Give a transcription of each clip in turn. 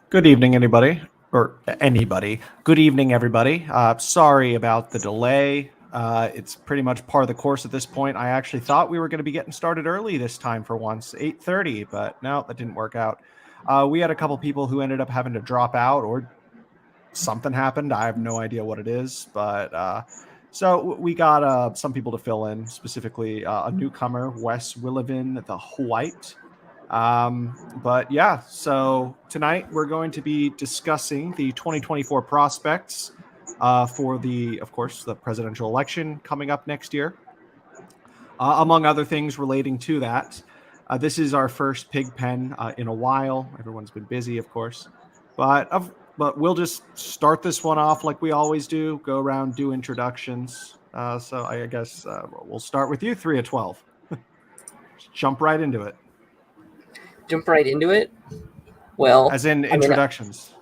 Good evening, anybody, or anybody. Good evening, everybody. Sorry about the delay. It's pretty much par of the course at this point. I actually thought we were going to be getting started early this time for once, 8:30, but no, that didn't work out. We had a couple people who ended up having to drop out, or something happened. I have no idea what it is, but so we got some people to fill in, specifically a newcomer, Wes Willivin the White. But yeah, so tonight we're going to be discussing the 2024 prospects for of course, the presidential election coming up next year, among other things relating to that. This is our first Pigpen in a while. Everyone's been busy, of course, but we'll just start this one off like we always do. Go around, do introductions. So I guess we'll start with you, 3 of 12. Just jump right into it. Jump right into it. Well, as in introductions.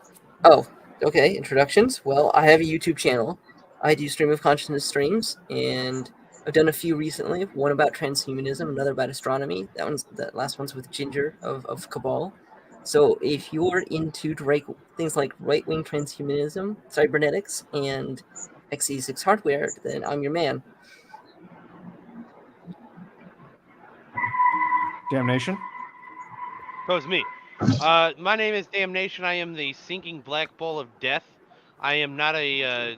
Okay, introductions. Well, I have a YouTube channel. I do stream of consciousness streams, and I've done a few recently. One about transhumanism, another about astronomy. That last one's with Ginger of Cabal. So if you're into things like right-wing transhumanism, cybernetics, and x86 hardware, then I'm your man. Damnation. That was me. My name is Damnation. I am the sinking black bowl of death. I am not I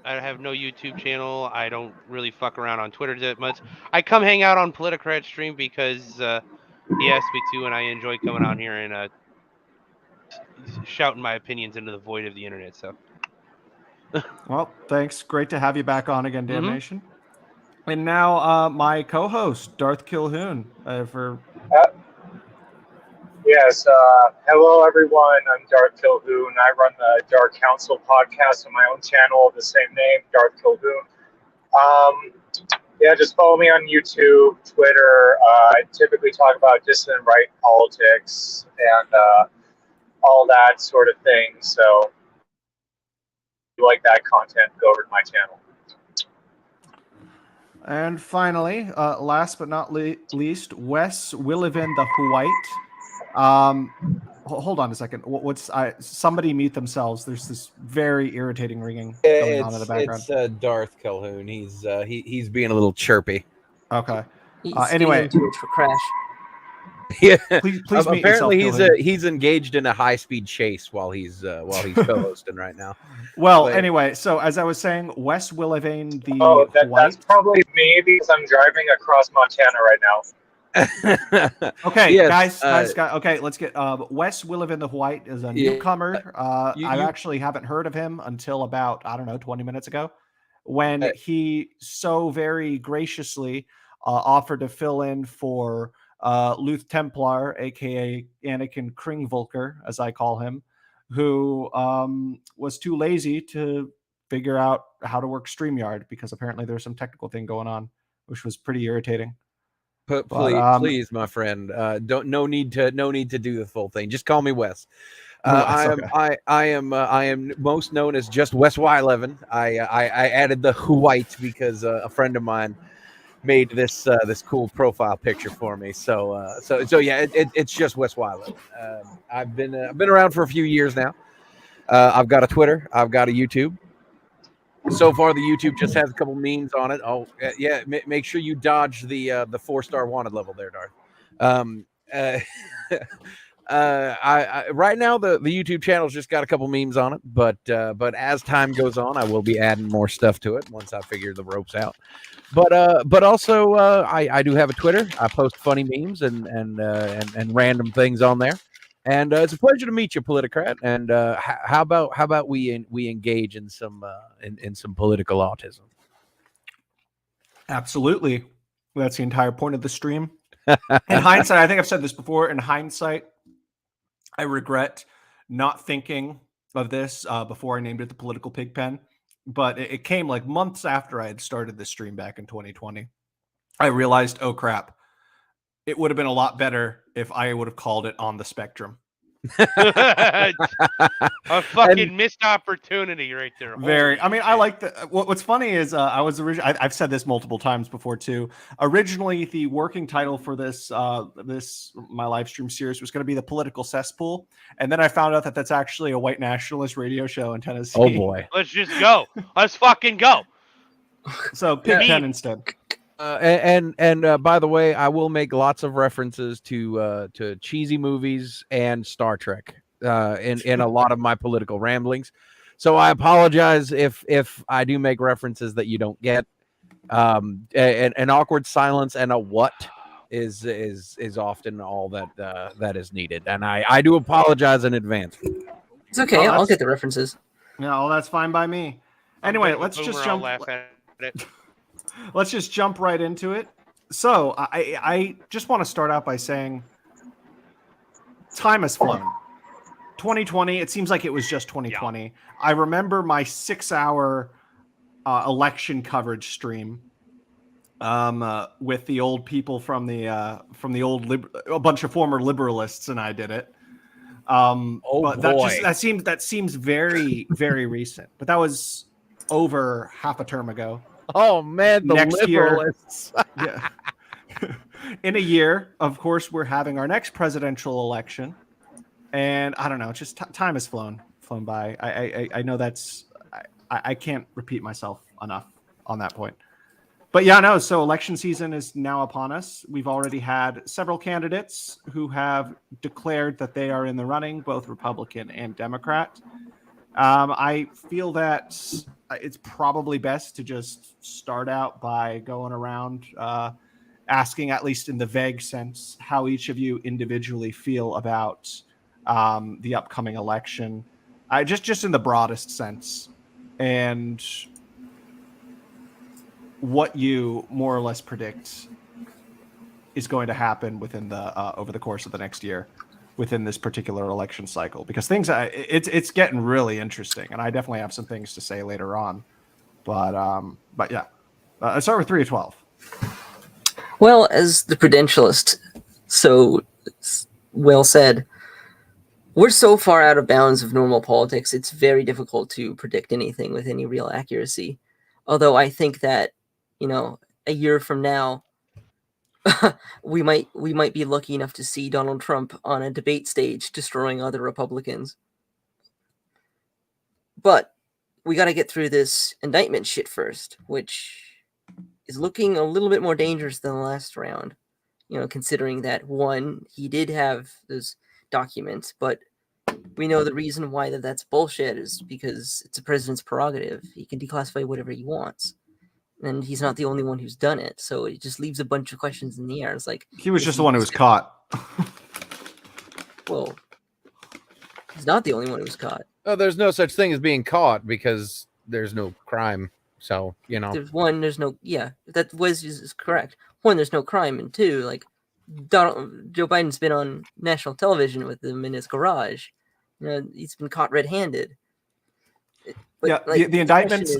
have no YouTube channel. I don't really fuck around on Twitter that much. I come hang out on Politicrat stream because he asked me to, and I enjoy coming out here and shouting my opinions into the void of the internet. So. Well, thanks. Great to have you back on again, Damnation. Mm-hmm. And now my co-host, Darth Kilhoun. Yes, hello everyone, I'm Darth Kilhoun. I run the Dark Council podcast on my own channel of the same name, Darth Kilhoun. Just follow me on YouTube, Twitter. I typically talk about dissident right politics and all that sort of thing. So if you like that content, go over to my channel. And finally, last but not least, Wes Willivin the White. Hold on a second. Somebody mute themselves. There's this very irritating ringing going on in the background. It's Darth Calhoun. He's being a little chirpy. Okay. Anyway, too much for Crash. Yeah. Please apparently he's engaged in a high-speed chase while he's co-hosting right now. Well, anyway, so as I was saying, Wes Willivin the White. That's probably me because I'm driving across Montana right now. Okay, yes, guys. Okay, let's get Wes Willivin the White is a newcomer. I actually haven't heard of him until about 20 minutes ago, when he so very graciously offered to fill in for Luth Templar, aka Anakin Kringvolker, as I call him, who was too lazy to figure out how to work StreamYard because apparently there's some technical thing going on, which was pretty irritating. Please, my friend, no need to do the full thing. Just call me Wes. I am most known as just Wes Y11. I added the White because a friend of mine made this cool profile picture for me. So yeah, it's just Wes Y11. I've been around for a few years now. I've got a Twitter. I've got a YouTube. So far, the YouTube just has a couple memes on it. Oh, yeah. Make sure you dodge the 4-star wanted level there, Darth. Right now, the YouTube channel's just got a couple memes on it, but as time goes on, I will be adding more stuff to it once I figure the ropes out. But also, I do have a Twitter. I post funny memes and random things on there. And it's a pleasure to meet you, Politicrat. And how about we engage in some political autism? Absolutely, that's the entire point of the stream. In hindsight, I think I've said this before. In hindsight, I regret not thinking of this before I named it the Political Pigpen. But it came like months after I had started this stream back in 2020. I realized, oh crap. It would have been a lot better if I would have called it On the Spectrum. A fucking missed opportunity right there. Very. Holy I mean, shit. I like the. What's funny is I've said this multiple times before too. Originally, the working title for this my live stream series was going to be the Political Cesspool, and then I found out that that's actually a white nationalist radio show in Tennessee. Oh boy. Let's just go. Let's fucking go. So Pigpen instead. And by the way, I will make lots of references to cheesy movies and Star Trek in a lot of my political ramblings. So I apologize if I do make references that you don't get. An awkward silence and a what is often all that is needed, and I do apologize in advance. It's okay. I'll get the references. No, that's fine by me. Anyway, let's just jump. Laugh at it. Let's just jump right into it. So I just want to start out by saying time has flown. 2020, it seems like it was just 2020. Yeah. I remember my 6-hour election coverage stream with the old people from the a bunch of former liberalists, and I did it. But that seems very, very recent. But that was over half a term ago. Oh man, the next liberalists. Year, yeah. In a year, of course, we're having our next presidential election, and I don't know, just time has flown by. I know that's I can't repeat myself enough on that point. But yeah, no. So election season is now upon us. We've already had several candidates who have declared that they are in the running, both Republican and Democrat. I feel that it's probably best to just start out by going around asking, at least in the vague sense, how each of you individually feel about the upcoming election, just in the broadest sense, and what you more or less predict is going to happen within the over the course of the next year within this particular election cycle, because things it's getting really interesting, and I definitely have some things to say later on. But yeah, let's start with 3 of 12. Well, as the Prudentialist so well said, we're so far out of bounds of normal politics, it's very difficult to predict anything with any real accuracy. Although I think that, a year from now, we might be lucky enough to see Donald Trump on a debate stage destroying other Republicans. But we got to get through this indictment shit first, which is looking a little bit more dangerous than the last round. Considering that, one, he did have those documents, but we know the reason why that's bullshit is because it's a president's prerogative. He can declassify whatever he wants. And he's not the only one who's done it. So it just leaves a bunch of questions in the air. It's like he was just the one who was caught. Well, he's not the only one who was caught. Oh, there's no such thing as being caught because there's no crime. So, There's one, there's no, that is correct. One, there's no crime. And two, like, Joe Biden's been on national television with them in his garage. He's been caught red-handed. The indictments,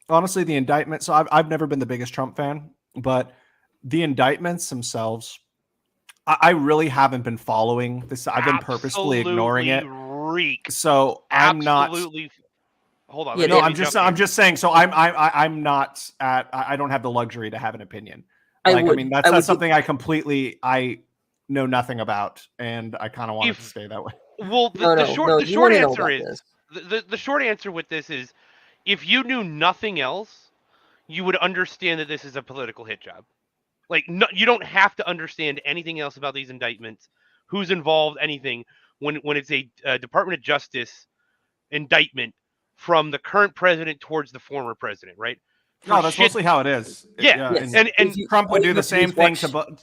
honestly, the indictment. So I've never been the biggest Trump fan, but the indictments themselves, I really haven't been following this. I've been purposefully ignoring it. So I'm not. Hold on. Yeah, no, I'm just saying. So I'm not at. I don't have the luxury to have an opinion. That's something I know nothing about, and I kind of want it to stay that way. Well, the short answer is the short answer with this is, if you knew nothing else, you would understand that this is a political hit job. Like, no, you don't have to understand anything else about these indictments, who's involved, anything. When it's a Department of Justice indictment from the current president towards the former president, right? No, that's mostly how it is. Yeah. And Trump would do the same thing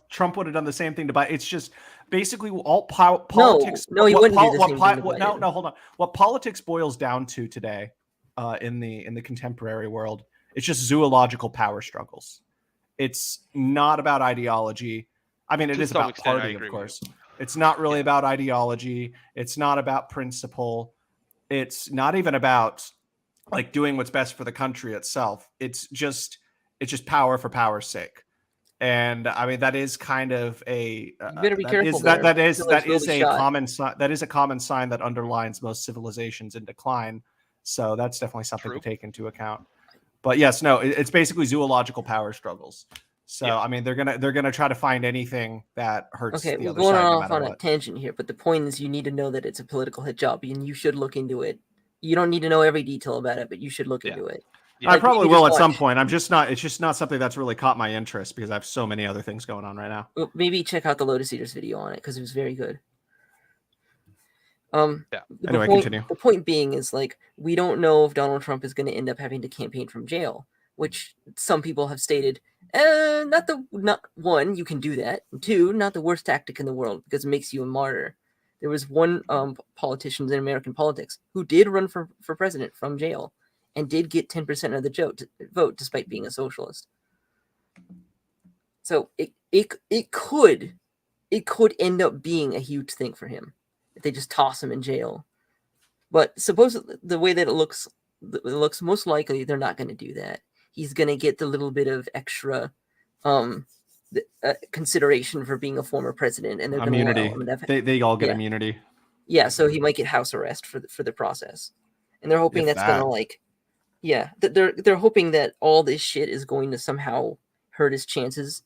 Trump would have done the same thing to Biden. It's just basically all politics. No, he wouldn't do the same thing to Biden. No, hold on. What politics boils down to today, in the contemporary world, it's just zoological power struggles. It's not about ideology. I mean, it is about party, of course. It's not really about ideology. It's not about principle. It's not even about like doing what's best for the country itself. It's just power for power's sake. And I mean, that is kind of a You better be careful. That is a common sign. That is a common sign that underlines most civilizations in decline. So that's definitely something to take into account. But yes, no, it's basically zoological power struggles. So I mean, they're gonna try to find anything that hurts. Okay, the we're other going side, off no on what. a tangent here, but the point is, you need to know that it's a political hit job, and you should look into it. You don't need to know every detail about it, but you should look into it. Yeah. I probably will at some point. It's just not something that's really caught my interest because I have so many other things going on right now. Well, maybe check out the Lotus Eaters video on it because it was very good. Anyway, continue. The point being is, like, we don't know if Donald Trump is going to end up having to campaign from jail, which some people have stated, not one, you can do that, and two, not the worst tactic in the world because it makes you a martyr. There was one politician in American politics who did run for president from jail and did get 10% of the vote despite being a socialist. So it could end up being a huge thing for him if they just toss him in jail. But supposedly, the way that it looks most likely they're not going to do that. He's going to get the little bit of extra consideration for being a former president, and they're immunity. They all get immunity. Yeah, so he might get house arrest for the process, and they're hoping that's going to, like, they're hoping that all this shit is going to somehow hurt his chances.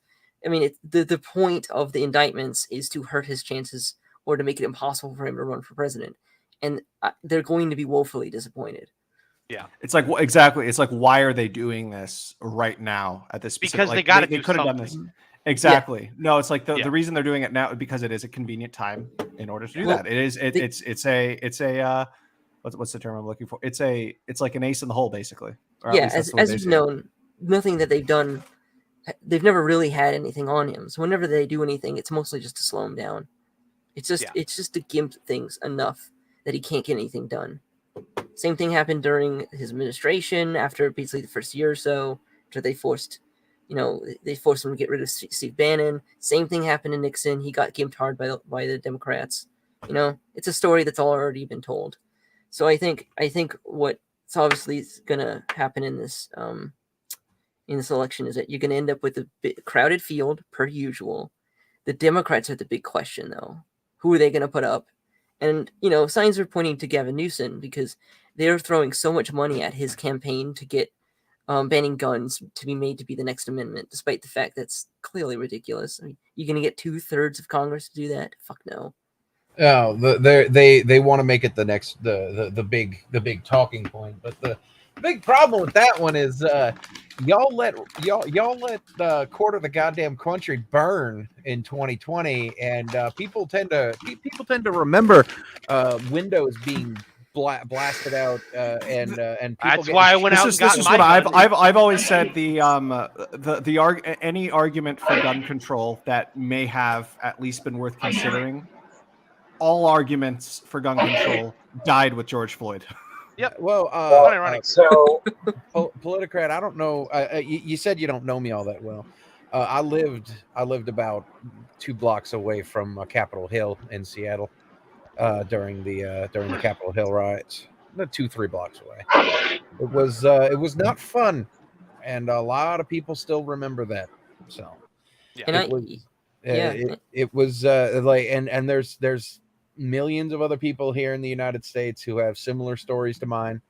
I mean, the point of the indictments is to hurt his chances or to make it impossible for him to run for president, and they're going to be woefully disappointed. Yeah, it's like exactly. It's like, why are they doing this right now at this? Because they got to. They could have done this. Exactly. Yeah. No, it's like the reason they're doing it now is because it is a convenient time in order to do that. It is. It's a what's the term I'm looking for? It's like an ace in the hole, basically. As you've known, nothing that they've done, they've never really had anything on him. So whenever they do anything, it's mostly just to slow him down. It's just to gimp things enough that he can't get anything done. Same thing happened during his administration after basically the first year or so, after they forced him to get rid of Steve Bannon. Same thing happened to Nixon. He got gimped hard by the Democrats. It's a story that's already been told. So I think what's obviously going to happen in this election is that you're going to end up with a crowded field per usual. The Democrats are the big question, though. Who are they going to put up? And, signs are pointing to Gavin Newsom because they're throwing so much money at his campaign to get banning guns to be made to be the next amendment, despite the fact that's clearly ridiculous. I mean, you're going to get 2/3 of Congress to do that? Fuck no. Oh, they want to make it the next the big talking point, but the big problem with that one is y'all let the quarter of the goddamn country burn in 2020, and people tend to remember windows being blasted out, and that's why I went out. This is what I've always said. Any argument for gun control that may have at least been worth considering. All arguments for gun control died with George Floyd. Yep. Well, so Politicrat, I don't know. You said you don't know me all that well. I lived about 2 blocks away from Capitol Hill in Seattle during the Capitol Hill riots. 2-3 blocks away. It was not fun, and a lot of people still remember that. So yeah, it was like, and there's millions of other people here in the United States who have similar stories to mine,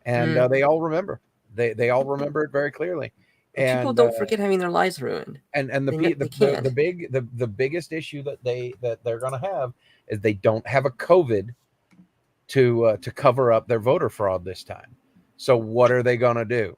and they all remember. They all remember it very clearly. And people don't forget having their lives ruined. And the biggest issue that they're going to have is they don't have a COVID to cover up their voter fraud this time. So what are they going to do?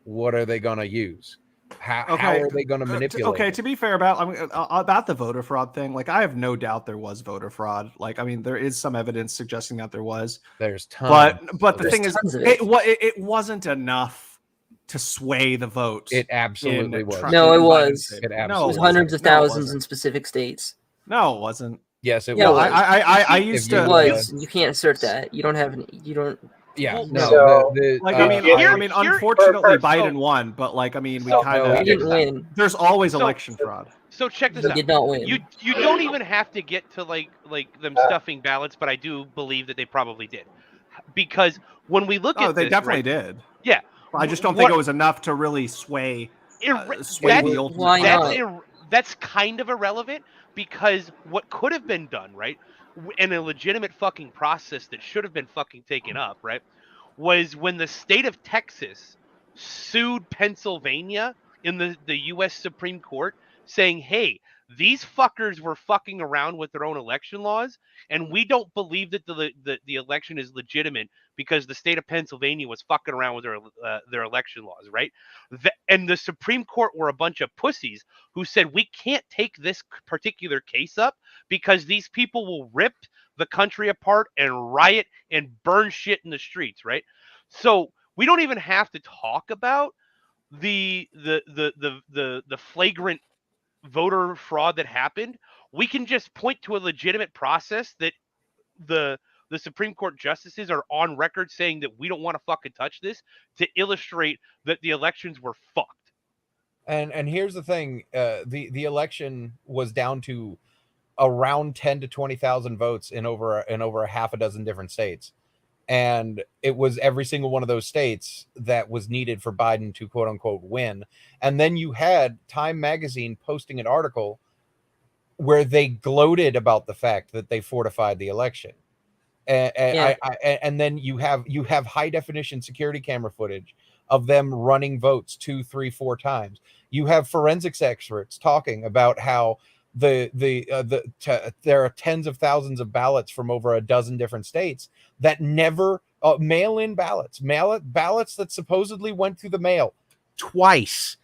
What are they going to use? How are they going to manipulate? Okay, to be fair about the voter fraud thing, like, I have no doubt there was voter fraud. Like, I mean, there is some evidence suggesting that there was. There's tons. But the thing is, it wasn't enough to sway the vote. It absolutely was. No, it was. It absolutely was hundreds of thousands in specific states. No, it wasn't. Yes, it was. I used to. It was. You can't assert that. You don't have. You don't. Yeah, no. Unfortunately, Biden won, but we kind of didn't win. There's always election fraud. So check this out. Did not win. You don't even have to get to like them stuffing ballots, but I do believe that they probably did, because when we look at they definitely did. Yeah, I just don't think it was enough to really sway. Why not? that's kind of irrelevant because what could have been done, right, in a legitimate fucking process that should have been fucking taken up, right, was when the state of Texas sued Pennsylvania in the U.S. Supreme Court saying, hey, these fuckers were fucking around with their own election laws, and we don't believe that the election is legitimate because the state of Pennsylvania was fucking around with their election laws, right? And the Supreme Court were a bunch of pussies who said we can't take this particular case up because these people will rip the country apart and riot and burn shit in the streets, right? So we don't even have to talk about the flagrant voter fraud that happened. We can just point to a legitimate process that the Supreme Court justices are on record saying that we don't want to fucking touch this to illustrate that the elections were fucked. And here's the thing: the election was down to around 10 to 20,000 votes in over a half a dozen different states, and it was every single one of those states that was needed for Biden to quote unquote win. And then you had Time Magazine posting an article where they gloated about the fact that they fortified the election. And then you have high definition security camera footage of them running votes 2, 3, 4 times. You have forensics experts talking about how there are tens of thousands of ballots from over a dozen different states that never mail-in ballots that supposedly went through the mail twice,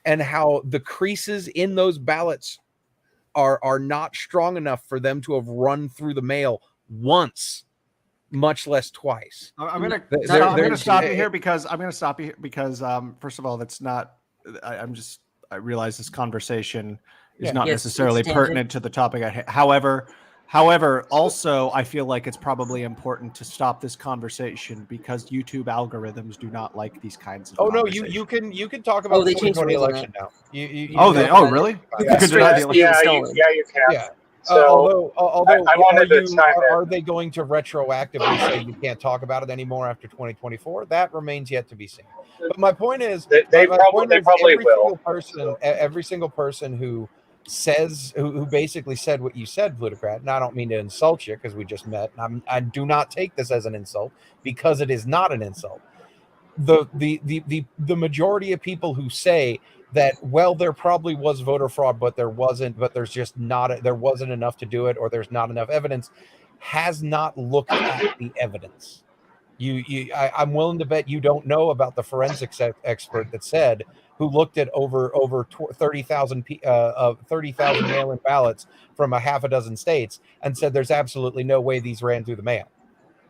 and how the creases in those ballots are not strong enough for them to have run through the mail once, much less twice. I'm going to stop you here because first of all, that's not. I realize this conversation is not necessarily pertinent to the topic. However, also I feel like it's probably important to stop this conversation because YouTube algorithms do not like these kinds of. Oh no, you can talk about the 2020 election now. Really? Yeah, you can. Yeah. So, although I wanted to chime in. Are they going to retroactively say you can't talk about it anymore after 2024? That remains yet to be seen. But my point is, they probably will. Every single person who basically said what you said, Plutocrat, and I don't mean to insult you because we just met. I do not take this as an insult because it is not an insult. The majority of people who say that, well, there probably was voter fraud, but there wasn't enough to do it, or there's not enough evidence, has not looked at the evidence. I'm willing to bet you don't know about the forensics expert that said, who looked at over 30,000 mail-in ballots from a half a dozen states and said there's absolutely no way these ran through the mail.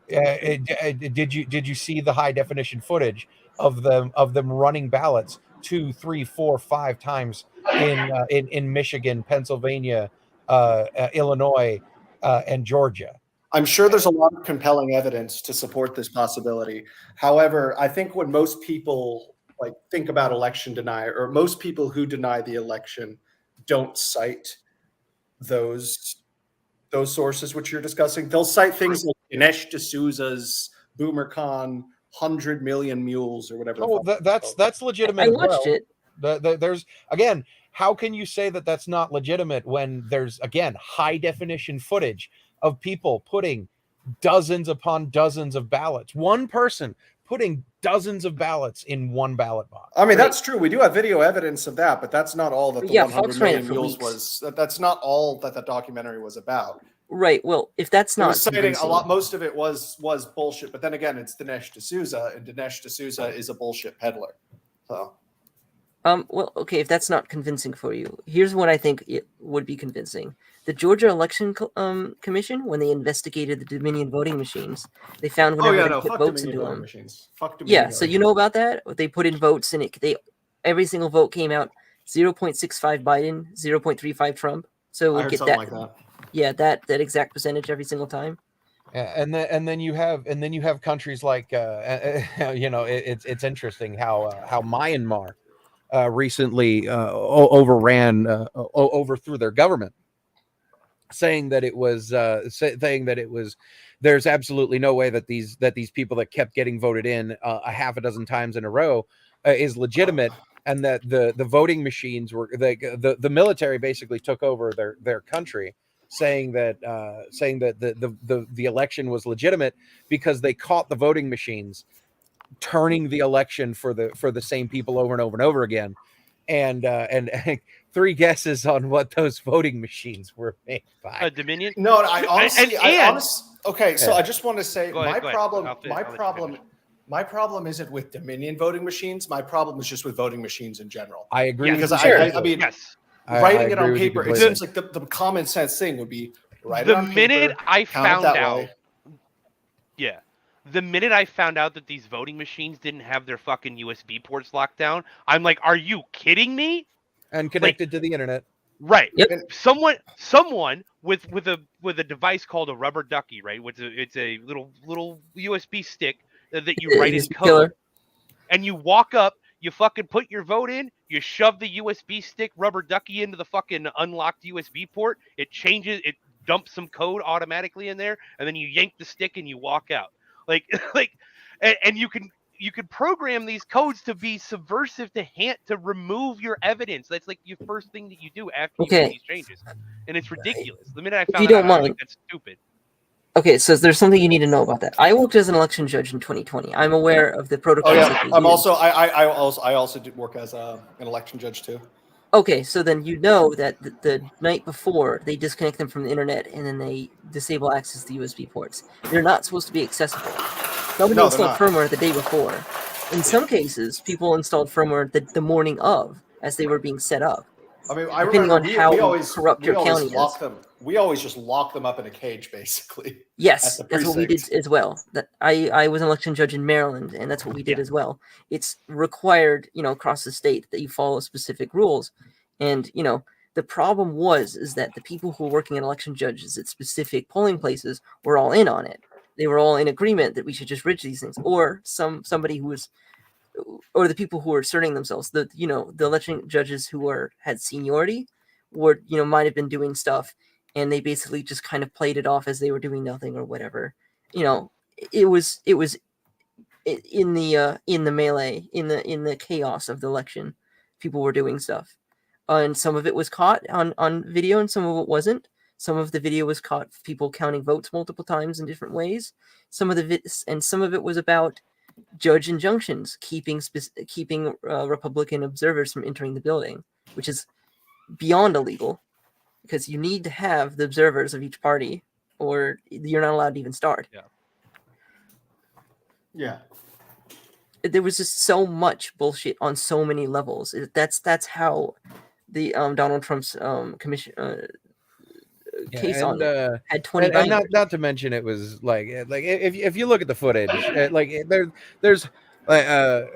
Did you see the high definition footage of them running ballots 2, 3, 4, 5 times in Michigan, Pennsylvania, Illinois, and Georgia? I'm sure there's a lot of compelling evidence to support this possibility. However, I think when most people think about election denial, or most people who deny the election don't cite those sources which you're discussing. They'll cite things like Dinesh D'Souza's BoomerCon 100 million mules or whatever. Oh, that's legitimate. I watched it. There's, again, how can you say that that's not legitimate when there's, again, high definition footage of people putting dozens upon dozens of ballots, one person putting dozens of ballots in one ballot box? I mean, that's true. We do have video evidence of that, but that's not all that the 100 million mules was. That's not all that the documentary was about. Right. Well, if that's not citing a lot, most of it was bullshit. But then again, it's Dinesh D'Souza, and Dinesh D'Souza is a bullshit peddler. So, well, okay, if that's not convincing for you, here's what I think it would be convincing. The Georgia Election Commission, when they investigated the Dominion voting machines, they found whenever they put votes into them. Yeah, so you know about that? They put in votes, and every single vote came out 0.65 Biden, 0.35 Trump. So we'll get that. Like that. Yeah, that exact percentage every single time. And then you have countries like it's interesting how Myanmar recently overthrew their government, saying that it was there's absolutely no way that these people that kept getting voted in a half a dozen times in a row is legitimate, and that the voting machines were the military basically took over their country, saying that the election was legitimate because they caught the voting machines turning the election for the same people over and over and over again. And 3 guesses on what those voting machines were made by. Dominion. No, I honestly, okay. So Yeah. I just want to say Go ahead. my problem isn't with Dominion voting machines. My problem is just with voting machines in general. I agree because with I mean, yes. writing it agree on with you paper, it completely. seems like the common sense thing would be write it The on minute paper, I count it found that out, way. yeah, the minute I found out that these voting machines didn't have their fucking USB ports locked down, I'm like, are you kidding me? And connected to the internet. Right. Yep. Someone with a device called a rubber ducky, right? It's a little USB stick that you write in USB code, killer. and you walk up, you fucking put your vote in, you shove the USB stick rubber ducky into the fucking unlocked USB port, it dumps some code automatically in there, and then you yank the stick and you walk out. And you can program these codes to be subversive to remove your evidence. That's like your first thing that you do after you make these changes, and it's ridiculous. The minute I found that out, I was like, that's stupid. Okay, so there's something you need to know about that. I worked as an election judge in 2020. I'm aware of the protocols. Oh that yeah, they use. I also did work as an election judge too. Okay, so then you know that the night before they disconnect them from the internet and then they disable access to USB ports. They're not supposed to be accessible. Nobody installed firmware the day before. In some cases, people installed firmware the morning of, as they were being set up. I mean, I depending remember on how corrupt your county is. We always just lock them up in a cage, basically. Yes, that's what we did as well. That I was an election judge in Maryland, and that's what we did as well. It's required, across the state that you follow specific rules. And, the problem is that the people who were working as election judges at specific polling places were all in on it. They were all in agreement that we should just rig these things. Or somebody who was, or the people who were asserting themselves, the election judges who had seniority were, might have been doing stuff, and they basically just kind of played it off as they were doing nothing or whatever. It was in the melee, in the chaos of the election, people were doing stuff, and some of it was caught on video, and some of it wasn't. Some of the video was caught people counting votes multiple times in different ways. Some of it was about judge injunctions, keeping Republican observers from entering the building, which is beyond illegal, because you need to have the observers of each party, or you're not allowed to even start. Yeah. There was just so much bullshit on so many levels. That's how the Donald Trump's commission case on it had 20. And not to mention, it was like if you look at the footage, there's a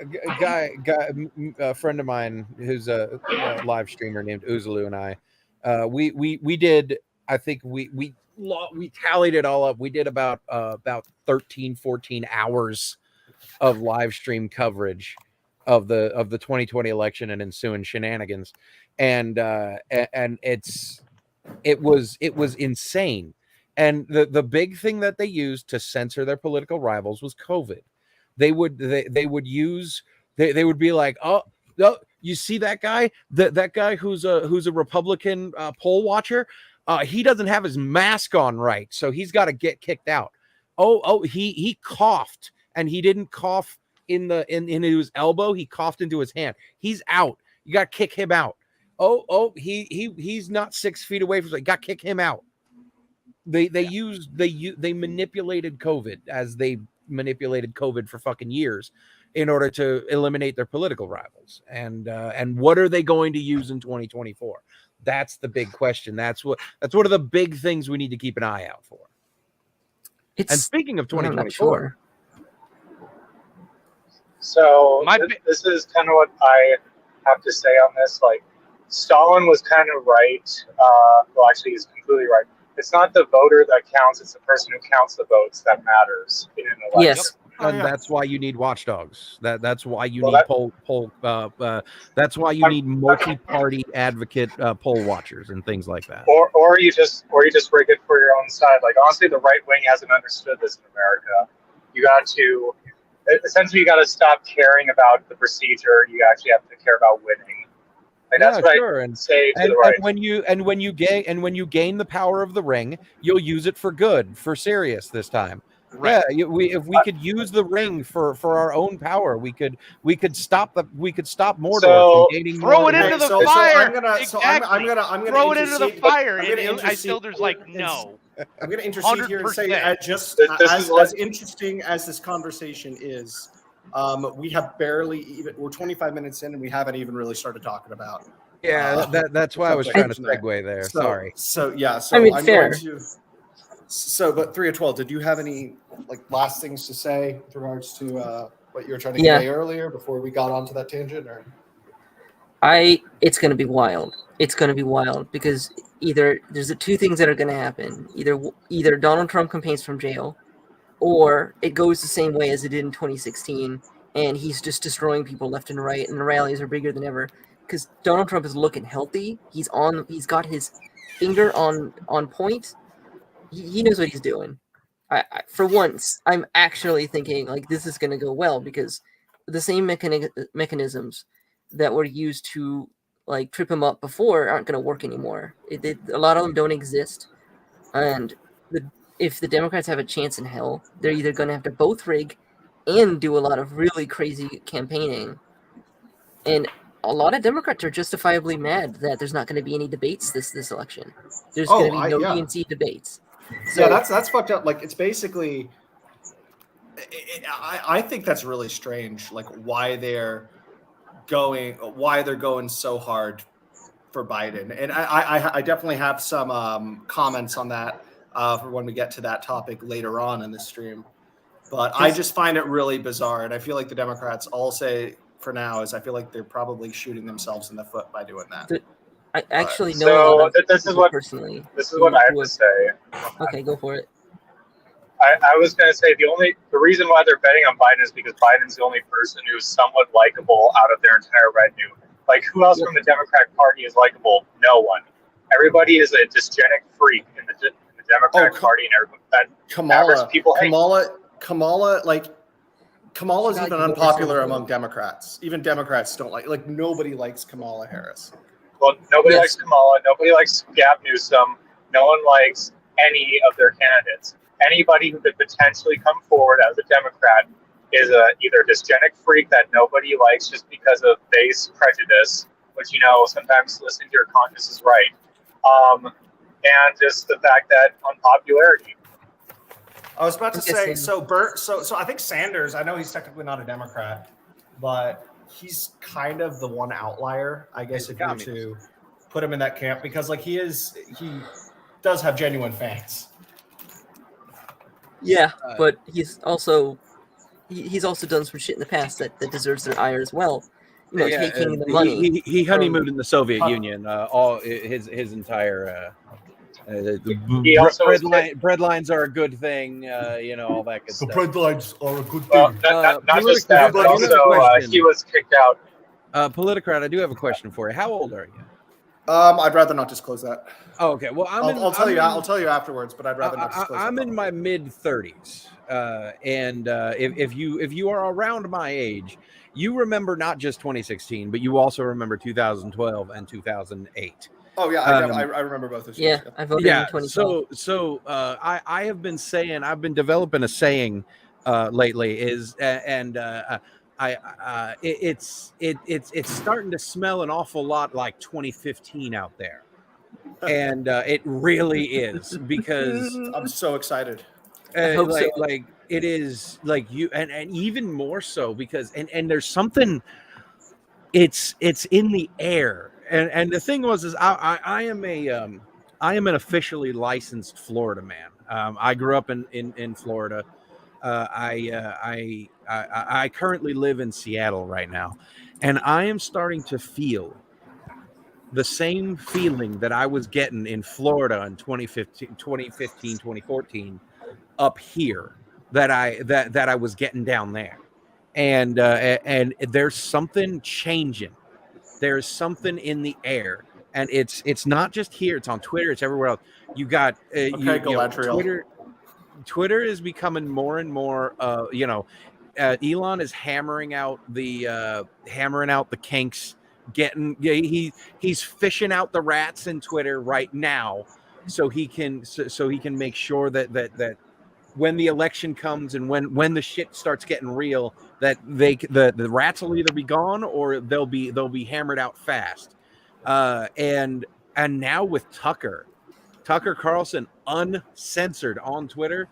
friend of mine who's a live streamer named Uzulu, and I we did, I think we tallied it all up. We did about 13-14 hours of live stream coverage of the 2020 election and ensuing shenanigans, and it was insane. And the big thing that they used to censor their political rivals was COVID. They would be like, oh, you see that guy, that guy who's a Republican poll watcher, he doesn't have his mask on right, so he's got to get kicked out. He coughed, and he didn't cough into his elbow, he coughed into his hand. He's out. You got to kick him out. He's not 6 feet away from. Got to kick him out. They manipulated COVID, as they manipulated COVID for fucking years, in order to eliminate their political rivals. And what are they going to use in 2024? That's the big question. That's one of the big things we need to keep an eye out for. And speaking of 2024, so this is kind of what I have to say on this. Like, Stalin was kind of right. Well, actually, he's completely right. It's not the voter that counts; it's the person who counts the votes that matters in an election. Yes. And that's why you need watchdogs. That's why you need poll. That's why you need multi-party advocate poll watchers and things like that. Or you just rig it for your own side. Like, honestly, the right wing hasn't understood this in America. You got to essentially you got to stop caring about the procedure. You actually have to care about winning. And that's what I say to the right. And when you gain the power of the ring, you'll use it for good, for serious this time. Right. Yeah, if we could use the ring for our own power, we could stop Mordor from gaining throw more. it into the fire. I'm gonna throw it into the fire. And Isildur's like, no. I'm going to intercede 100%. Here and say, as interesting as this conversation is, we have we're 25 minutes in and we haven't even really started talking about. Yeah, that's why I was trying to segue there. Sorry. So I'm fair. going to. So, but 3 of 12. Did you have any last things to say with regards to what you were trying to convey earlier before we got onto that tangent? Or it's going to be wild. It's going to be wild because either there's two things that are going to happen. Either Donald Trump campaigns from jail, or it goes the same way as it did in 2016, and he's just destroying people left and right, and the rallies are bigger than ever. Because Donald Trump is looking healthy. He's got his finger on point. He knows what he's doing. For once, I'm actually thinking this is going to go well because the same mechanisms that were used to trip him up before aren't going to work anymore. A lot of them don't exist, and if the Democrats have a chance in hell, they're either going to have to both rig and do a lot of really crazy campaigning. And a lot of Democrats are justifiably mad that there's not going to be any debates this election. There's going to be no DNC debates. So, that's fucked up. It's basically, I think that's really strange. Why they're going so hard for Biden, and I definitely have some comments on that for when we get to that topic later on in the stream. But I just find it really bizarre, and I feel like the Democrats all say for now is I feel like they're probably shooting themselves in the foot by doing that. I actually know. So this is what personally. This is what I have to say. Okay, go for it. I was going to say the reason why they're betting on Biden is because Biden's the only person who's somewhat likable out of their entire retinue. Who else from the Democratic Party is likable? No one. Everybody is a dysgenic freak in the Democratic Party, and everyone that Kamala people hate. Kamala's even unpopular among Democrats. Even Democrats don't like nobody likes Kamala Harris. Well, nobody likes Kamala. Nobody likes Gavin Newsom. No one likes any of their candidates. Anybody who could potentially come forward as a Democrat is either a dysgenic freak that nobody likes just because of base prejudice, which, sometimes listening to your conscience is right. And just the fact that unpopularity. I was about to say, so I think Sanders, I know he's technically not a Democrat, but he's kind of the one outlier, I guess, if you were to put him in that camp, because he does have genuine fans. Yeah, but he's also done some shit in the past that deserves their ire as well. Taking the money. He honeymooned in the Soviet Union. All his entire. Bread lines are a good thing. All that good stuff. Bread lines are a good thing. Not just that, but also he was kicked out. Politicrat, I do have a question for you. How old are you? I'd rather not disclose that. Oh, okay. Well, I'll tell you afterwards, but I'd rather not disclose. I'm in my mid-30s, and if you are around my age, you remember not just 2016, but you also remember 2012 and 2008. Oh yeah, I remember both those. Yeah, I voted in 2012. So I have been saying, I've been developing a saying lately it's starting to smell an awful lot like 2015 out there, and it really is, because I'm so excited. It is you, and even more so because and there's something. It's in the air, and the thing is I am an officially licensed Florida man. I grew up in Florida. I currently live in Seattle right now, and I am starting to feel the same feeling that I was getting in Florida in 2015, 2014 up here that I was getting down there. And there's something changing. There's something in the air, and it's not just here. It's on Twitter. It's everywhere else. You got Twitter. Twitter is becoming more and more, Elon is hammering out the kinks, he's fishing out the rats in Twitter right now, so he can make sure that when the election comes and when the shit starts getting real, that the rats will either be gone or they'll be hammered out fast. And now with Tucker Carlson uncensored on Twitter.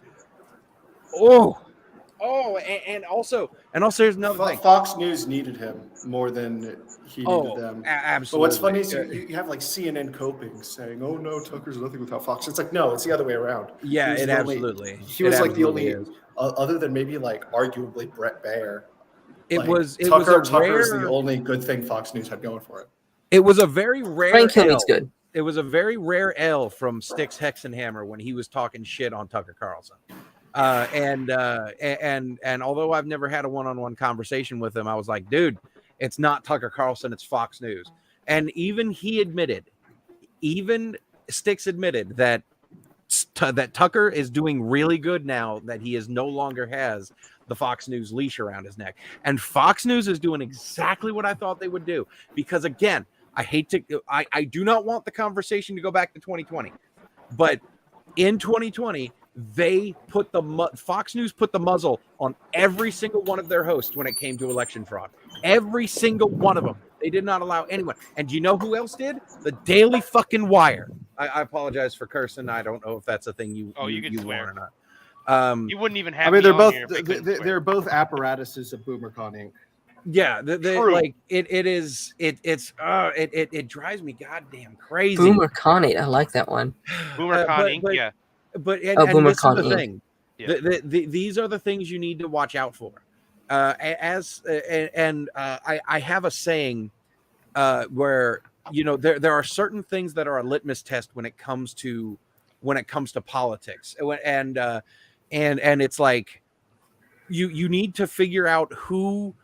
And also here's another thing. Fox News needed him more than he needed them. Absolutely. But what's funny is you have like CNN coping saying, "Oh no, Tucker's nothing without Fox." It's like, no, it's the other way around. Yeah, he was like the only, other than maybe like arguably Brett Baer. Tucker's the only good thing Fox News had going for it. It was a very rare. Frank Kilmeade's good. It was a very rare L from Styx Hexenhammer when he was talking shit on Tucker Carlson. And although I've never had a one-on-one conversation with him, I was like, dude, it's not Tucker Carlson, it's Fox News. And even Styx admitted that Tucker is doing really good now that he no longer has the Fox News leash around his neck. And Fox News is doing exactly what I thought they would do. Because again, I do not want the conversation to go back to 2020, but in 2020, Fox News put the muzzle on every single one of their hosts when it came to election fraud. Every single one of them. They did not allow anyone. And do you know who else did? The Daily fucking Wire. I apologize for cursing. I don't know if that's a thing you can swear or not. You wouldn't even have. They're both apparatuses of BoomerCon Inc. Yeah, it drives me goddamn crazy. BoomerCon 8, I like that one. BoomerCon Inc. Yeah. But this is the thing. Yeah. These are the things you need to watch out for. I have a saying where there are certain things that are a litmus test when it comes to politics, and it's like you need to figure out who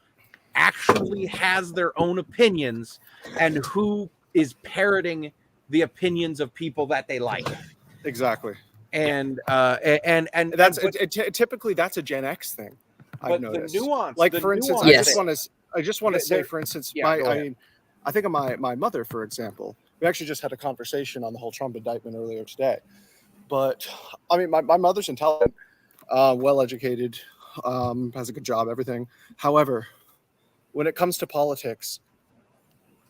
actually has their own opinions and who is parroting the opinions of people that they like. Exactly. And typically that's a Gen X thing. I've noticed. The nuance, for instance, yes. I just want to say, for instance, I think of my mother, for example. We actually just had a conversation on the whole Trump indictment earlier today. But I mean, my mother's intelligent, well educated, has a good job, everything. However, when it comes to politics,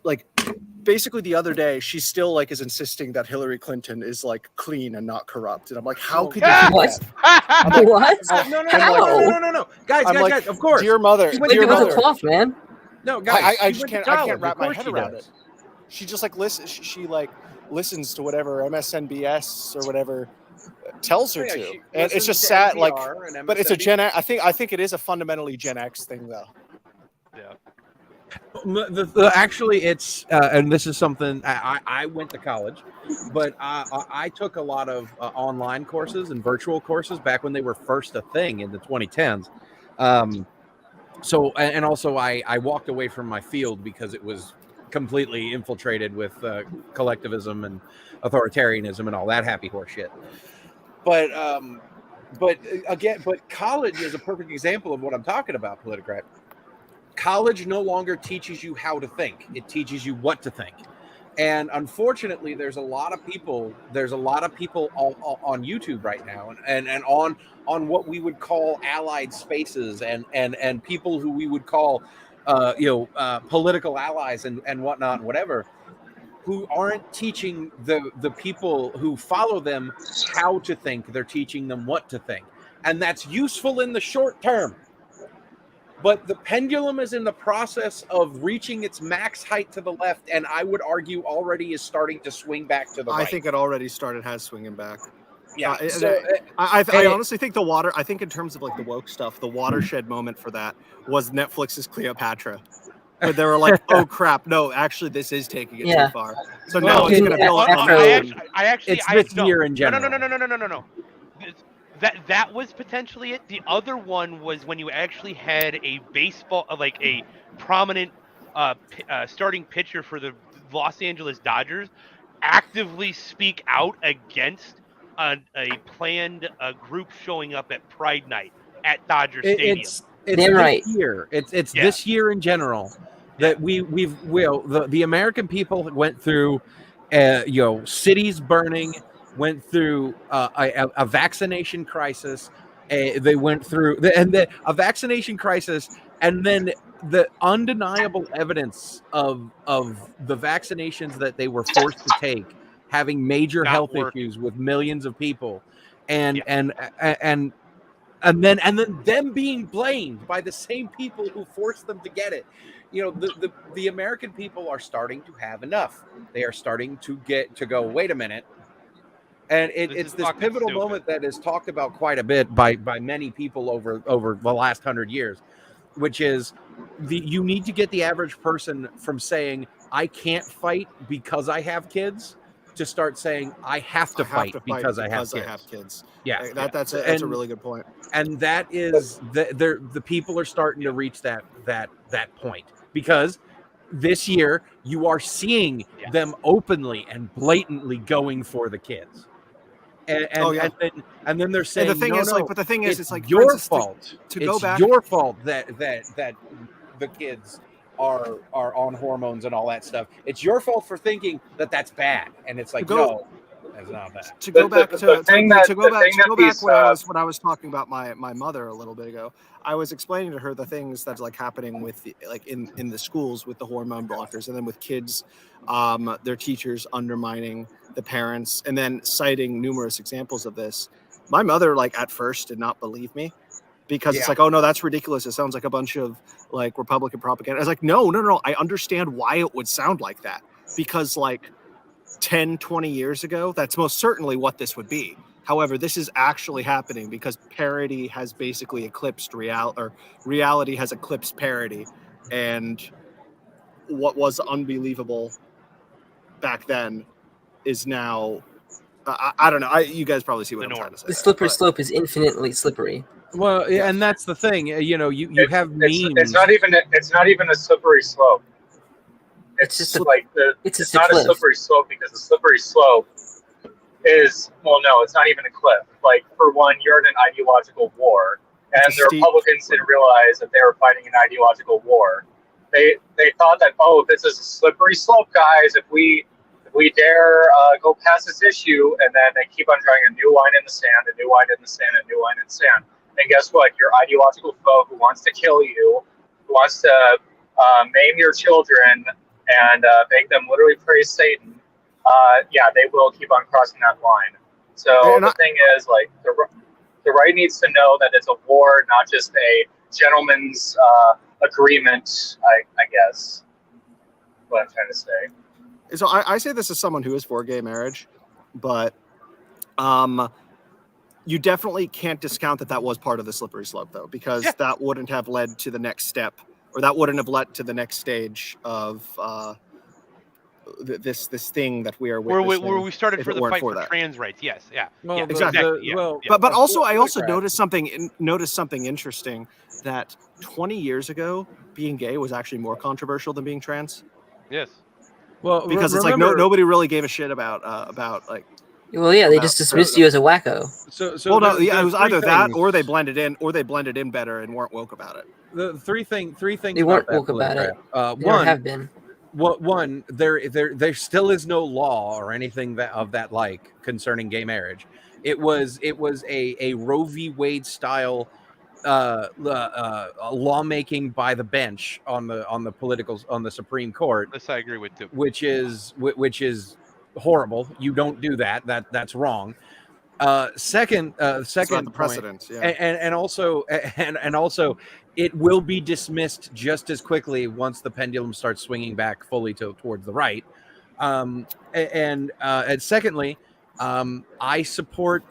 like basically the other day, she still is insisting that Hillary Clinton is clean and not corrupt, and I'm like, how could you do what? that? What? No, guys, of course, dear mother, dear mother, the cloth, man. No, guys, I can't wrap my head around it. She just listens. She listens to whatever MSNBS or whatever tells her to, and it's just sad. But it's a Gen X. I think it is a fundamentally Gen X thing, though. Yeah. Actually, it's and this is something I went to college, but I took a lot of online courses and virtual courses back when they were first a thing in the 2010s. So and also I walked away from my field because it was completely infiltrated with collectivism and authoritarianism and all that happy horse shit. But college is a perfect example of what I'm talking about, Politicrat. College no longer teaches you how to think. It teaches you what to think. And unfortunately, there's a lot of people on YouTube right now and on what we would call allied spaces and people who we would call political allies and whatnot and whatever, who aren't teaching the people who follow them how to think. They're teaching them what to think. And that's useful in the short term. But the pendulum is in the process of reaching its max height to the left, and I would argue already is starting to swing back to the right. I think it already has swinging back. Yeah. I honestly think I think in terms of the woke stuff, the watershed moment for that was Netflix's Cleopatra. Where they were like, oh crap, no, actually this is taking it too far. So now it's going to build on this year in general. No. That was potentially it. The other one was when you actually had a baseball, a prominent starting pitcher for the Los Angeles Dodgers, actively speak out against a planned group showing up at Pride Night at Dodger Stadium. Damn right. Year. It's this year in general that the American people went through, cities burning, went through a vaccination crisis. They went through a vaccination crisis, and then the undeniable evidence of the vaccinations that they were forced to take having major health issues with millions of people, and then them being blamed by the same people who forced them to get it. The American people are starting to have enough. They are starting to go, wait a minute. And it's this pivotal moment that is talked about quite a bit by many people over the last 100 years, which is you need to get the average person from saying, I can't fight because I have kids, to start saying, I have to fight because I have kids. Yeah, that's a really good point. And that is the people are starting to reach that point, because this year you are seeing them openly and blatantly going for the kids. And then they're saying, and the thing but the thing is, it's like your fault. To go back, your fault that the kids are on hormones and all that stuff. It's your fault for thinking that that's bad. And it's like, no, that's not bad. To go back when I was talking about my mother a little bit ago, I was explaining to her the things that's like happening with in the schools with the hormone blockers, and then with kids, their teachers undermining the parents, and then citing numerous examples of this. My mother, at first, did not believe me, because it's like, oh no, that's ridiculous. It sounds like a bunch of Republican propaganda. I was like, no. I understand why it would sound like that, because 10, 20 years ago, that's most certainly what this would be. However, this is actually happening because parody has basically eclipsed reality, or reality has eclipsed parody. And what was unbelievable back then is now, I don't know. You guys probably see what I'm trying to say. The slippery slope is infinitely slippery. Well, yeah, and that's the thing. You have memes. It's not even a slippery slope. It's just it's not a slippery slope, because the slippery slope is, it's not even a cliff. For one, you're in an ideological war, and the Republicans didn't realize that they were fighting an ideological war. They thought that, this is a slippery slope, guys. If we dare go past this issue, and then they keep on drawing a new line in the sand, a new line in the sand, a new line in the sand. And guess what? Your ideological foe who wants to kill you, who wants to maim your children, and make them literally praise Satan, they will keep on crossing that line. So the thing is, the right needs to know that it's a war, not just a gentleman's agreement, I guess, what I'm trying to say. So I say this as someone who is for gay marriage, but you definitely can't discount that was part of the slippery slope, though, because that wouldn't have led to the next step, or that wouldn't have led to the next stage of this thing that we are witnessing. Where we started for the fight for trans rights. Yes, exactly. But also, I also noticed something interesting, that 20 years ago, being gay was actually more controversial than being trans. Yes. Well, because it's nobody really gave a shit about they just dismissed you as a wacko. It was either that, or they blended in better and weren't woke about it. The three things they weren't woke about it. One have been. One, there still is no law or anything of that concerning gay marriage. It was a Roe v. Wade style lawmaking by the bench on the Supreme Court. This I agree with too. Which is horrible. You don't do that. That's wrong. Second the precedent, and also it will be dismissed just as quickly once the pendulum starts swinging back fully towards the right. And secondly, I support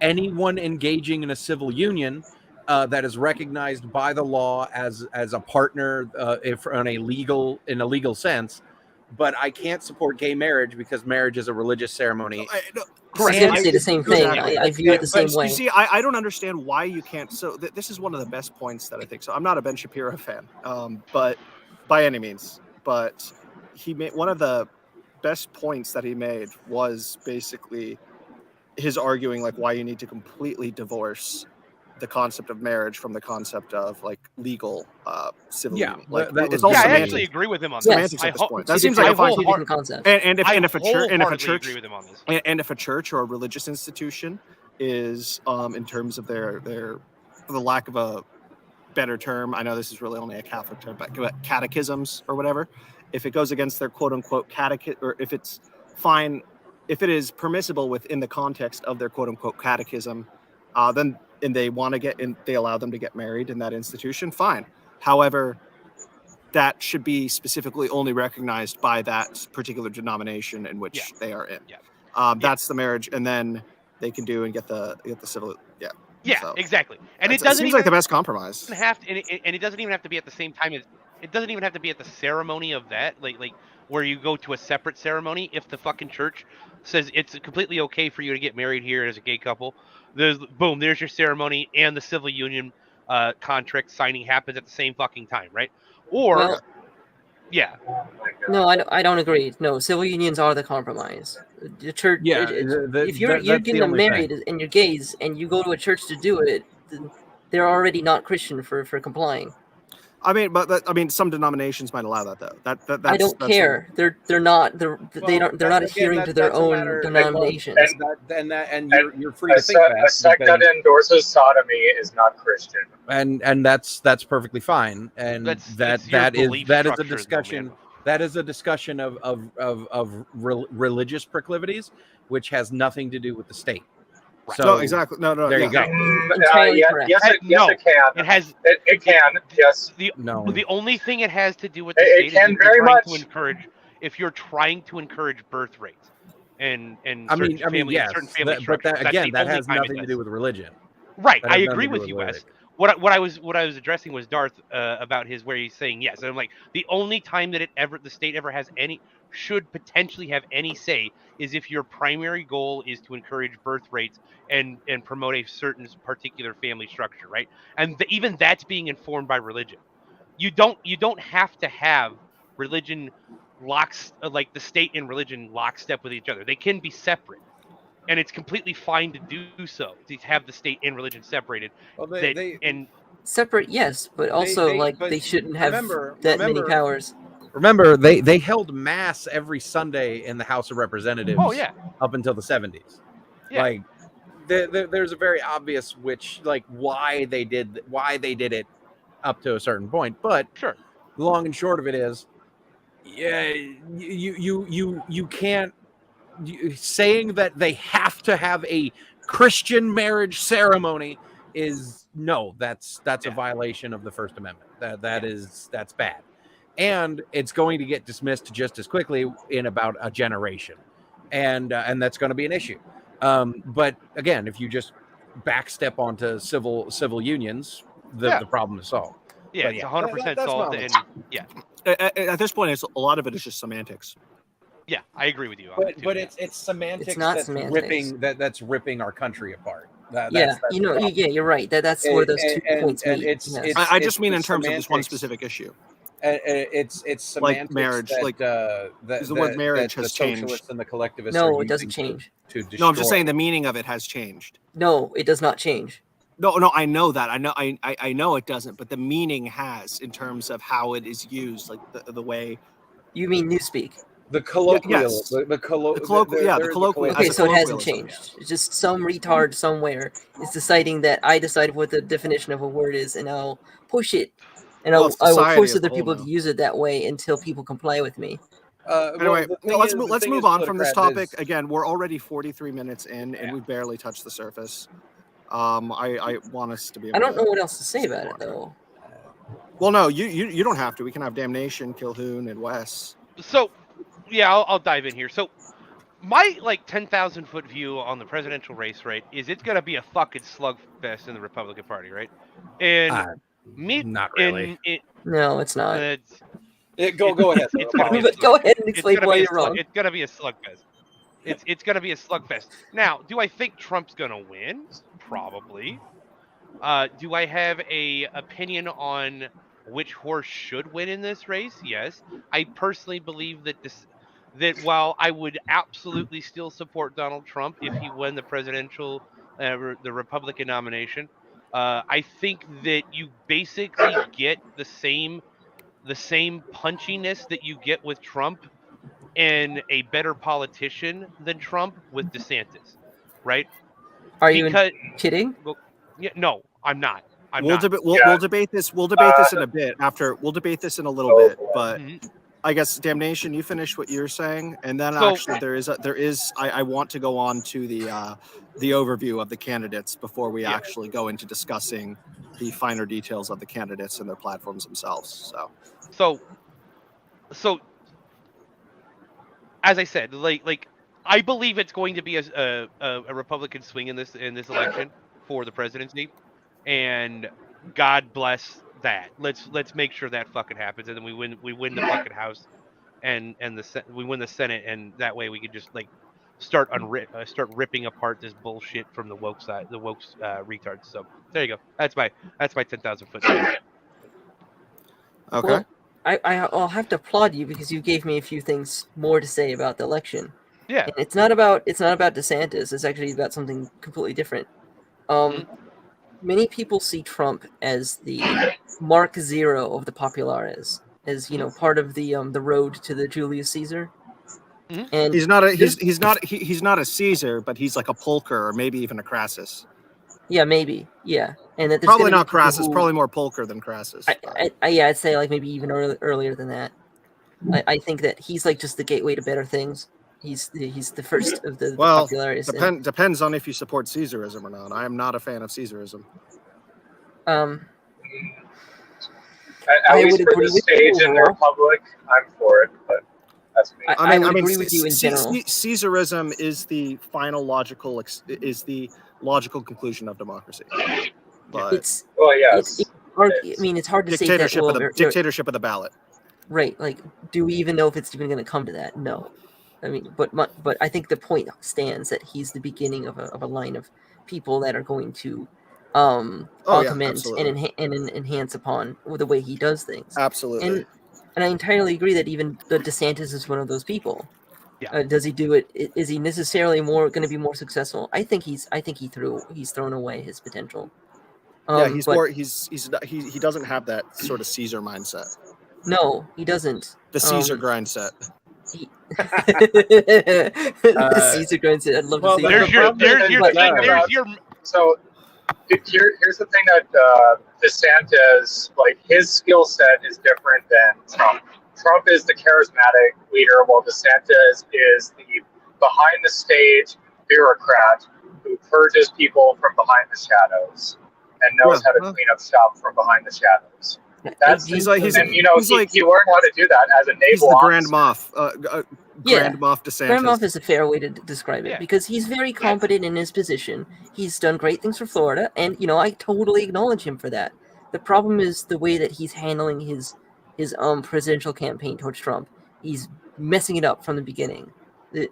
anyone engaging in a civil union that is recognized by the law as a partner in a legal sense. But I can't support gay marriage because marriage is a religious ceremony. Correct. I say the same thing. I view it the same way. You see, I don't understand why you can't. So this is one of the best points that I think. So I'm not a Ben Shapiro fan, but by any means. But he made one of the best points that he made was basically his arguing why you need to completely divorce the concept of marriage from the concept of like legal civil Yeah, union. Like that was it's all Yeah, I semantics. actually agree with him on Semantics that. at this point. That Two seems like a different- fine. two different concepts. And if I a church wholeheartedly agree with him on this. and if a church or a religious institution is in terms of their for the lack of a better term, I know this is really only a Catholic term, but catechisms or whatever, if it goes against their quote unquote catechism, or if it's fine, if it is permissible within the context of their quote unquote catechism, then and they want to get in, they allow them to get married in that institution, fine. However, that should be specifically only recognized by that particular denomination in which they are in. That's the marriage, and then they can do and get the civil. Yeah, So, exactly. And it it doesn't seems even like the best compromise. have to, and it doesn't even have to be at the same time as. It doesn't even have to be at the ceremony of that, like where you go to a separate ceremony. If the fucking church says it's completely okay for you to get married here as a gay couple, there's your ceremony, and the civil union contract signing happens at the same fucking time, right? Or Well, yeah. Oh my God. no, I don't agree. No, civil unions are the compromise. The church. Yeah, If you're getting them married and you're gays and you go to a church to do it, then they're already not Christian for complying. I mean, some denominations might allow that though. That's, I don't care. They're not. They're not adhering to their own denominations. And you're free to think that. A sect that endorses sodomy is not Christian. And that's perfectly fine. And that is a discussion. That is a discussion of religious proclivities, which has nothing to do with the state. So no, exactly. No. There you go. Yes, it can. It has. It can. Yes. The No. only thing it has to do with the It state can is very much. if you're trying to encourage birth rates and I mean, yes, certain family but structures. that has nothing to do with religion. Right, That I has agree nothing to with do you, with Wes. religion. What I was addressing was Darth about where he's saying yes, and I'm like, the only time that the state ever has should potentially have any say is if your primary goal is to encourage birth rates and promote a certain particular family structure, right? And even that's being informed by religion. You don't have to have religion like the state and religion lockstep with each other. They can be separate. And it's completely fine to do so, to have the state and religion separated. Well, Separate, yes, but also they shouldn't have many powers. Remember, they held mass every Sunday in the House of Representatives. Oh yeah, up until the 70s. Yeah. Like there's a very obvious why they did it up to a certain point. But sure, the long and short of it is, you can't. Saying that they have to have a Christian marriage ceremony is that's a violation of the First Amendment. That's bad, and it's going to get dismissed just as quickly in about a generation, and that's going to be an issue. But again, if you just backstep onto civil unions, the problem is solved. Yeah, it's 100% solved. And yeah, at this point, a lot of it is just semantics. Yeah, I agree with you. But it's semantics. It's not that's semantics. That's ripping our country apart. You're right. That's where those 2 points meet. I just mean in terms of this one specific issue. It's semantics like marriage. The word marriage has changed. Socialists and the collectivists. No, it doesn't change. No, I'm just saying the meaning of it has changed. No, it does not change. No, I know that. I know it doesn't, but the meaning has in terms of how it is used, like the way. You mean newspeak? The colloquial, yes. the colloquial. Okay, so it hasn't changed. It's just some retard somewhere is deciding that I decided what the definition of a word is, and I'll push it, and I will force other people to use it that way until people comply with me. Anyway, let's move on from this topic. Again, we're already 43 minutes in, and we barely touched the surface. I want us to be. I don't know what else to say about it, though. Well, no, you don't have to. We can have Damnation, Kilhoun, and Wes. So. Yeah, I'll dive in here. So, my 10,000 foot view on the presidential race, right, is it's gonna be a fucking slugfest in the Republican Party, right? And not really. No, it's not. Go ahead. Go ahead and explain why you're wrong. It's gonna be a slugfest. It's gonna be a slugfest. Now, do I think Trump's gonna win? Probably. Do I have a opinion on which horse should win in this race? Yes. I personally believe that while I would absolutely still support Donald Trump if he won the presidential, the Republican nomination, I think that you basically get the same punchiness that you get with Trump and a better politician than Trump with DeSantis, right? Are you Because kidding? well, yeah, no, I'm not. We'll Yeah. debate this. We'll debate this in a bit. We'll debate this in a little bit. But Mhm. I guess, Damnation, you finish what you're saying, and then So- actually there is. I want to go on to the overview of the candidates before we actually go into discussing the finer details of the candidates and their platforms themselves. So as I said, like I believe it's going to be a Republican swing in this election for the presidency, and God bless that. Let's make sure that fucking happens, and then we win the fucking House, and we win the Senate, and that way we could just like start ripping apart this bullshit from the woke side, the woke retards. So there you go. That's my 10,000 foot. Okay. Well, I'll have to applaud you because you gave me a few things more to say about the election. Yeah. And it's not about DeSantis. It's actually about something completely different. Many people see Trump as the Mark Zero of the populares, as part of the road to the Julius Caesar. Mhm. And he's not a Caesar, but he's like a Pulcher or maybe even a Crassus. yeah, maybe, yeah, and that there's Probably gonna be not people Crassus. who- Probably more Pulcher than Crassus. I'd say like maybe even earlier than that. I think that he's like just the gateway to better things. He's the first of the populares. Depends on if you support Caesarism or not. I am not a fan of Caesarism. At At least for the stage in the Republic, I'm for it, but that's me. I would agree with you in general. Caesarism is the final logical conclusion of democracy. But It's yes. I mean, it's hard to say that. Dictatorship of the ballot. Right. Like, do we even know if it's even going to come to that? No. I mean, but I think the point stands that he's the beginning of a line of people that are going to augment and enhance upon the way he does things. Absolutely. And I entirely agree that even the DeSantis is one of those people. Yeah. Does he do it? Is he necessarily going to be more successful? I think he's thrown away his potential. He doesn't have that sort of Caesar mindset. No, he doesn't. The Caesar grind set. The Caesar grind set. I'd love to see. There's your. So here's the thing that DeSantis, like, his skill set is different than Trump. Trump is the charismatic leader, while DeSantis is the behind the stage bureaucrat who purges people from behind the shadows and knows how to clean up shop from behind the shadows. He learned how to do that as a naval He's the Grand officer. Moff. Grand Moff DeSantis. Grand Moff is a fair way to describe it because he's very competent in his position. He's done great things for Florida, and I totally acknowledge him for that. The problem is the way that he's handling his presidential campaign towards Trump. He's messing it up from the beginning.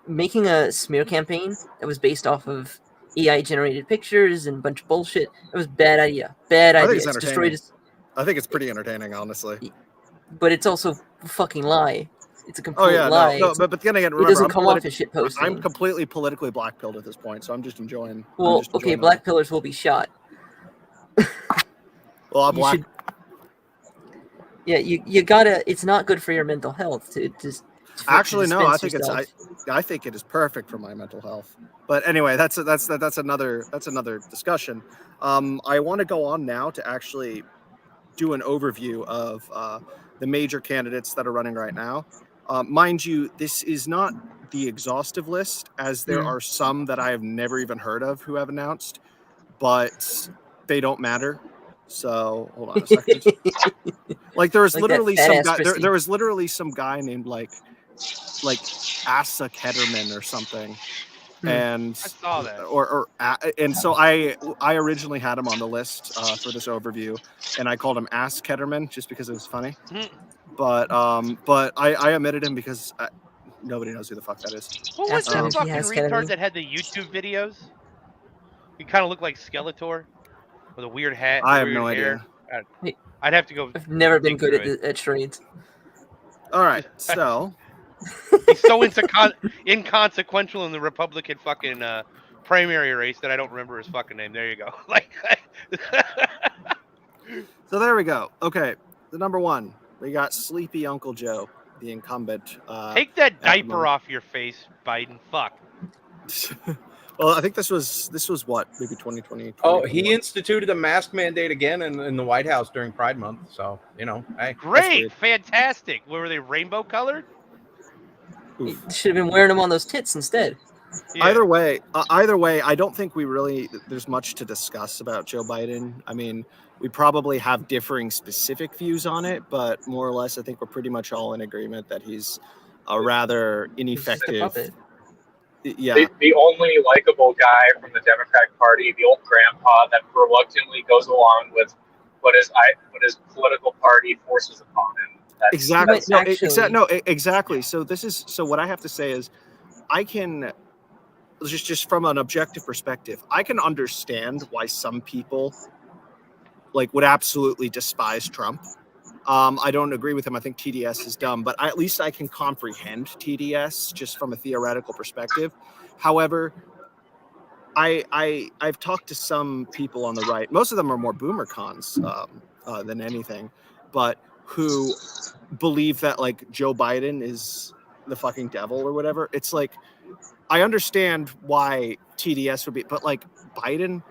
Making a smear campaign that was based off of AI generated pictures and a bunch of bullshit. That was a bad idea. Bad idea. It's destroyed his. I think it's pretty entertaining, honestly. But it's also a fucking lie. It's a complete lie. No, but then again, remember, it doesn't come off as shit posting. I'm completely politically blackpilled at this point, so I'm just enjoying. Well, okay, black pillars will be shot. Well, I'm black. You gotta. It's not good for your mental health to just. Actually, no. I think I think it is perfect for my mental health. But anyway, that's another discussion. I want to go on now to actually do an overview of the major candidates that are running right now. Mind you, this is not the exhaustive list, as there are some that I have never even heard of who have announced, but they don't matter. So hold on a second. Like there was literally some guy. There was literally some guy named like Asa Ketterman or something. And I saw that. And so I originally had him on the list for this overview, and I called him Ass Ketterman just because it was funny. But I omitted him because nobody knows who the fuck that is. What was that fucking retard that had the YouTube videos? He kind of looked like Skeletor with a weird hat. I have no idea. I'd have to go. I've never been good at charades. All right, so. He's so inconsequential in the Republican fucking primary race that I don't remember his fucking name. There you go. Like, So there we go. Okay, the number one, we got Sleepy Uncle Joe, the incumbent. take that at the diaper moment. off your face, Biden. Fuck. Well, I think this was what, maybe 2020. Oh, he instituted a mask mandate again in the White House during Pride Month. So, you know, hey. Great, fantastic. Were they rainbow colored? You should have been wearing them on those tits instead. Yeah. Either way, I don't think there's much to discuss about Joe Biden. I mean, we probably have differing specific views on it, but more or less, I think we're pretty much all in agreement that he's a rather ineffective. Yeah. The only likable guy from the Democratic Party, the old grandpa that reluctantly goes along with what his political party forces upon him. Exactly. Exactly. So what I have to say is, I can just from an objective perspective, I can understand why some people would absolutely despise Trump. I don't agree with him. I think TDS is dumb, but at least I can comprehend TDS just from a theoretical perspective. However, I've talked to some people on the right. Most of them are more boomer cons than anything, but who believe that Joe Biden is the fucking devil or whatever. It's like, I understand why TDS would be, but Biden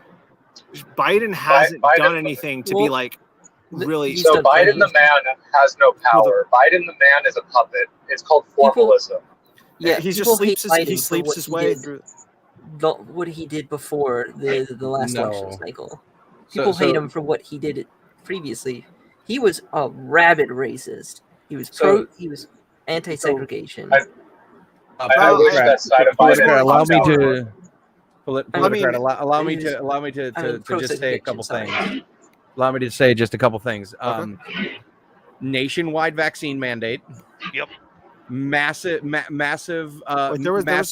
hasn't done anything to be really. So Biden the man has no power. Biden the man is a puppet. It's called formalism. He just sleeps his way through. What he did before the last election cycle. People hate him for what he did previously. He was a rabid racist. He was anti-segregation. I wish that side of Biden. Allow me to just say a couple things. Allow me to say just a couple things. Nationwide vaccine mandate. Yep. Massive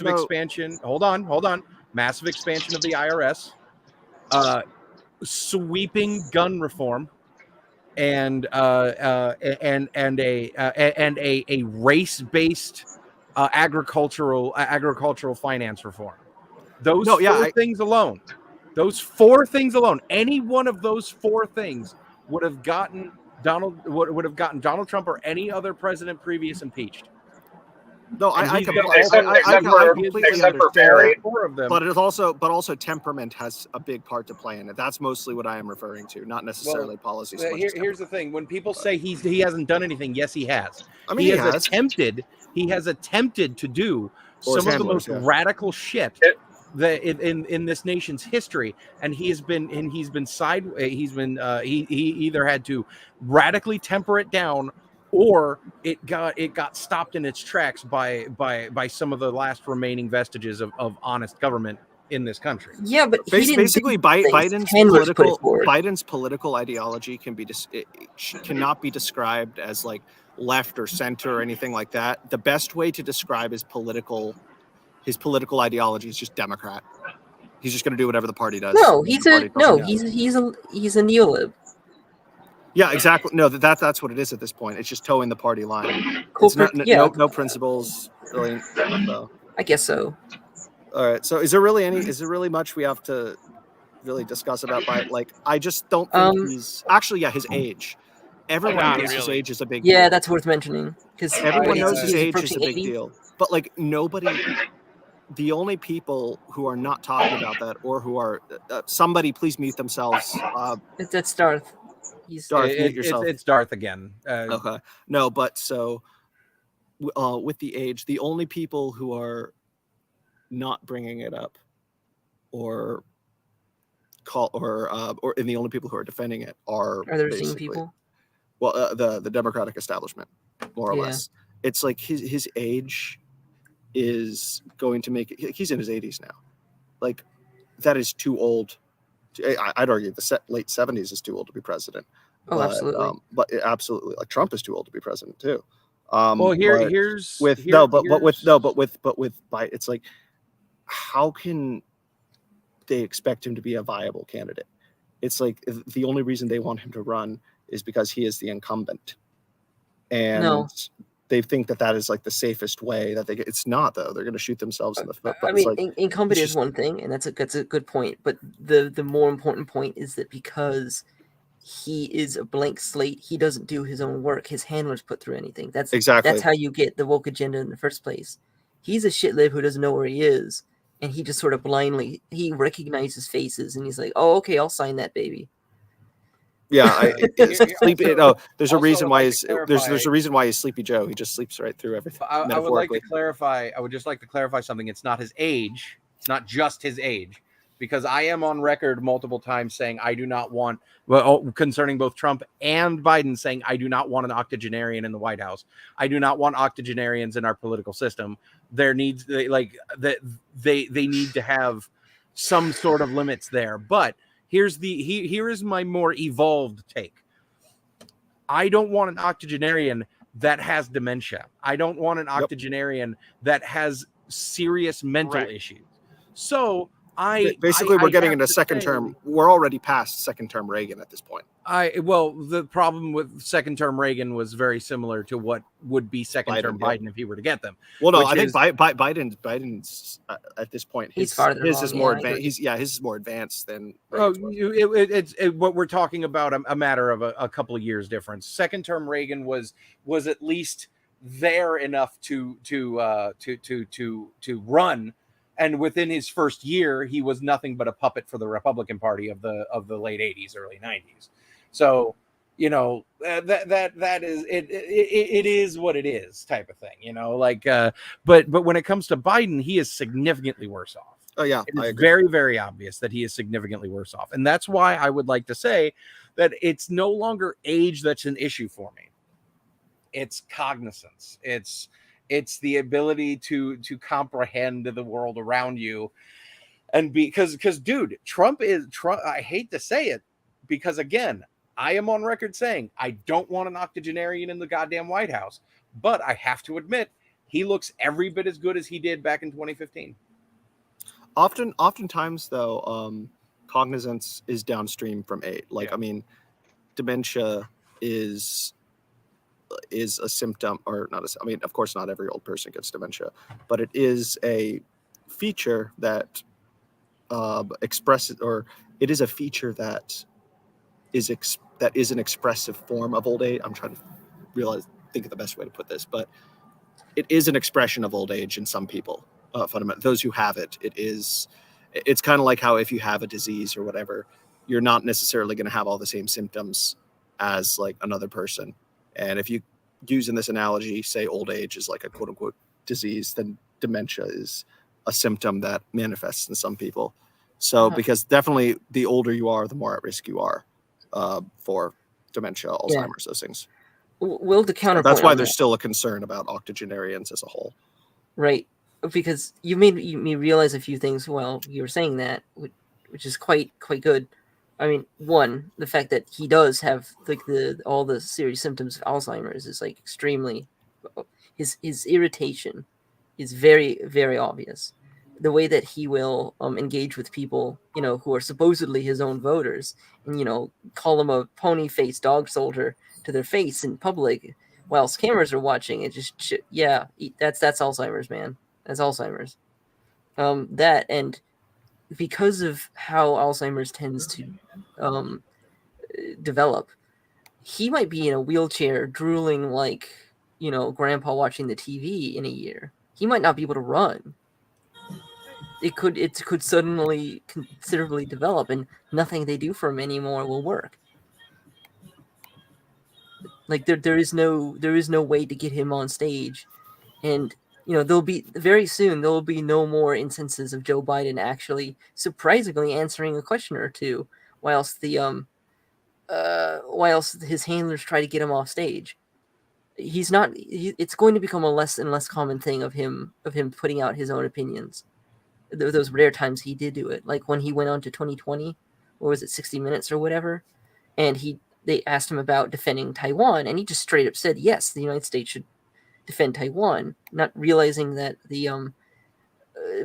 expansion. Hold on. Massive expansion of the IRS. Sweeping gun reform. And a race-based agricultural finance reform. Those four things alone. Any one of those four things would have gotten Donald Trump or any other president previous impeached. No, I completely except for Barry. But also temperament has a big part to play in it. That's mostly what I am referring to, not necessarily policies. Here's the thing: when people say he hasn't done anything, yes, he has. I mean, he has attempted to do some of the most radical shit that in this nation's history, and he either had to radically temper it down, or it got stopped in its tracks by some of the last remaining vestiges of honest government in this country. Yeah, but basically Biden's political ideology cannot be described as left or center or anything like that. The best way to describe his political ideology is just Democrat. He's just going to do whatever the party does. No, he's a neolib. Yeah, exactly. No, that's what it is at this point. It's just towing the party line. No principles. Really, so. I guess so. All right. So, is there really much we have to really discuss about Biden? I just don't think he's actually. Yeah, his age. Everyone knows his age is a big deal. Yeah, that's worth mentioning because everyone knows his age is a big deal. But nobody. The only people who are not talking about that, or who are somebody, please mute themselves. That's Darth. Darth, mute yourself. It's Darth again. Okay. No, but so with the age, the only people who are not bringing it up, and the only people who are defending it are there sane people? Well, the Democratic establishment, more or less. It's his age is going to make it. He's in his 80s now. That is too old. I'd argue the late 70s is too old to be president. Oh, absolutely. But absolutely, Trump is too old to be president too. With Biden, it's how can they expect him to be a viable candidate? It's the only reason they want him to run is because he is the incumbent. And they think that is like the safest way that they get. It's not, though. They're going to shoot themselves in the foot. But I mean, like, incumbent is one thing, and that's a good point. But the more important point is that because he is a blank slate, he doesn't do his own work. His handlers put through anything. That's how you get the woke agenda in the first place. He's a shitlib who doesn't know where he is, and he just sort of blindly he recognizes faces, and he's like, "Oh, okay, I'll sign that baby." Yeah, there's a reason why there's a reason why he's Sleepy Joe. He just sleeps right through everything. I would like to clarify. I would just like to clarify something. It's not his age. It's not just his age, because I am on record multiple times saying I do not want, concerning both Trump and Biden, saying I do not want an octogenarian in the White House. I do not want octogenarians in our political system. They need to have some sort of limits there. But here is my more evolved take. I don't want an octogenarian that has dementia. I don't want an octogenarian that has serious mental issues. So we're getting into second term. We're already past second term Reagan at this point. The problem with second term Reagan was very similar to what would be second term Biden if he were to get them. Well, no, I think Biden's at this point his is more advanced. His is more advanced than. It's what we're talking about a matter of a couple of years difference. Second term Reagan was at least there enough to run. And within his first year, he was nothing but a puppet for the Republican Party of the late 80s, early 90s. So, that is it is what it is type of thing, but when it comes to Biden, he is significantly worse off. Oh yeah, it's very, very obvious that he is significantly worse off. And that's why I would like to say that it's no longer age that's an issue for me. It's cognizance. It's the ability to comprehend the world around you. And because dude, Trump, I hate to say it, because again, I am on record saying I don't want an octogenarian in the goddamn White House, but I have to admit he looks every bit as good as he did back in 2015. Oftentimes though, cognizance is downstream from age. I mean, dementia is a symptom, or not I mean, of course not every old person gets dementia, but it is a feature that expresses, or it is a feature that is an expressive form of old age. I'm trying to think of the best way to put this, but it is an expression of old age in some people. Fundamentally, those who have it's kind of like how if you have a disease or whatever, you're not necessarily going to have all the same symptoms as like another person. And if you use in this analogy, say old age is like a quote unquote disease, then dementia is a symptom that manifests in some people. So because definitely the older you are, the more at risk you are for dementia, Alzheimer's, those things. Will the counterpoint? That's why there's still a concern about octogenarians as a whole. Right. Because you made me realize a few things while you were saying that, which is quite good. I mean, one, the fact that he does have like all the serious symptoms of Alzheimer's is like extremely. His irritation is very, very obvious. The way that he will engage with people, who are supposedly his own voters, and call him a pony-faced dog soldier to their face in public, whilst cameras are watching. It just that's Alzheimer's, man. That's Alzheimer's. That and. Because of how Alzheimer's tends to develop, he might be in a wheelchair drooling like, grandpa watching the TV in a year. He might not be able to run. It could suddenly considerably develop, and nothing they do for him anymore will work. Like there is no way to get him on stage, and there'll be no more instances of Joe Biden actually surprisingly answering a question or two, whilst his handlers try to get him off stage. He's not. It's going to become a less and less common thing of him putting out his own opinions. Those rare times he did do it, like when he went on to 2020, or was it 60 Minutes or whatever, and they asked him about defending Taiwan, and he just straight up said, yes, the United States should defend Taiwan, not realizing that the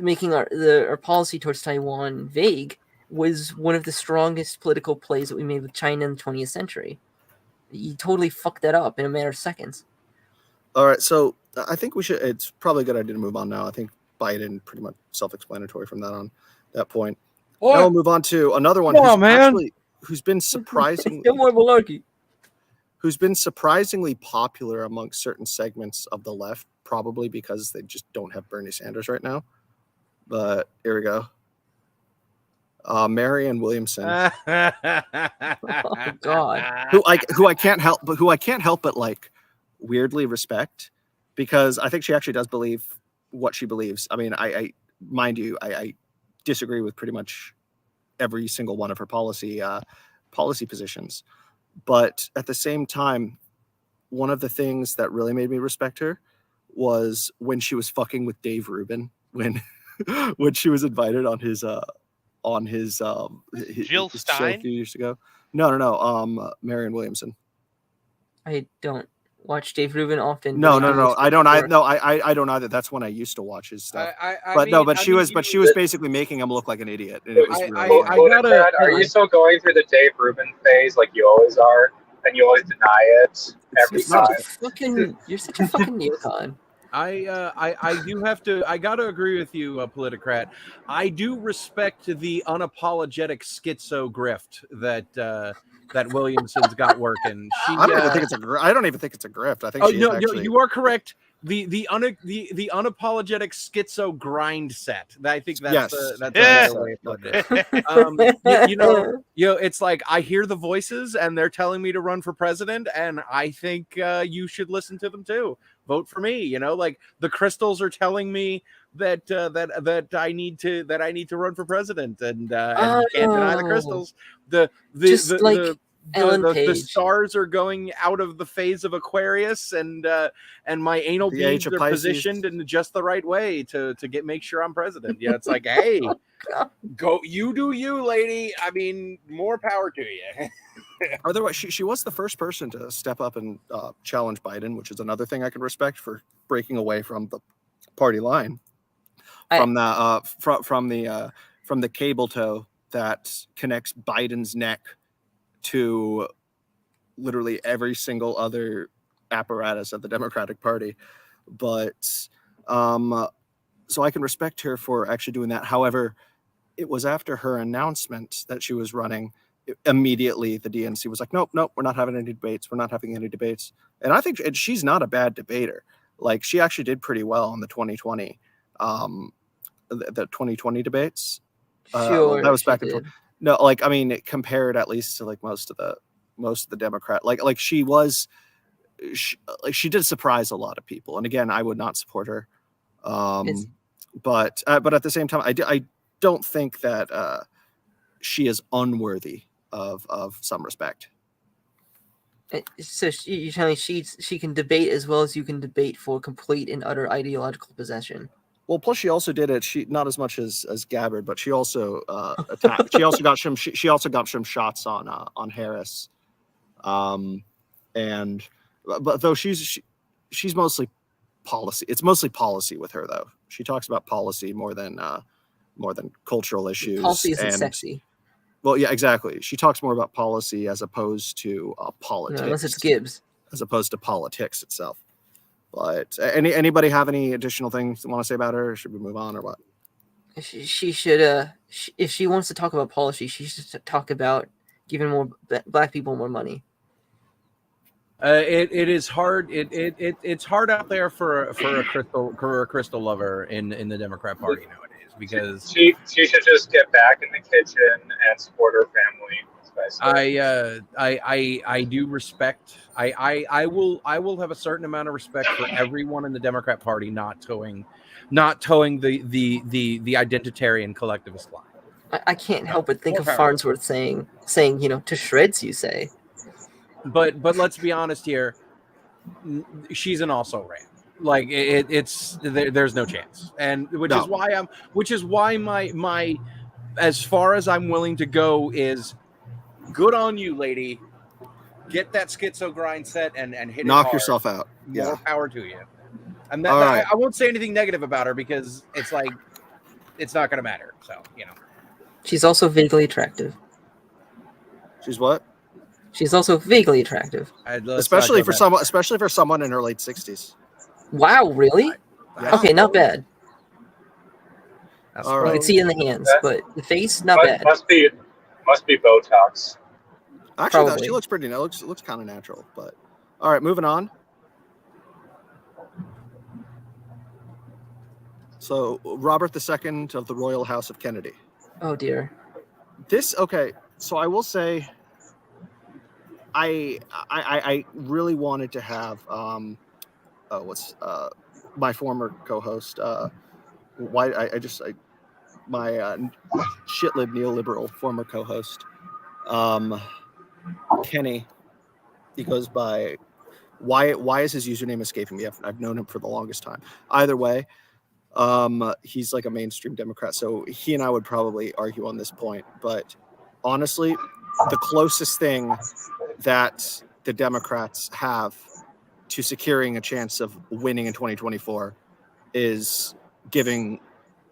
making our policy towards Taiwan vague was one of the strongest political plays that we made with China in the 20th century. You totally fucked that up in a matter of seconds. All right, so I think we should. It's probably a good idea to move on now. I think Biden pretty much self-explanatory from that point. Now we'll move on to another one who's been surprisingly No more malarkey. Who's been surprisingly popular among certain segments of the left, probably because they just don't have Bernie Sanders right now. But here we go. Marianne Williamson, Oh God, who I can't help but like weirdly respect, because I think she actually does believe what she believes. I mean, I mind you, I disagree with pretty much every single one of her policy positions, but at the same time, one of the things that really made me respect her was when she was fucking with Dave Rubin when she was invited on his Jill his show Stein? a few years ago. No. Marianne Williamson. I don't watch Dave Rubin often. No. but I don't. I don't either. That's when I used to watch his stuff. But she was basically making him look like an idiot. And it was are you still going through the Dave Rubin phase like you always are, and you always deny it every time? You're such a fucking neocon. I do have to. I got to agree with you, Politicrat. I do respect the unapologetic schizo grift that Williamson's got working. I don't even think it's a grift. I don't even think it's a grift. I think you are correct. The unapologetic schizo grind set. I think that's another way of putting it. It's like I hear the voices and they're telling me to run for president, and I think you should listen to them too. Vote for me. Like the crystals are telling me that I need to run for president, and can't deny the crystals. The stars are going out of the phase of Aquarius, and my anal beads are positioned in just the right way to make sure I'm president. It's like, hey, go, you do you, lady. I mean, more power to you. Otherwise, she was the first person to step up and challenge Biden, which is another thing I can respect for breaking away from the party line, from the cable tow that connects Biden's neck to literally every single other apparatus of the Democratic Party. But so I can respect her for actually doing that. However, it was after her announcement that she was running. Immediately the DNC was like, nope, we're not having any debates. And I think she's not a bad debater. Like, she actually did pretty well in the 2020 debates. Sure, that was back and forth. No, like, I mean, it compared at least to like most of the Democrat, like she did surprise a lot of people. And again, I would not support her. But at the same time, I don't think that she is unworthy of some respect. So you're telling me she can debate as well as you can debate for complete and utter ideological possession. Well, plus she also did it. She not as much as Gabbard, but she also attacked. She also got some. She also got some shots on Harris, but though she's mostly policy. It's mostly policy with her, though. She talks about policy more than cultural issues. Policy isn't sexy. Well, yeah, exactly. She talks more about policy as opposed to politics. No, unless it's Gibbs. As opposed to politics itself. But anybody have any additional things they want to say about her? Or should we move on or what? She should. If she wants to talk about policy, she should talk about giving more black people more money. It is hard. It's hard out there for a crystal lover in the Democrat Party nowadays, because she should just get back in the kitchen and support her family. I do respect. I will have a certain amount of respect for everyone in the Democrat Party not towing the identitarian collectivist line. I can't help but think of Farnsworth saying, to shreds, you say. But let's be honest here. She's an also-ran. Like there's no chance, and which is why my as far as I'm willing to go is good on you, lady. Get that schizo grind set and hit knock it hard. Yourself out. More power to you. And I won't say anything negative about her because it's like it's not going to matter. So she's also vaguely attractive. She's what? She's also vaguely attractive, especially for someone in her late 60s. Wow, really? Yeah. Okay, not bad. That's All You right. can see in the hands, but the face, not bad. Must be Botox. Actually, no, Probably. she looks pretty. No, looks kind of natural. But all right, moving on. So Robert II of the Royal House of Kennedy. Oh dear. Okay. So I will say, I really wanted to have my former co-host my shitlib neoliberal former co-host Kenny. He goes by why is his username escaping me? I've known him for the longest time. Either way, he's like a mainstream Democrat, so he and I would probably argue on this point. But honestly, the closest thing that the Democrats have to securing a chance of winning in 2024 is giving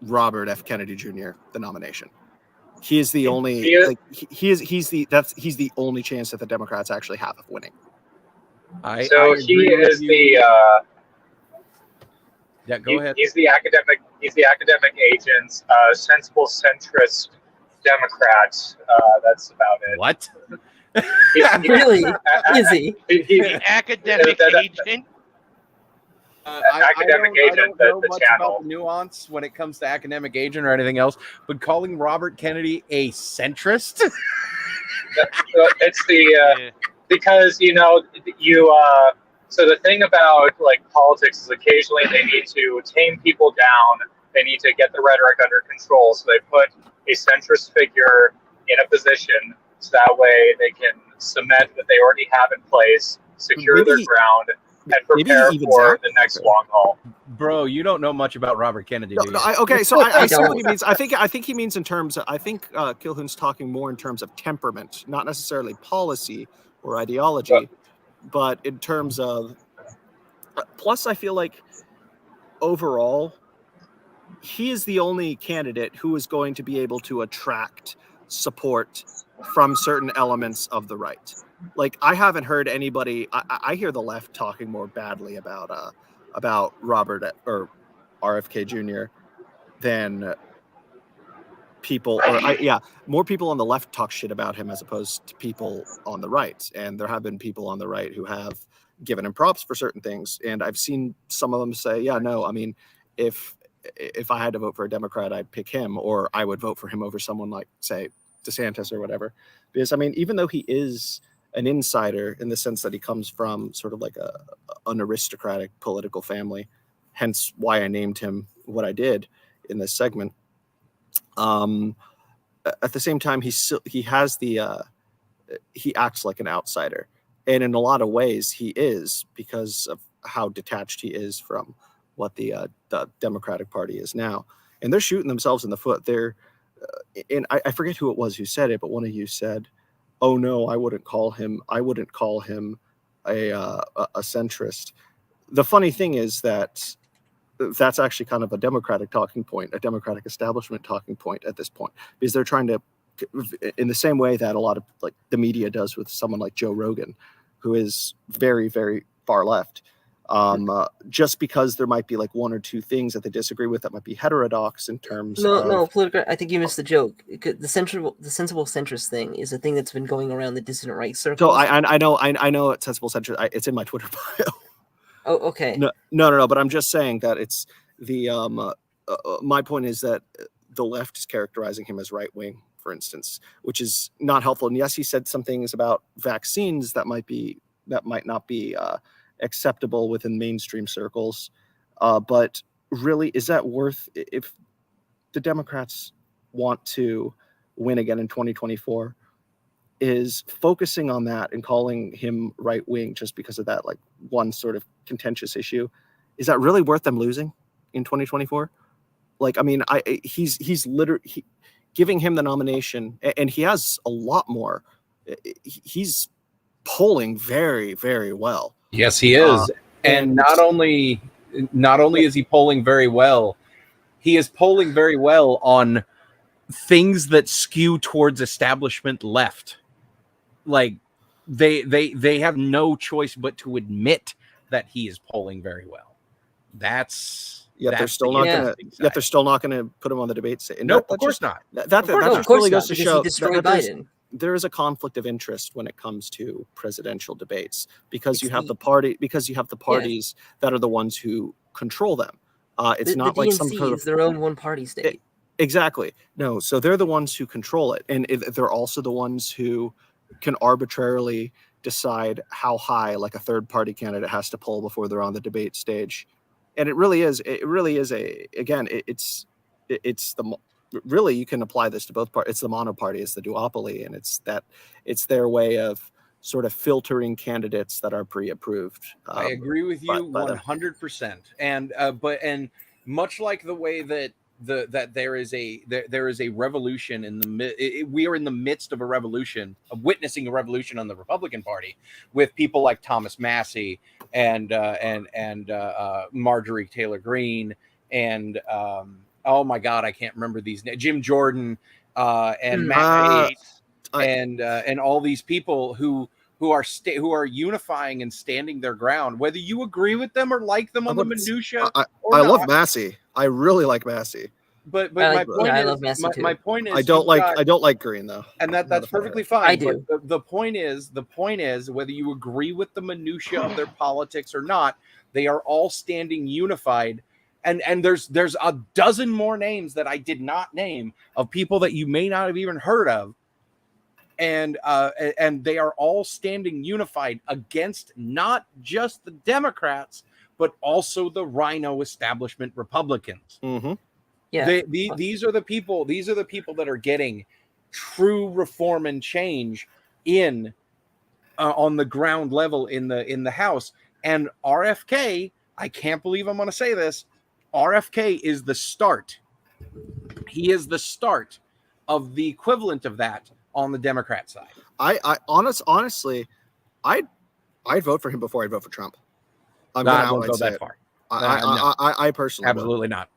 Robert F. Kennedy Jr. the nomination. He is the only he's the only chance that the Democrats actually have of winning. He is Yeah, go ahead. He's the academic agent's sensible centrist Democrat. That's about it. What? Really? Is he? The academic agent. Academic agent, I don't know the much channel. about the nuance when it comes to academic agent or anything else, but calling Robert Kennedy a centrist? It's because so the thing about like politics is occasionally they need to tame people down. They need to get the rhetoric under control. So they put a centrist figure in a position so that way they can cement what they already have in place, secure their ground, and prepare for the next long haul. Bro, you don't know much about Robert Kennedy, do you? So I see what he means. I think he means in terms of, Kilhoon's talking more in terms of temperament, not necessarily policy or ideology, but in terms of, plus I feel like overall, he is the only candidate who is going to be able to attract support from certain elements of the right. Like, I haven't heard anybody, I hear the left talking more badly about Robert or RFK Jr. than people, more people on the left talk shit about him as opposed to people on the right. And there have been people on the right who have given him props for certain things. And I've seen some of them say, yeah, no, I mean, if I had to vote for a Democrat, I'd pick him, or I would vote for him over someone like, say, DeSantis or whatever. Because, I mean, even though he is an insider in the sense that he comes from sort of like an aristocratic political family, hence why I named him what I did in this segment. At the same time, he acts like an outsider, and in a lot of ways he is, because of how detached he is from what the Democratic Party is now. And they're shooting themselves in the foot. And I forget who it was who said it, but one of you said, "Oh no, I wouldn't call him a centrist." The funny thing is that that's actually kind of a Democratic talking point, a Democratic establishment talking point at this point, because they're trying to, in the same way that a lot of like the media does with someone like Joe Rogan, who is very, very far left. Just because there might be like one or two things that they disagree with that might be heterodox in terms of... No, political. I think you missed the joke. The sensible centrist thing is a thing that's been going around the dissident right circles. So I know it's sensible centrist. It's in my Twitter bio. Oh, okay. No. But I'm just saying that it's the my point is that the left is characterizing him as right wing, for instance, which is not helpful. And yes, he said some things about vaccines that might not be acceptable within mainstream circles. But really, is that worth, if the Democrats want to win again in 2024, is focusing on that and calling him right wing just because of that like one sort of contentious issue, is that really worth them losing in 2024? Like, I mean, he's literally giving him the nomination, and he has a lot more. He's polling very, very well. Yes, he is. And not only is he polling very well, he is polling very well on things that skew towards establishment left. Like they have no choice but to admit that he is polling very well. Yet they're still not going to. Yet they're still not going to put him on the debate stage. Nope, of course not. That just really goes to show that there is a conflict of interest when it comes to presidential debates because you have the parties that are the ones who control them. It's not like some sort of their own one-party state. Exactly. No, so they're the ones who control it, and they're also the ones who can arbitrarily decide how high, like a third-party candidate has to poll before they're on the debate stage. And it really is really, you can apply this to both parties. It's the monoparty, it's the duopoly, and it's their way of sort of filtering candidates that are pre-approved. I agree with you 100%. And much like the way that there is a revolution we are in the midst of a revolution, of witnessing a revolution on the Republican Party with people like Thomas Massey and Marjorie Taylor Greene and oh my God, I can't remember these names. Jim Jordan and Matt Gaetz and all these people who are unifying and standing their ground, whether you agree with them or like them on the minutia. I love Massey. I really like Massey. But I love Massey too. My point is, I don't like Green though, and that's perfectly fine. I do. But the point is whether you agree with the minutia of their politics or not, they are all standing unified. And there's a dozen more names that I did not name of people that you may not have even heard of. And they are all standing unified against not just the Democrats, but also the rhino establishment Republicans. Mm-hmm. Yeah, these are the people that are getting true reform and change in on the ground level in the House. And RFK, I can't believe I'm going to say this, RFK is the start. He is the start of the equivalent of that on the Democrat side. Honestly, I'd vote for him before I'd vote for Trump. I won't go that far. I personally absolutely not.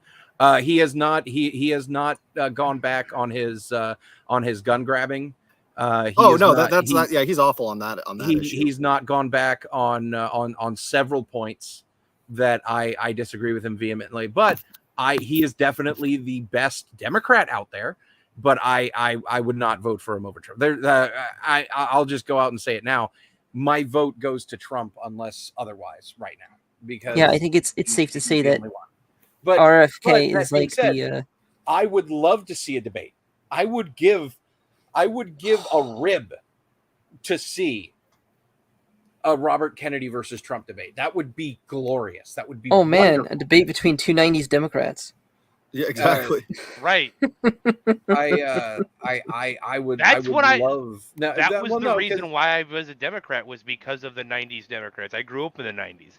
He has not. He has not gone back on his gun grabbing. He's awful on that. Issue. He's not gone back on several points that I disagree with him vehemently. But he is definitely the best Democrat out there. But I would not vote for him over Trump. I'll just go out and say it now. My vote goes to Trump unless otherwise right now. Because I think it's safe to say that RFK is like I would love to see a debate. I would give a rib to see a Robert Kennedy versus Trump debate. That would be glorious. That would be wonderful. A debate between two 90s Democrats. Yeah, exactly. Right. I would. That's what I love. That was the reason why I was a Democrat, was because of the '90s Democrats. I grew up in the '90s,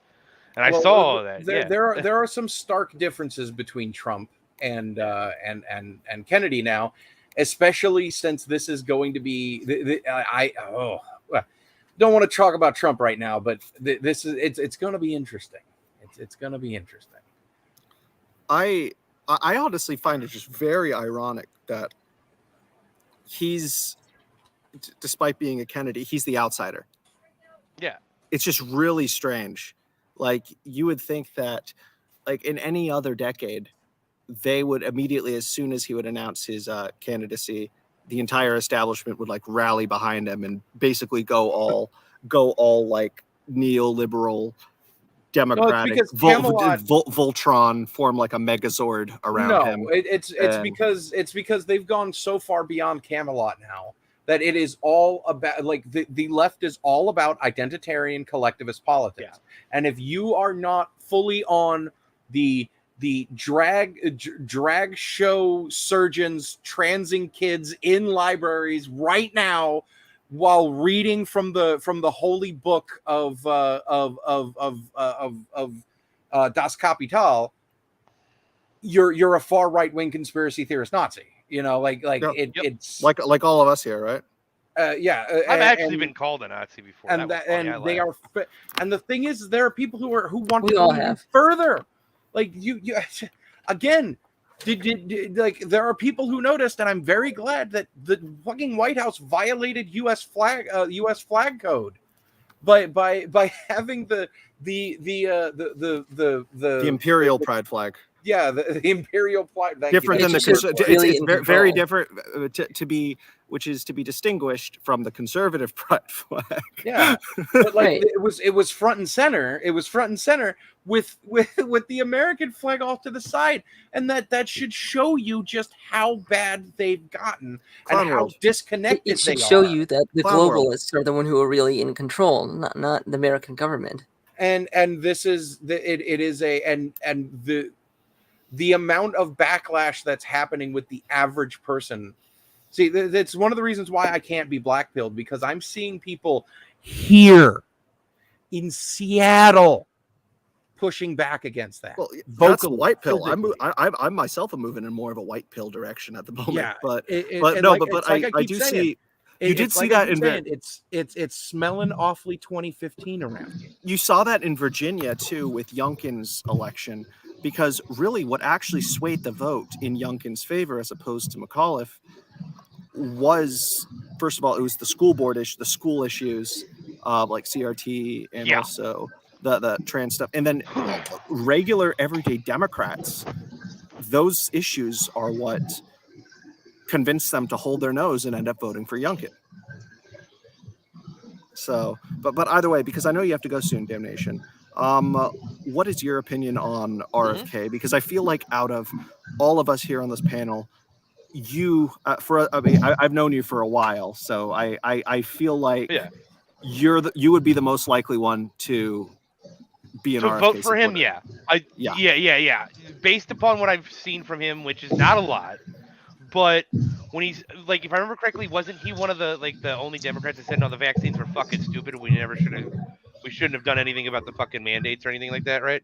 and I saw all that. There are some stark differences between Trump and Kennedy now, especially since this is going to be. Don't want to talk about Trump right now, but it's going to be interesting. It's going to be interesting. I honestly find it just very ironic that he's, despite being a Kennedy, he's the outsider. Yeah. It's just really strange. Like, you would think that, like, in any other decade, they would immediately, as soon as he would announce his candidacy, the entire establishment would, like, rally behind him and basically go all like neoliberal, Democratic, Voltron, form like a Megazord around him. It's because they've gone so far beyond Camelot now that it is all about, like, the left is all about identitarian collectivist politics. Yeah. And if you are not fully on the drag show surgeons transing kids in libraries right now, while reading from the holy book of Das Kapital, you're a far right wing conspiracy theorist Nazi. You know, it's like all of us here, right? I've actually been called a Nazi before. And the thing is, there are people who want to go further. Like you again. There are people who noticed, and I'm very glad that the fucking White House violated U.S. flag code by having the imperial pride flag. Yeah, the imperial flag. Different than it's very different to be, which is to be distinguished from the conservative pride flag. Yeah, but like Right. it was front and center. It was front and center with the American flag off to the side, and that should show you just how bad they've gotten Clown and how world. disconnected It should they show are. you that the Clown world. globalists are the one who are really in control, not the American government. And this is it is the amount of backlash that's happening with the average person. See, that's one of the reasons why I can't be black-pilled, because I'm seeing people here in Seattle pushing back against that. Well, that's a vocally, white pill. physically. I myself am moving in more of a white pill direction at the moment. Yeah, but and no, like- but it's like I I keep do saying, see. You did It's see like I that keep in saying, it's smelling awfully 2015 around here. you saw that in Virginia too with Youngkin's election, because really what actually swayed the vote in Youngkin's favor as opposed to McAuliffe was, first of all, it was the school board issue, the school issues, like CRT and Yeah. also the trans stuff, and then regular everyday Democrats. Those issues are what convinced them to hold their nose and end up voting for Youngkin. So, but either way, because I know you have to go soon, Damnation. What is your opinion on RFK? Because I feel like out of all of us here on this panel, you I've known you for a while, so I feel like Yeah. you would be the most likely one to be an RFK vote for him. supporter. Yeah. Based upon what I've seen from him, which is not a lot, but when he's like, if I remember correctly, wasn't he one of the only Democrats that said no, the vaccines were fucking stupid and we shouldn't have done anything about the fucking mandates or anything like that, right?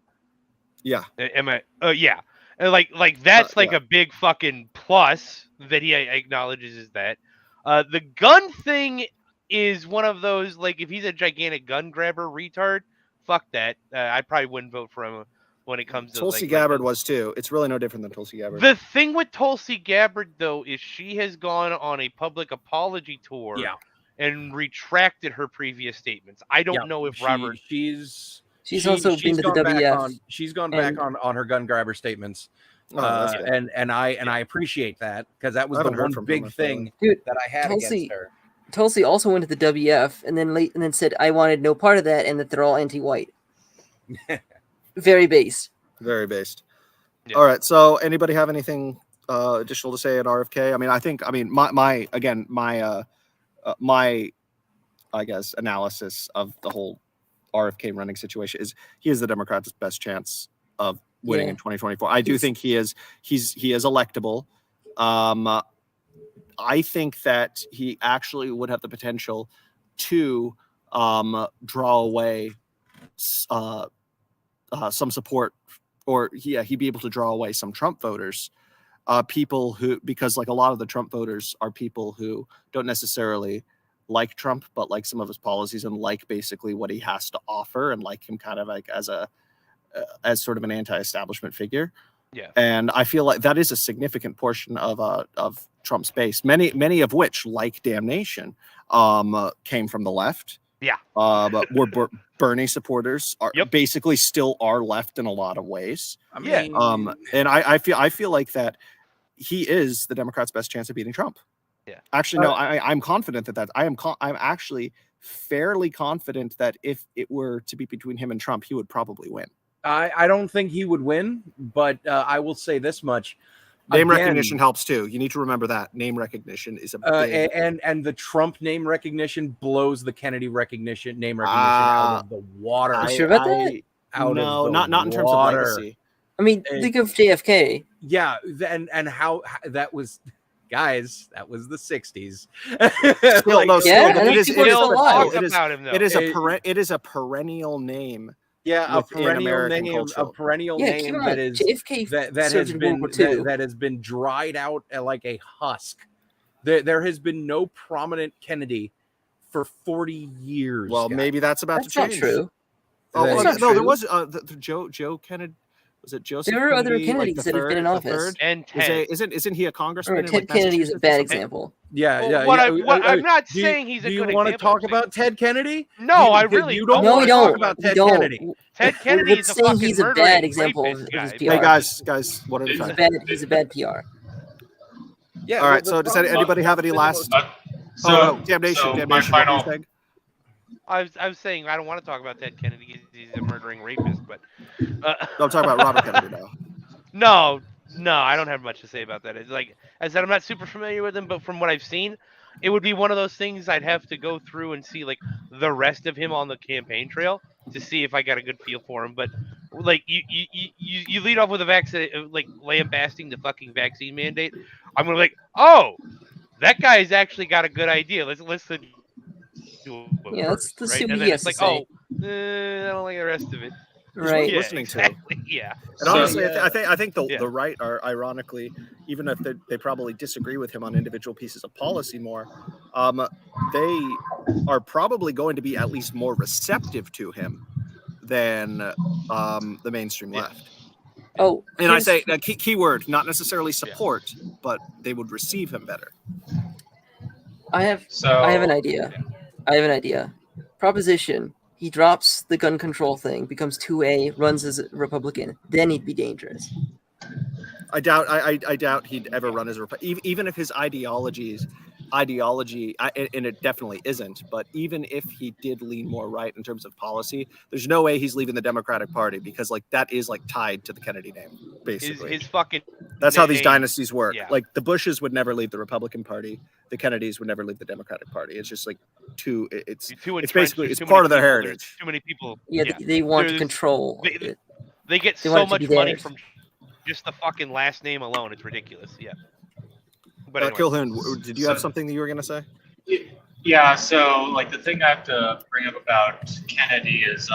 Yeah. Am I? Yeah. And like that's yeah. a big fucking plus that he acknowledges is that. The gun thing is one of those, like, if he's a gigantic gun grabber retard, fuck that. I probably wouldn't vote for him when it comes to Tulsi Gabbard was too. It's really no different than Tulsi Gabbard. The thing with Tulsi Gabbard though is she has gone on a public apology tour and retracted her previous statements. I don't know if Robert She's also been to the WF. She's gone back on her gun grabber statements. And I appreciate that, because that was the one big thing that I had against her. Tulsi also went to the WF and then said I wanted no part of that and that they're all anti-white. Very based. Very based. Yeah. All right. So, anybody have anything additional to say at RFK? My I guess analysis of the whole RFK running situation is he is the Democrats' best chance of winning in 2024. I do think he is electable. I think that he actually would have the potential to draw away some support, or he'd be able to draw away some Trump voters, people who, because like a lot of the Trump voters are people who don't necessarily like Trump, but like some of his policies and like basically what he has to offer, and like him kind of like as sort of an anti-establishment figure. Yeah. And I feel like that is a significant portion of Trump's base, many of which, like Damnation, came from the left. Yeah. But were Bernie supporters are basically still are left in a lot of ways. I mean, and I feel like that he is the Democrats' best chance of beating Trump. Yeah. Actually, no, I'm confident that I'm actually fairly confident that if it were to be between him and Trump, he would probably win. I don't think he would win, but I will say this much. Name recognition helps too. You need to remember that name recognition is a big and the Trump name recognition blows the Kennedy name recognition out of the water. You sure about that? Not in terms of legacy. I mean, think of JFK. Yeah, and how that was. Guys, that was the 60s. It is a perennial name. Yeah, a perennial name that has been dried out like a husk. There has been no prominent Kennedy for 40 years. Well, maybe that's about to change. Not true. Oh, no, there was Joe Kennedy. Was it Joseph? There are other Kennedy, Kennedys like that have been in office. And Ted. Isn't he a congressman? Or in, Ted like, Kennedy is a Massachusetts or bad something? example. I'm not saying he's a do good you want to example, talk I'm about Ted Kennedy? No, I Because really you don't don't No, want we to talk don't. about We Ted don't. Kennedy. Ted Kennedy We're is a saying fucking he's a murdering bad example rapist of guy. his but- PR. Hey guys, what are we He's a trying? bad PR. Yeah. All right. the So does problem anybody is have any that- last? Damnation. so Damnation. my What were you final. saying? I was saying I don't want to talk about Ted Kennedy. He's a murdering rapist, but No, I'm talking about Robert Kennedy now. No, I don't have much to say about that. It's like I said, I'm not super familiar with him, but from what I've seen, it would be one of those things I'd have to go through and see like the rest of him on the campaign trail to see if I got a good feel for him. But like you lead off with a vaccine, like lambasting the fucking vaccine mandate. I'm gonna be like, oh, that guy's actually got a good idea. Let's listen to him Yeah, first, let's right? see what And he then has it's to like, say. I don't like the rest of it. Right. Yeah, listening to. exactly. Yeah. And honestly, Yeah. I think Yeah. the right are ironically, even if they probably disagree with him on individual pieces of policy more, they are probably going to be at least more receptive to him than the mainstream left. Oh, And I here's- say key word, not necessarily support, but they would receive him better. I have an idea. I have an idea. Proposition. He drops the gun control thing, becomes 2A, runs as a Republican. Then he'd be dangerous. I doubt he'd ever run as a Republican, even if his ideology, and it definitely isn't. But even if he did lean more right in terms of policy, there's no way he's leaving the Democratic Party because like that is like tied to the Kennedy name, basically. His fucking. That's how these name- dynasties work. yeah. Like the Bushes would never leave the Republican Party, the Kennedys would never leave the Democratic Party. It's just like You're too it's entrenched, basically there's it's too part many of their people, heritage. there's Too many people. Yeah, they want to There's- control. They get They want so it to much be money theirs. from just the fucking last name alone. It's ridiculous. Yeah. But anyway. Kilhoun, did you have something that you were gonna say? Yeah, so like the thing I have to bring up about Kennedy is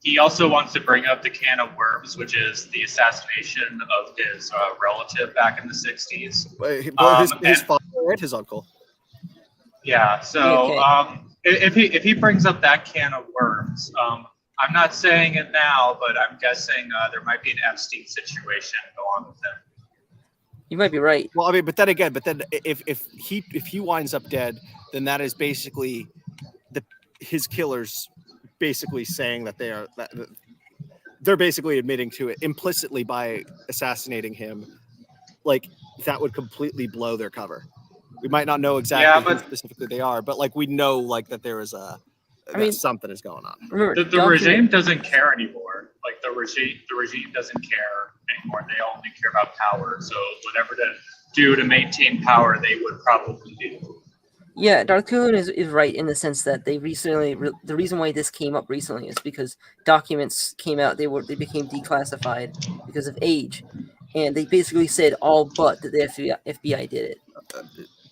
he also wants to bring up the can of worms, which is the assassination of his relative back in the 60s. His father and his uncle. Yeah, so Okay. if he brings up that can of worms, I'm not saying it now, but I'm guessing there might be an Epstein situation going on with him. You might be right. Well, I mean, but then if he winds up dead, then that is basically his killers basically saying that they're basically admitting to it implicitly by assassinating him. Like that would completely blow their cover. We might not know exactly who specifically they are, but like we know like that there is something is going on. Remember, The regime doesn't care anymore. Like the regime doesn't care anymore. They only care about power. So whatever to do to maintain power, they would probably do. Yeah, Darth Kilhoun is right in the sense that they recently the reason why this came up recently is because documents came out. They became declassified because of age, and they basically said all but that the FBI did it.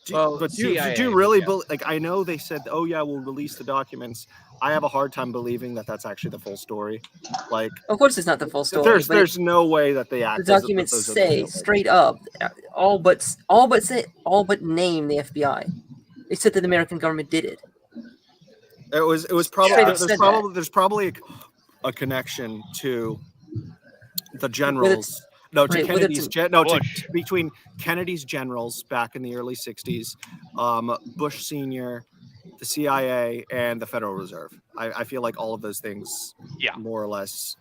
But do you really believe? Like I know they said, oh yeah, we'll release the documents. I have a hard time believing that that's actually the full story. Like, of course, it's not the full story. There's no way that they act. The documents say straight up, all but name the FBI. They said that the American government did it. It was probably there's probably a connection to the generals. Between Kennedy's generals back in the early 60s, Bush Sr., the CIA, and the Federal Reserve. I feel like all of those things, more or less,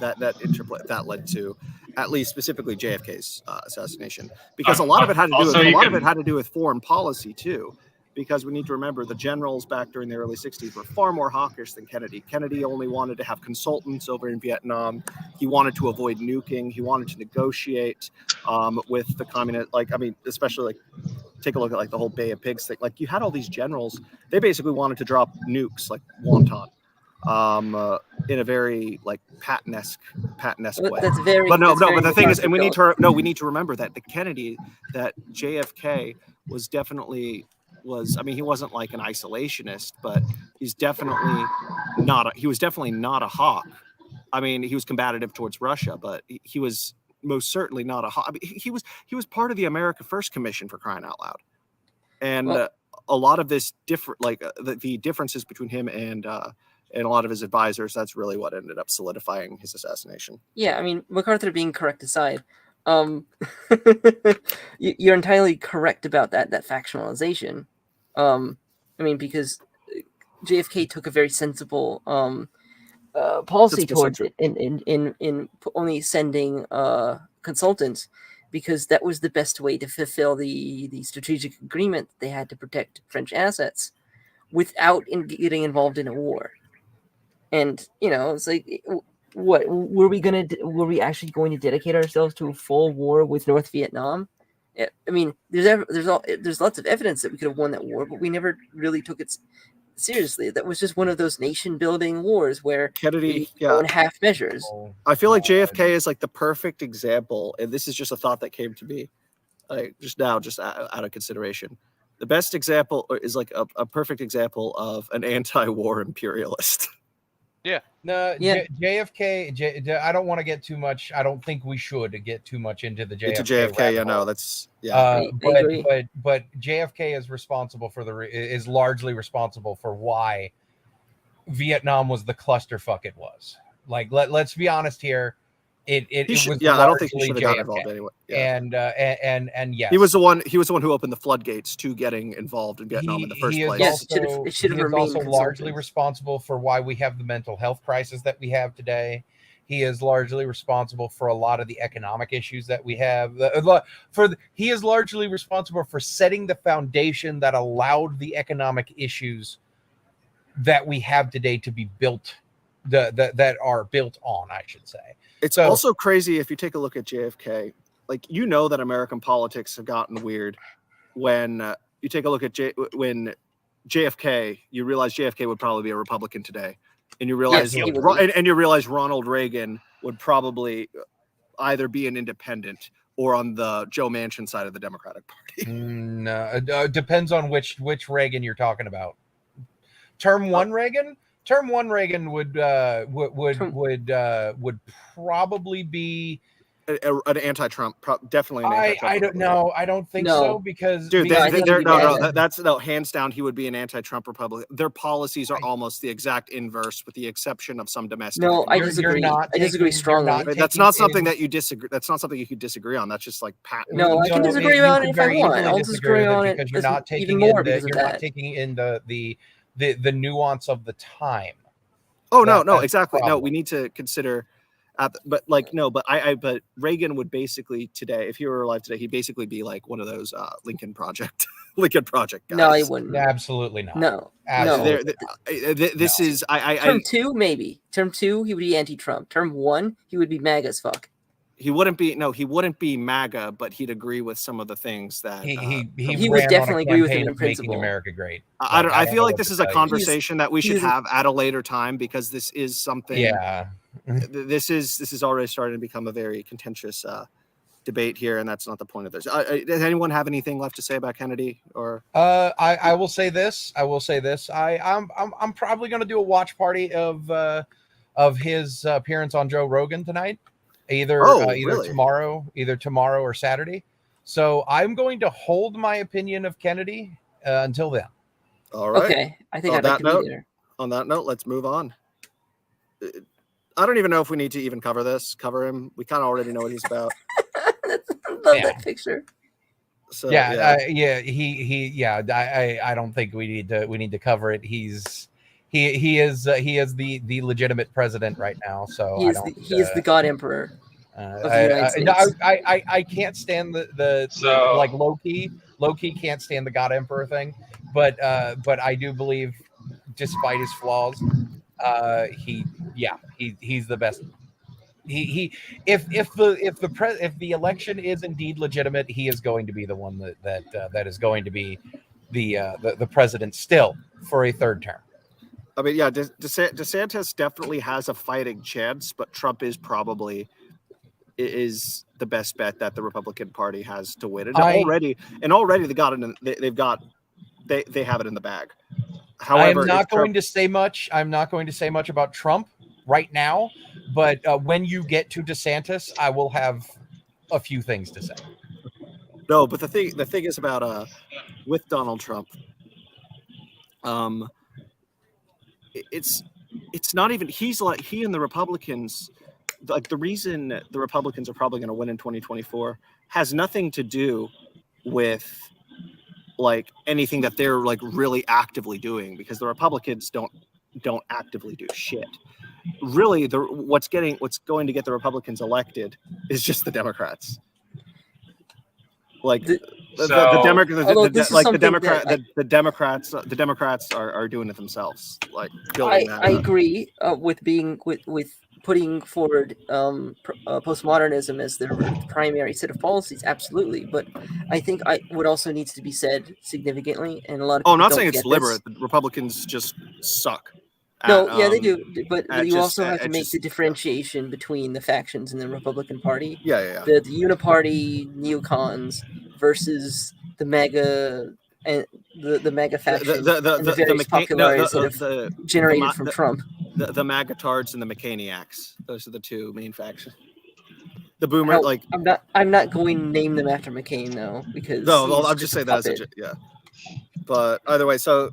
that led to, at least specifically JFK's assassination, because a lot of it had to do with foreign policy too. Because we need to remember the generals back during the early 60s were far more hawkish than Kennedy. Kennedy only wanted to have consultants over in Vietnam. He wanted to avoid nuking. He wanted to negotiate with the communist, especially take a look at the whole Bay of Pigs thing. Like you had all these generals, they basically wanted to drop nukes like wonton in a very Patton-esque way. That's very. But the thing is, and we need to remember that that JFK was definitely. He wasn't like an isolationist, but he was definitely not a hawk. I mean, he was combative towards Russia, but he was most certainly not a hawk. I mean, he was part of the America First Commission, for crying out loud. And a lot of this the differences between him and and a lot of his advisors, that's really what ended up solidifying his assassination. Yeah, I mean, MacArthur being correct aside, you're entirely correct about that factionalization. I mean, because JFK took a very sensible policy towards it in only sending consultants, because that was the best way to fulfill the strategic agreement they had to protect French assets without getting involved in a war. And it's like, what were we actually going to dedicate ourselves to a full war with North Vietnam? I mean, there's lots of evidence that we could have won that war, but we never really took it seriously. That was just one of those nation-building wars where Kennedy, go in half measures. I feel like JFK is like the perfect example, and this is just a thought that came to me, like just now, just out of consideration. The best example is like a perfect example of an anti-war imperialist. Yeah. No, Yeah. JFK. I don't want to get too much. I don't think we should get too much into the JFK. Into JFK, yeah, no, that's yeah. I agree. But JFK is responsible for is largely responsible for why Vietnam was the clusterfuck it was. Like, let's be honest here. It was I don't think he should have got JFK. involved anyway. Yeah. And yes, he was the one who opened the floodgates to getting involved in Vietnam in the first place. Yes, it should have remained also largely responsible for why we have the mental health crisis that we have today. He is largely responsible for a lot of the economic issues that we have. He is largely responsible for setting the foundation that allowed the economic issues that we have today to be built, that are built on, I should say. It's also crazy if you take a look at JFK. Like, that American politics have gotten weird when you take a look at when JFK. You realize JFK would probably be a Republican today, and you realize and you realize Ronald Reagan would probably either be an independent or on the Joe Manchin side of the Democratic Party. No, depends on which Reagan you're talking about. Term one Reagan would probably be an anti-Trump, definitely an anti-Trump. I don't know. I don't think so, because that's hands down. He would be an anti-Trump Republican. Their policies are almost the exact inverse, with the exception of some domestic. No, I disagree. I disagree strongly. That's not something that you disagree. That's not something you could disagree on. That's just like patent. No, I can disagree on it if I want. I'll disagree on it because you're not taking not taking in the nuance of the time. Oh, no, exactly. No, we need to consider, but Reagan would basically today, if he were alive today, he'd basically be like one of those Lincoln Project guys. No, he wouldn't. Absolutely not. No. This is Term 2, maybe. Term 2, he would be anti-Trump. Term 1, he would be MAGA as fuck. He wouldn't be MAGA, but he'd agree with some of the things that he would definitely agree with him in principle. Making America great. I feel like this is a conversation that we should have at a later time, because this is something. Yeah, this is already starting to become a very contentious debate here, and that's not the point of this. Does anyone have anything left to say about Kennedy? Or I will say this. I'm probably going to do a watch party of his appearance on Joe Rogan tonight. Either tomorrow or Saturday. So I'm going to hold my opinion of Kennedy until then. All right. Okay. I think I'd like to be there. On that note, let's move on. I don't even know if we need to even cover him. We kind of already know what he's about. I love that picture. So I don't think we need to cover it. He is the legitimate president right now. So he is the God Emperor of the United States. I can't stand the like low key can't stand the God Emperor thing, but I do believe, despite his flaws, he's the best. If the election is indeed legitimate, he is going to be the one that is going to be the president still for a third term. I mean, yeah, DeSantis definitely has a fighting chance, but Trump is probably the best bet that the Republican Party has to win. And already they got it. They have it in the bag. However, I'm not going to say much about Trump right now, but when you get to DeSantis, I will have a few things to say. No, but the thing is about with Donald Trump, it's not even, he and the Republicans, like the reason the Republicans are probably going to win in 2024 has nothing to do with like anything that they're like really actively doing, because the Republicans don't actively do shit. Really, what's going to get the Republicans elected is just the Democrats. Like the Democrats are doing it themselves. Like I agree with putting forward postmodernism as their primary set of policies, absolutely. But I think what also needs to be said significantly, and a lot of people I'm not don't saying it's get deliberate. The Republicans just suck. No, yeah, they do. But you also have to make the differentiation between the factions in the Republican Party. Yeah. The uniparty neocons versus the MAGA and the MAGA faction and the various populares that have generated from Trump. The MAGA-tards and the McCainiacs. Those are the two main factions. The boomer, I'm not going to name them after McCain though, because I'll just say that yeah. But either way, so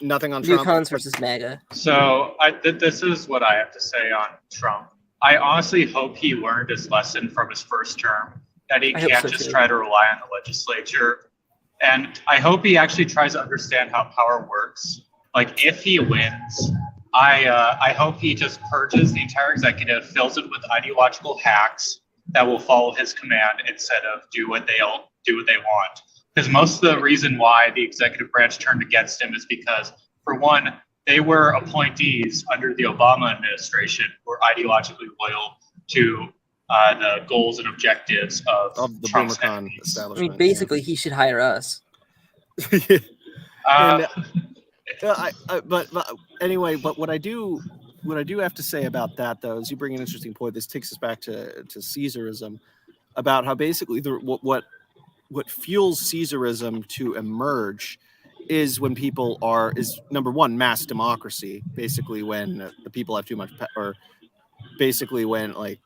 nothing on Trump. Neocons versus MAGA. So this is what I have to say on Trump. I honestly hope he learned his lesson from his first term, that he can't just try to rely on the legislature. And I hope he actually tries to understand how power works. Like if he wins, I hope he just purges the entire executive, fills it with ideological hacks that will follow his command instead of do what they want. Because most of the reason why the executive branch turned against him is because, for one, they were appointees under the Obama administration who were ideologically loyal to the goals and objectives of the Trump's establishment. I mean, basically, he should hire us. But anyway, but what I do have to say about that, though, is you bring an interesting point. This takes us back to Caesarism, about how basically what fuels Caesarism to emerge is when people is number one, mass democracy, basically when the people have too much or basically when like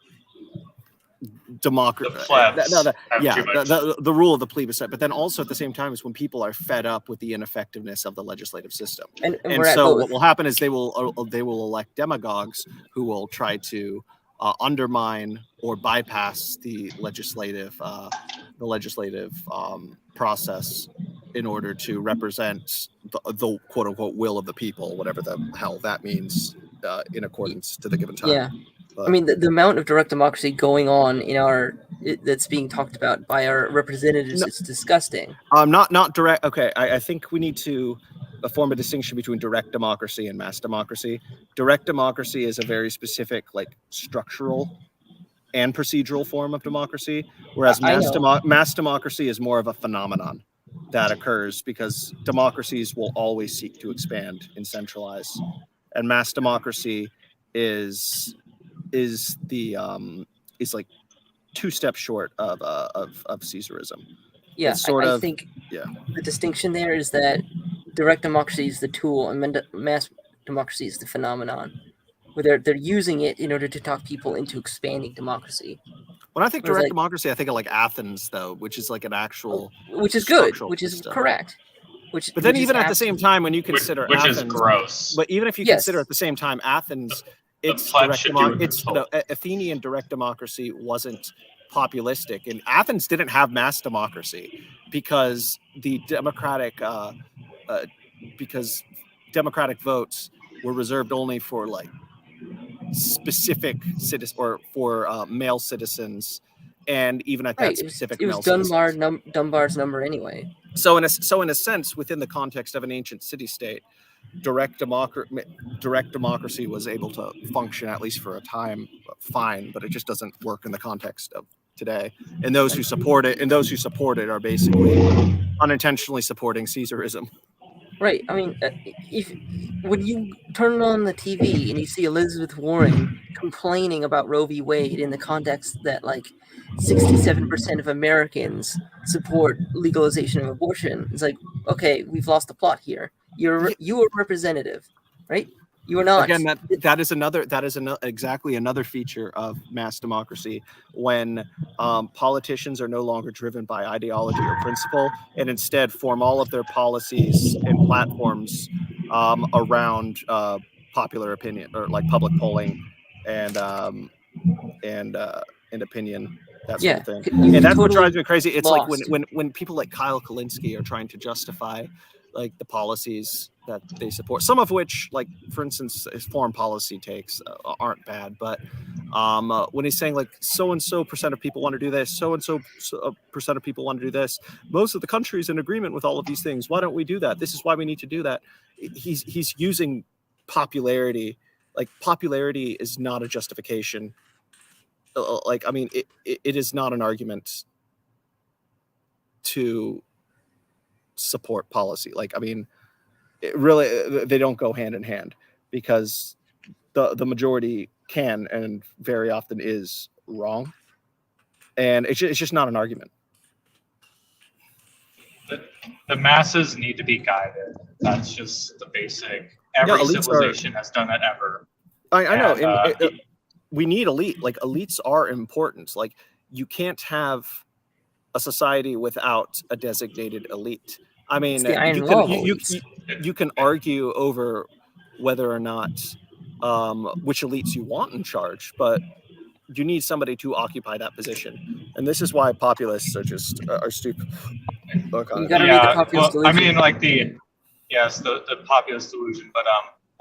democracy, the rule of the plebiscite, but then also at the same time is when people are fed up with the ineffectiveness of the legislative system, and so what will happen is they will elect demagogues who will try to undermine or bypass the legislative process in order to represent the quote unquote will of the people, whatever the hell that means, in accordance to the given time. Yeah. But, I mean, the amount of direct democracy going on that's being talked about by our representatives is disgusting. Not direct. Okay, I think we need to form a distinction between direct democracy and mass democracy. Direct democracy is a very specific, like, structural and procedural form of democracy, whereas mass democracy is more of a phenomenon that occurs because democracies will always seek to expand and centralize, and mass democracy is like 2 steps short of Caesarism. Yeah, I think the distinction there is that direct democracy is the tool and mass democracy is the phenomenon, where they're using it in order to talk people into expanding democracy. When I think direct democracy, I think of like Athens, though, which is like an actual, which is good, which is correct. But then even at the same time, when you consider which Athens, is gross. But even if you consider at the same time Athens, Athenian direct democracy wasn't populistic, and Athens didn't have mass democracy because the democratic votes were reserved only for like specific citizens or for male citizens, and even at that specific, it was Dunbar's number anyway. So in a sense, within the context of an ancient city-state, direct democracy was able to function at least for a time fine, but it just doesn't work in the context of today. And those who support it are basically unintentionally supporting Caesarism. Right. I mean, when you turn on the TV and you see Elizabeth Warren complaining about Roe v. Wade in the context that like 67% of Americans support legalization of abortion, it's like, okay, we've lost the plot here. You are representative, right? You are not. Again, that is exactly another feature of mass democracy, when politicians are no longer driven by ideology or principle, and instead form all of their policies and platforms around popular opinion or like public polling and opinion, that sort of thing. And that's what drives me crazy. It's like when people like Kyle Kalinske are trying to justify like the policies that they support, some of which, like for instance, his foreign policy takes aren't bad, but when he's saying like so and so percent of people want to do this, so and so percent of people want to do this, most of the country is in agreement with all of these things. Why don't we do that? This is why we need to do that. He's using popularity. Like popularity is not a justification. Like, I mean, it is not an argument to support policy. Like, I mean, it really, they don't go hand in hand, because the majority can and very often is wrong, and it's just not an argument. The masses need to be guided. That's just the basic. Every civilization has done that ever. I know. We need elite. Like, elites are important. Like, you can't have a society without a designated elite. I mean, you can argue over whether or not which elites you want in charge, but you need somebody to occupy that position. And this is why populists are just are stupid. You gotta read the populist delusion. I mean, like the populist delusion, but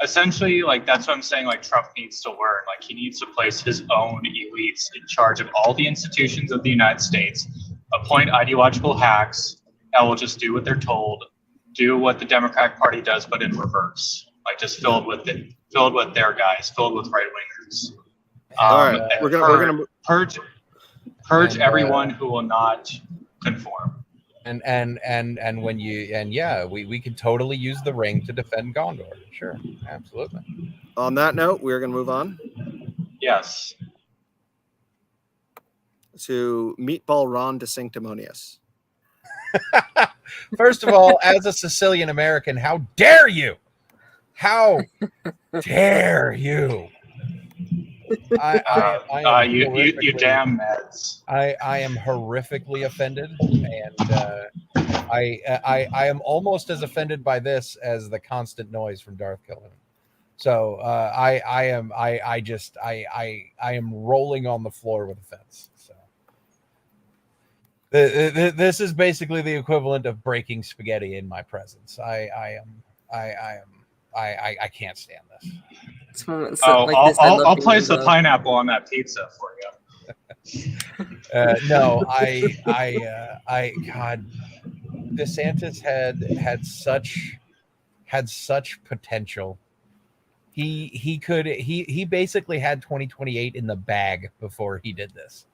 essentially, like, that's what I'm saying. Like, Trump needs to learn. Like, he needs to place his own elites in charge of all the institutions of the United States, appoint ideological hacks that will just do what they're told, do what the Democratic Party does, but in reverse. Like, just filled with their guys, filled with right wingers. All right, we're gonna purge everyone who will not conform. And when we can totally use the ring to defend Gondor. Sure, absolutely. On that note, we're gonna move on. Yes. To Meatball Ron DeSanctimonious. First of all, as a Sicilian American, how dare you? How dare you? You damn meds. I am horrifically offended, and I am almost as offended by this as the constant noise from Darth Killen. So I am rolling on the floor with offense. So this is basically the equivalent of breaking spaghetti in my presence. I can't stand this. I'll place the pineapple on that pizza for you. No, God, DeSantis had such potential. He basically had 2028 in the bag before he did this.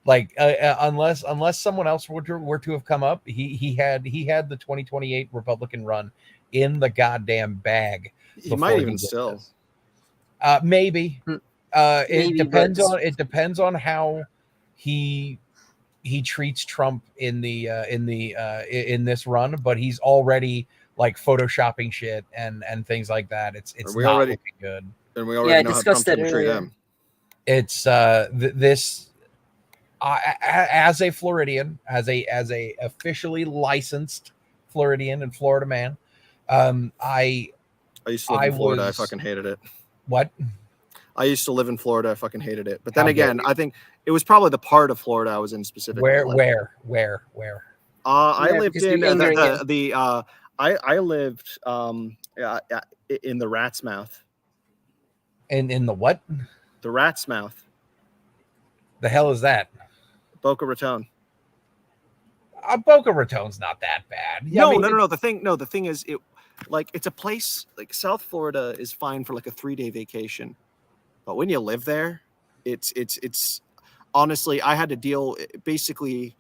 Like, unless someone else were to have come up, he had the 2028 Republican run in the goddamn bag. He might even still. Maybe. It depends on how he treats Trump in this run, but he's already like photoshopping shit and things like that. It's not looking good. And we already know how Trump's going to treat him. It's this as a Floridian, as a officially licensed Floridian and Florida man. I used to live in Florida. I fucking hated it. What? I used to live in Florida. I fucking hated it. But then again, I think it was probably the part of Florida I was in specifically. Where? I lived in I lived in the Rat's Mouth. In the what? The Rat's Mouth. The hell is that? Boca Raton. Boca Raton's not that bad. Yeah, no. The thing is, it's a place like South Florida is fine for like a 3-day vacation, but when you live there, it's honestly, I had to deal. Basically,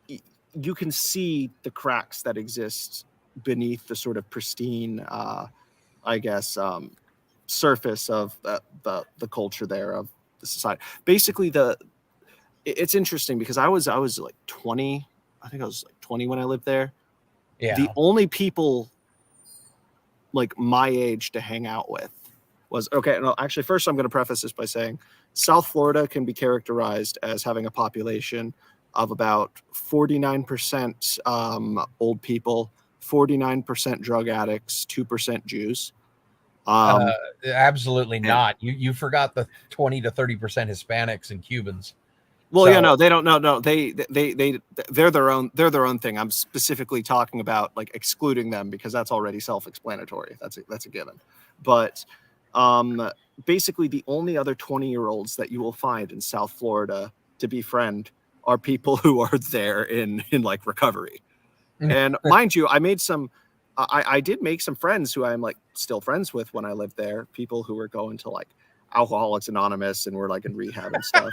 you can see the cracks that exist beneath the sort of pristine, surface of the culture there, of the society. Basically, it's interesting because I was like 20. I think I was like 20 when I lived there. Yeah. The only people like my age to hang out with was actually, first I'm going to preface this by saying South Florida can be characterized as having a population of about 49% old people, 49% drug addicts, 2% Jews. Absolutely not. You forgot the 20 to 30% Hispanics and Cubans. Well, so, no, they don't. No, they're their own thing. I'm specifically talking about like excluding them because that's already self-explanatory. That's a given. But basically, the only other 20-year-olds that you will find in South Florida to befriend are people who are there in like recovery. And mind you, I did make some friends who I'm like still friends with when I lived there. People who were going to like Alcoholics Anonymous and were like in rehab and stuff.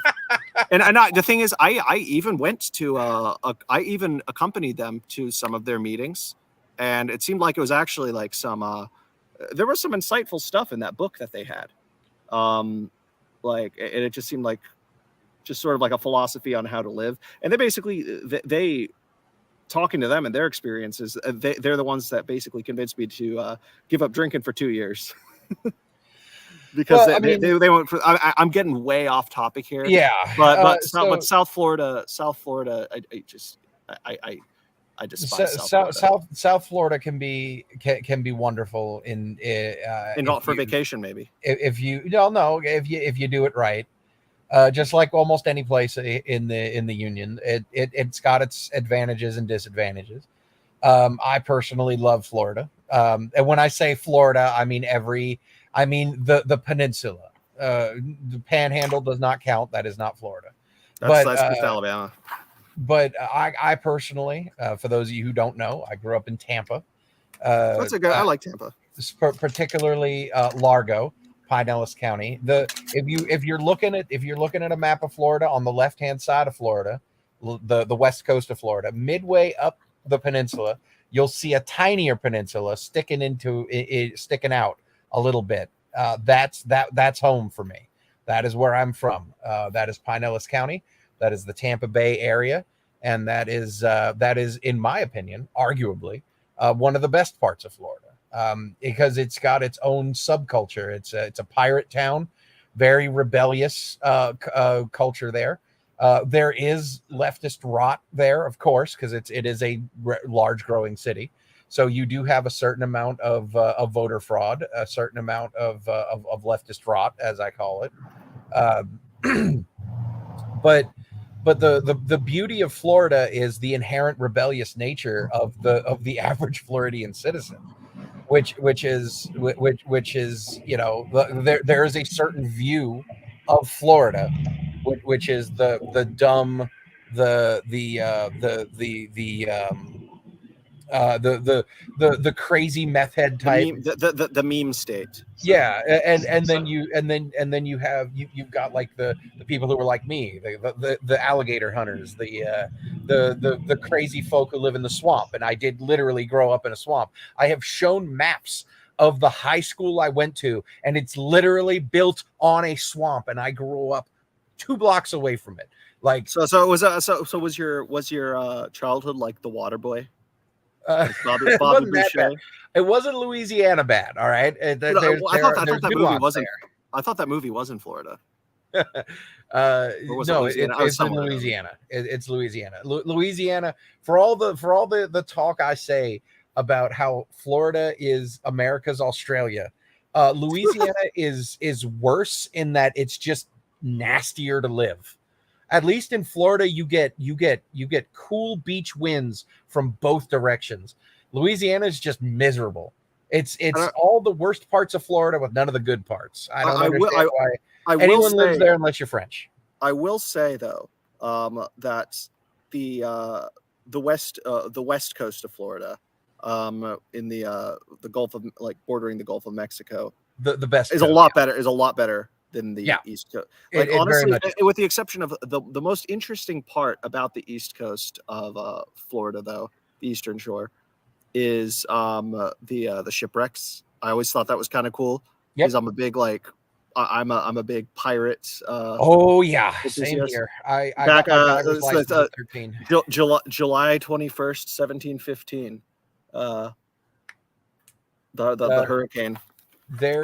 And the thing is, I even went to I even accompanied them to some of their meetings, and it seemed like it was actually like some there was some insightful stuff in that book that they had. Like, and it just seemed like just sort of like a philosophy on how to live. And they basically they talking to them and their experiences, they're the ones that basically convinced me to give up drinking for 2 years. Because they went for, I'm getting way off topic here. Yeah. But South Florida, I despise South Florida can be wonderful for vacation, maybe. If you do it right. Just like almost any place in the union, it's got its advantages and disadvantages. I personally love Florida, and when I say Florida, I mean the peninsula. The Panhandle does not count; that is not Florida. That's just Alabama. But I personally, for those of you who don't know, I grew up in Tampa. That's a good. I like Tampa, particularly Largo. Pinellas County. If you're looking at a map of Florida, on the left hand side of Florida, the west coast of Florida, midway up the peninsula, you'll see a tinier peninsula sticking out a little bit. That's home for me. That is where I'm from. That is Pinellas County. That is the Tampa Bay area, and that is in my opinion, arguably one of the best parts of Florida. Because it's got its own subculture. It's a pirate town, very rebellious culture there. There is leftist rot there, of course, because it is a large growing city. So you do have a certain amount of voter fraud, a certain amount of leftist rot, as I call it. But the beauty of Florida is the inherent rebellious nature of the average Floridian citizen. Which is there is a certain view of Florida, which is the dumb, the crazy meth head type, the meme state. Yeah, and then you've got like the people who are like me, the alligator hunters, the crazy folk who live in the swamp. And I did literally grow up in a swamp. I have shown maps of the high school I went to, and it's literally built on a swamp, and I grew up 2 blocks away from it. Like so was your childhood like The Waterboy? Bobby Boucher? It wasn't Louisiana bad, all right. I thought that movie was in Florida. No, it's in Louisiana. It's Louisiana. Louisiana, for all the talk I say about how Florida is America's Australia, Louisiana is worse in that it's just nastier to live. At least in Florida, you get cool beach winds from both directions. Louisiana is just miserable. It's all the worst parts of Florida with none of the good parts. I don't understand why anyone lives there unless you're French. I will say though that the west coast of Florida, in the Gulf of, like, bordering the Gulf of Mexico, the best is a lot better than the East Coast. Like, honestly, with the exception of the most interesting part about the East Coast of Florida, though, the Eastern Shore, is the shipwrecks. I always thought that was kind of cool because I'm a big I'm a big pirate. Oh yeah, same here. I back got my license at 13. July 21st, 1715. The hurricane. There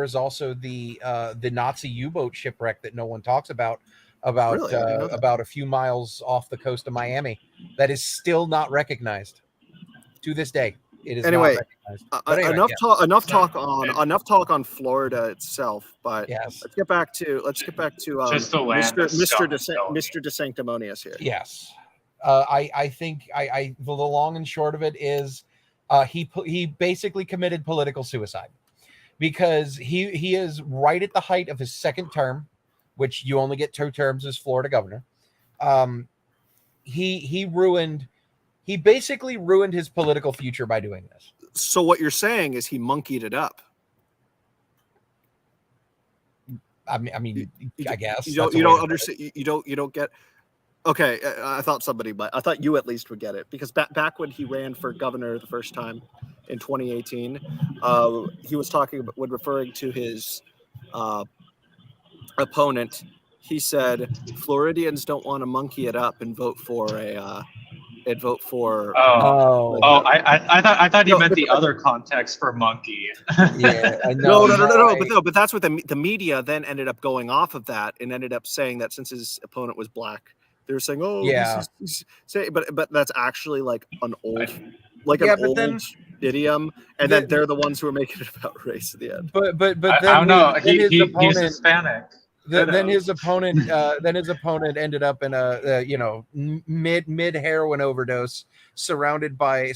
is also the Nazi U-boat shipwreck that no one talks about a few miles off the coast of Miami that is still not recognized to this day. it is Anyway, not recognized. But anyway, enough talk on Florida itself. But yes, let's get back to just the land Mr. of Mr. DeSanctimonious here. yes. I think the long and short of it is he basically committed political suicide because he is right at the height of his second term, which you only get 2 terms as Florida governor. He basically ruined his political future by doing this. So what you're saying is he monkeyed it up. I mean, I guess you don't understand. You don't get. Okay, I thought you at least would get it, because back when he ran for governor the first time in 2018, he was talking about, when referring to his opponent, he said Floridians don't want to monkey it up and vote for I thought you meant the other context for monkey. Yeah, no. But that's what the media then ended up going off of that and ended up saying that since his opponent was black, they were saying, oh, yeah, but that's actually like an old idiom, and then they're the ones who are making it about race at the end. But then I don't know. He's Hispanic. Then his opponent ended up in a mid heroin overdose, surrounded by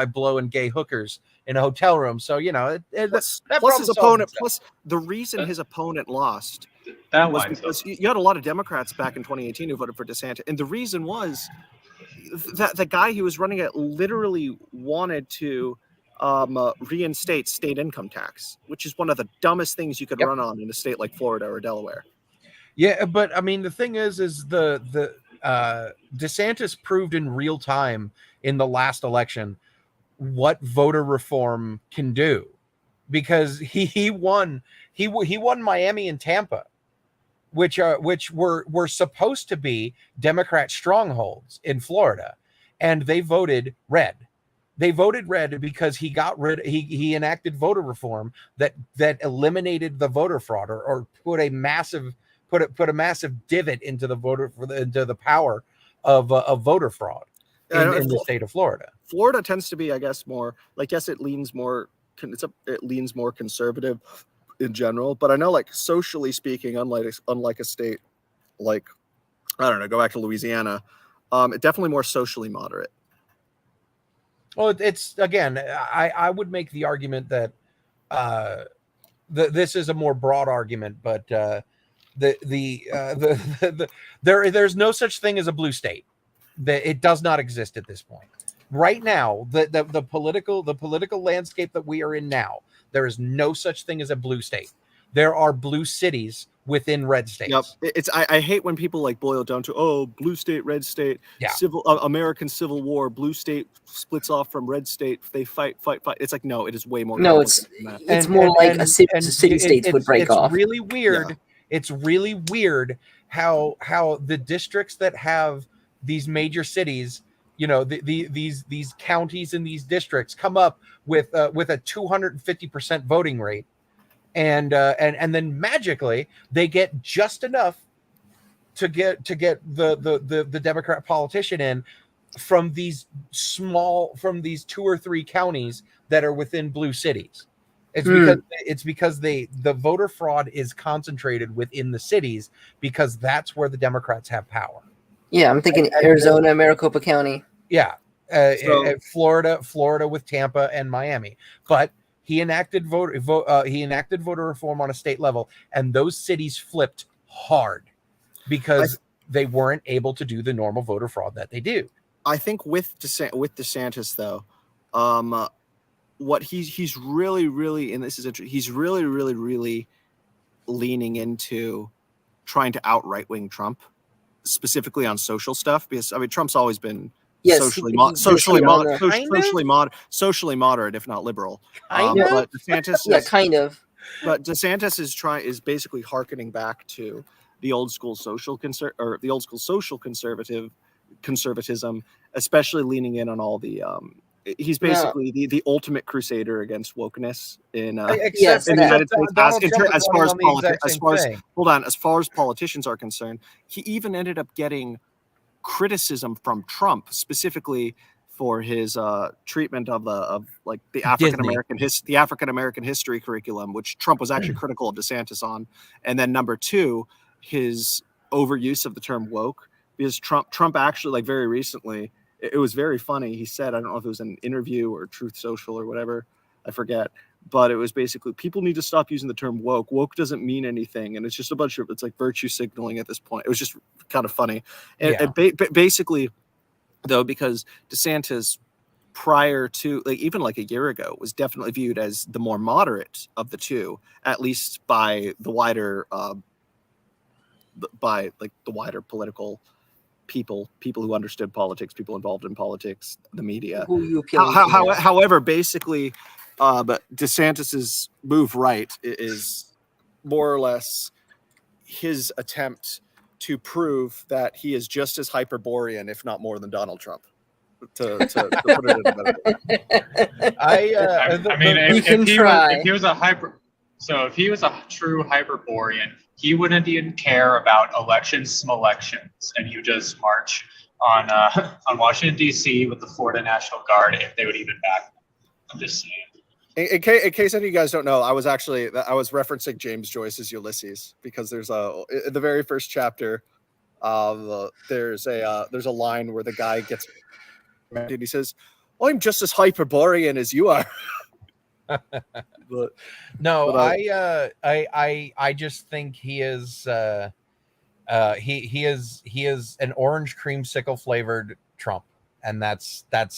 blow and gay hookers in a hotel room. So plus his opponent. Plus the reason his opponent lost that was because you had a lot of Democrats back in 2018 who voted for DeSantis, and the reason was that the guy he was running at literally wanted to reinstate state income tax, which is one of the dumbest things you could run on in a state like Florida or Delaware. Yeah, but I mean, the thing is the DeSantis proved in real time in the last election what voter reform can do, because he won Miami and Tampa, which were supposed to be Democrat strongholds in Florida, and they voted red. They voted red because he enacted voter reform that eliminated the voter fraud or put a massive divot into the power of voter fraud in the state of Florida. Florida tends to be, I guess, more like, yes, it leans more conservative in general, but I know, like, socially speaking, unlike a state like, I don't know, go back to Louisiana, it's definitely more socially moderate. Well, it's, again, I would make the argument that this is a more broad argument, but there's no such thing as a blue state. It does not exist at this point. Right now, the political landscape that we are in now, there is no such thing as a blue state. There are blue cities within red states. Yep. I hate when people like boil it down to blue state, red state, American Civil War, blue state splits off from red state, they fight. It's like, no, it is way more. No, it's more like a city states would break off. It's really weird. Yeah. It's really weird how the districts that have these major cities, these counties and these districts come up with a 250% voting rate. And then magically they get just enough to get the Democrat politician in from these 2 or 3 counties that are within blue cities. It's because the voter fraud is concentrated within the cities, because that's where the Democrats have power. Yeah, I'm thinking Arizona, Maricopa County. Yeah, Florida with Tampa and Miami, but. He enacted voter reform on a state level, and those cities flipped hard because they weren't able to do the normal voter fraud that they do. I think with DeSantis, though, what he's really, really, and this is interesting, he's really, really, really leaning into trying to out right-wing Trump, specifically on social stuff, because Trump's always been. Yes, socially moderate, if not liberal. But DeSantis, kind of. But DeSantis is basically hearkening back to the old school conservatism, especially leaning in on all the. He's basically the ultimate crusader against wokeness in the United States. As far as politicians are concerned, he even ended up getting criticism from Trump specifically for his treatment of the African American history curriculum, which Trump was actually critical of DeSantis on. And then number two, his overuse of the term woke, because Trump actually, like, very recently, it was very funny. He said, I don't know if it was an interview or Truth Social or whatever, I forget, but it was basically, people need to stop using the term woke. Woke doesn't mean anything, and it's just it's like virtue signaling at this point. It was just kind of funny. And basically, though, because DeSantis, prior to, like, even like a year ago, was definitely viewed as the more moderate of the two, at least by the wider political people who understood politics, people involved in politics, the media. However, basically, but DeSantis's move right is more or less his attempt to prove that he is just as Hyperborean, if not more, than Donald Trump. To put it in a better way. I mean, if he was a true Hyperborean, he wouldn't even care about elections, and he would just march on Washington D.C. with the Florida National Guard if they would even back him. I'm just saying. In case any of you guys don't know, I was referencing James Joyce's Ulysses, because there's in the very first chapter, there's a line where the guy gets, and he says, "I'm just as Hyperborean as you are." I just think he is he is an orange creamsicle flavored Trump, and that's what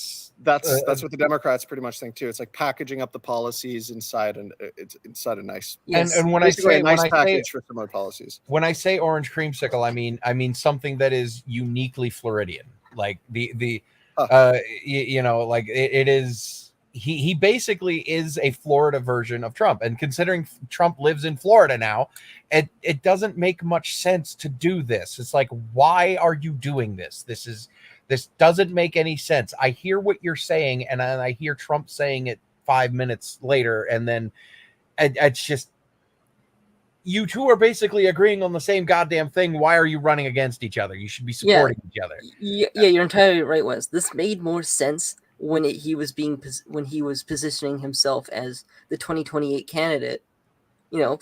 the Democrats pretty much think too. It's like packaging up the policies inside, and it's inside a nice. Yes. And when I say package for similar policies, when I say orange creamsicle, I mean something that is uniquely Floridian, like it is. He basically is a Florida version of Trump, and considering Trump lives in Florida now, it doesn't make much sense to do this. It's like, why are you doing this? This doesn't make any sense. I hear what you're saying, and then I hear Trump saying it 5 minutes later, and then it's just, you two are basically agreeing on the same goddamn thing. Why are you running against each other? You should be supporting each other. Yeah, you're entirely right, Wes. This made more sense when he was positioning himself as the 2028 candidate. You know,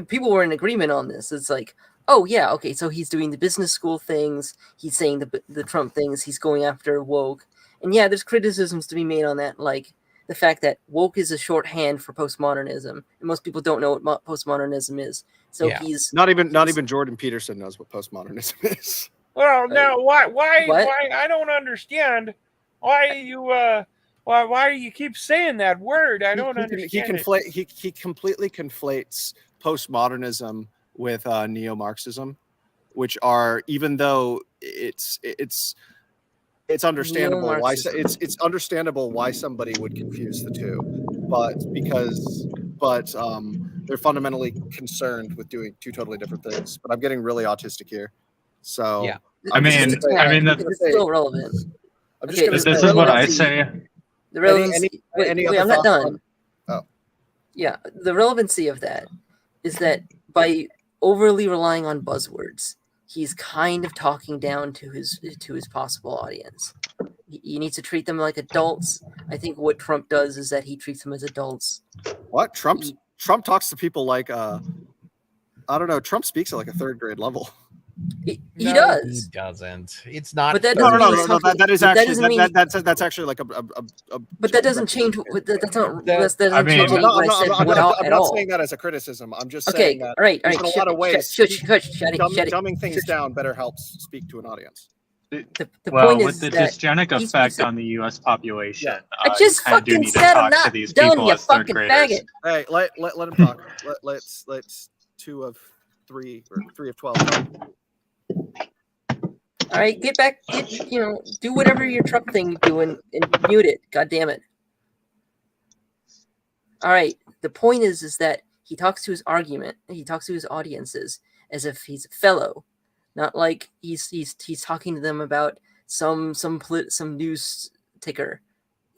people were in agreement on this. It's like, oh yeah, okay, so he's doing the business school things, he's saying the Trump things, he's going after woke, and yeah, there's criticisms to be made on that, like the fact that woke is a shorthand for postmodernism, and most people don't know what postmodernism is. So he's not even Jordan Peterson knows what postmodernism is. Well, now why I don't understand. Why do you keep saying that word? I don't understand. He completely conflates postmodernism with neo-Marxism, which are, even though it's understandable why it's understandable why somebody would confuse the two, but they're fundamentally concerned with doing two totally different things. But I'm getting really autistic here, so yeah. I mean, it's still relevant. This is what I say. The relevancy. Wait, I'm not done. Oh. Yeah, the relevancy of that is that by overly relying on buzzwords, he's kind of talking down to his possible audience. He needs to treat them like adults. I think what Trump does is that he treats them as adults. What? Trump talks to people like I don't know. Trump speaks at like a third grade level. He does. He doesn't. It's not. But that that's actually like a. But that doesn't change. That's not. That doesn't change I'm at not all. saying that as a criticism. I'm just saying that. All right. In a lot of ways, dumbing things down better helps speak to an audience. The point is with the that dysgenic effect on the U.S. population, I just fucking said I'm not done, you fucking faggot. Hey, let him talk. Let's 2 of 3 or 3 of 12. All right, get back. Do whatever your Trump thing you're doing and mute it. God damn it. All right. The point is that he talks to his audiences as if he's a fellow, not like he's talking to them about some news ticker.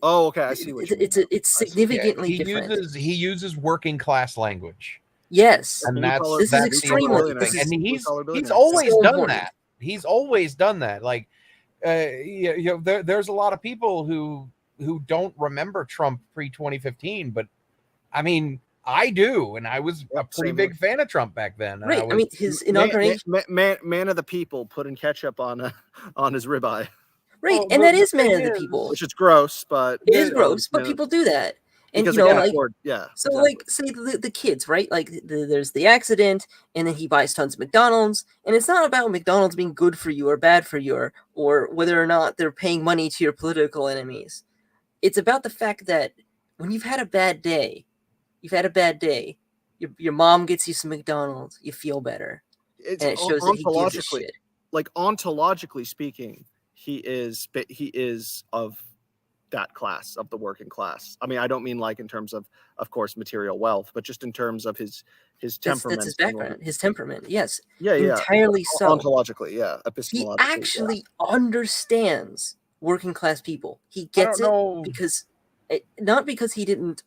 Oh, okay. I see what you mean. It's significantly different. He uses working class language. Yes, and this is extremely. And he's always done that. He's always done that. Like, there's a lot of people who don't remember Trump pre-2015, but I mean, I do, and I was a pretty big fan of Trump back then. Right. I mean, his inauguration. Man of the people putting ketchup on his ribeye. Right, well, and that is man of the people, which is gross, but it is gross. But people do that, and because you know, they can't like, afford, yeah. So, like, say the kids, right? Like, there's the accident, and then he buys tons of McDonald's, and it's not about McDonald's being good for you or bad for you, or whether or not they're paying money to your political enemies. It's about the fact that when you've had a bad day, your mom gets you some McDonald's, you feel better, and it shows that he gives a shit. Like, ontologically speaking, he is of that class, of the working class. I mean, I don't mean like in terms of course, material wealth, but just in terms of his temperament. That's his background, his temperament. Yes. Yeah. Entirely so. Ontologically, yeah. Epistemologically. He actually understands working class people. He gets it because, not because he didn't,